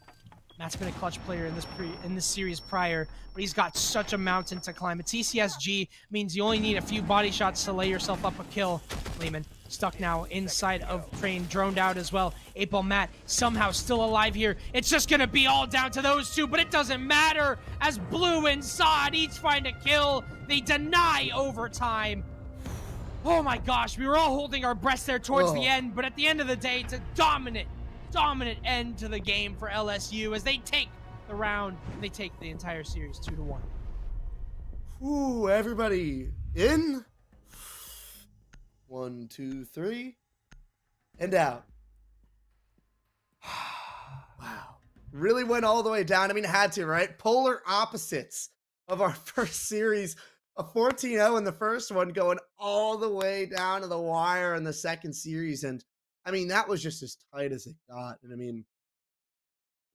Matt's been a clutch player in this series prior, but he's got such a mountain to climb. A TCSG means you only need a few body shots to lay yourself up a kill. Layman stuck now inside of Train, droned out as well. 8-Ball Matt somehow still alive here. It's just gonna be all down to those two, but it doesn't matter as Blue and Sod each find a kill. They deny overtime. Oh my gosh, we were all holding our breaths there towards the end, but at the end of the day, it's a dominant end to the game for LSU as they take the round. They take the entire series 2-1. Ooh, everybody in. 1, 2, 3, and out. Wow. Really went all the way down. I mean, it had to, right? Polar opposites of our first series. A 14-0 in the first one, going all the way down to the wire in the second series. And I mean, that was just as tight as it got. And I mean,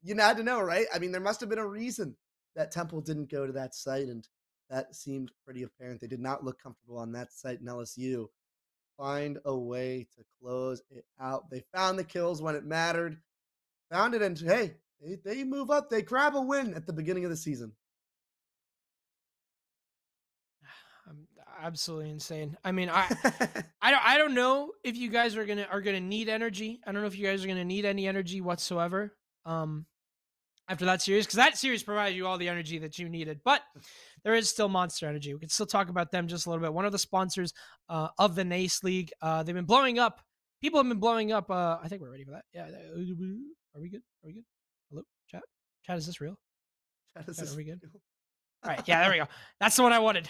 you had to know, right? I mean, there must have been a reason that Temple didn't go to that site, and that seemed pretty apparent. They did not look comfortable on that site in LSU. Find a way to close it out. They found the kills when it mattered. Found it, and hey, they move up. They grab a win at the beginning of the season. Absolutely insane. I mean, I don't know if you guys are gonna need energy. I don't know if you guys are gonna need any energy whatsoever after that series, because that series provided you all the energy that you needed. But there is still Monster Energy. We can still talk about them just a little bit. One of the sponsors of the NACE League. They've been blowing up. People have been blowing up. I think we're ready for that. Yeah. Are we good? Are we good? Hello, chat. Chat, is this real? Chat, are we good? All right, yeah, there we go. That's the one I wanted.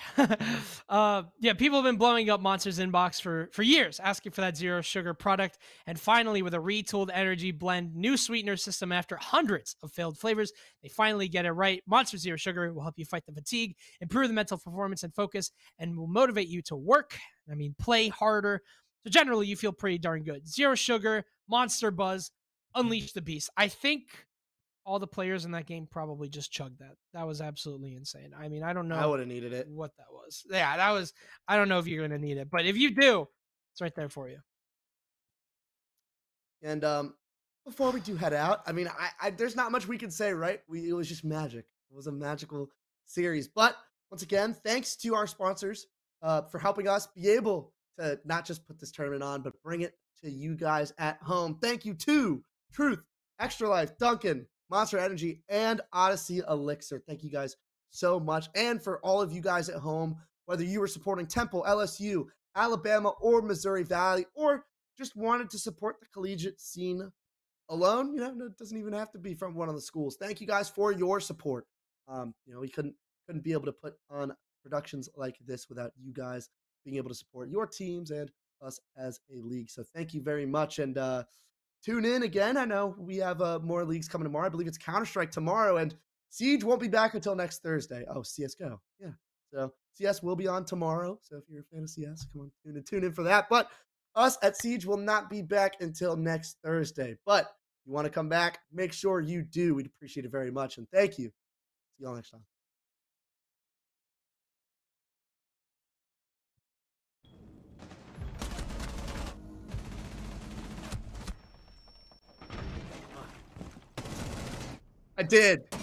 Yeah, people have been blowing up Monster's inbox for years, asking for that zero sugar product. And finally, with a retooled energy blend, new sweetener system after hundreds of failed flavors, they finally get it right. Monster Zero Sugar will help you fight the fatigue, improve the mental performance and focus, and will motivate you to work, play harder. So generally, you feel pretty darn good. Zero sugar, Monster Buzz, unleash the beast. I think all the players in that game probably just chugged that. That was absolutely insane. I mean, I don't know. I would have needed it. What that was. Yeah, that was. I don't know if you're going to need it, but if you do, it's right there for you. And before we do head out, I mean, I there's not much we can say, right? It was just magic. It was a magical series. But once again, thanks to our sponsors for helping us be able to not just put this tournament on, but bring it to you guys at home. Thank you to Truth, Extra Life, Duncan, Monster Energy, and Odyssey Elixir. Thank you guys so much. And for all of you guys at home, whether you were supporting Temple, LSU, Alabama, or Missouri Valley, or just wanted to support the collegiate scene alone, it doesn't even have to be from one of the schools. Thank you guys for your support. We couldn't be able to put on productions like this without you guys being able to support your teams and us as a league. So thank you very much. And tune in again. I know we have more leagues coming tomorrow. I believe it's Counter-Strike tomorrow, and Siege won't be back until next Thursday. Oh, CSGO. Yeah. So CS will be on tomorrow. So if you're a fan of CS, come on, tune in for that. But us at Siege will not be back until next Thursday. But if you want to come back, make sure you do. We'd appreciate it very much. And thank you. See y'all next time. I did.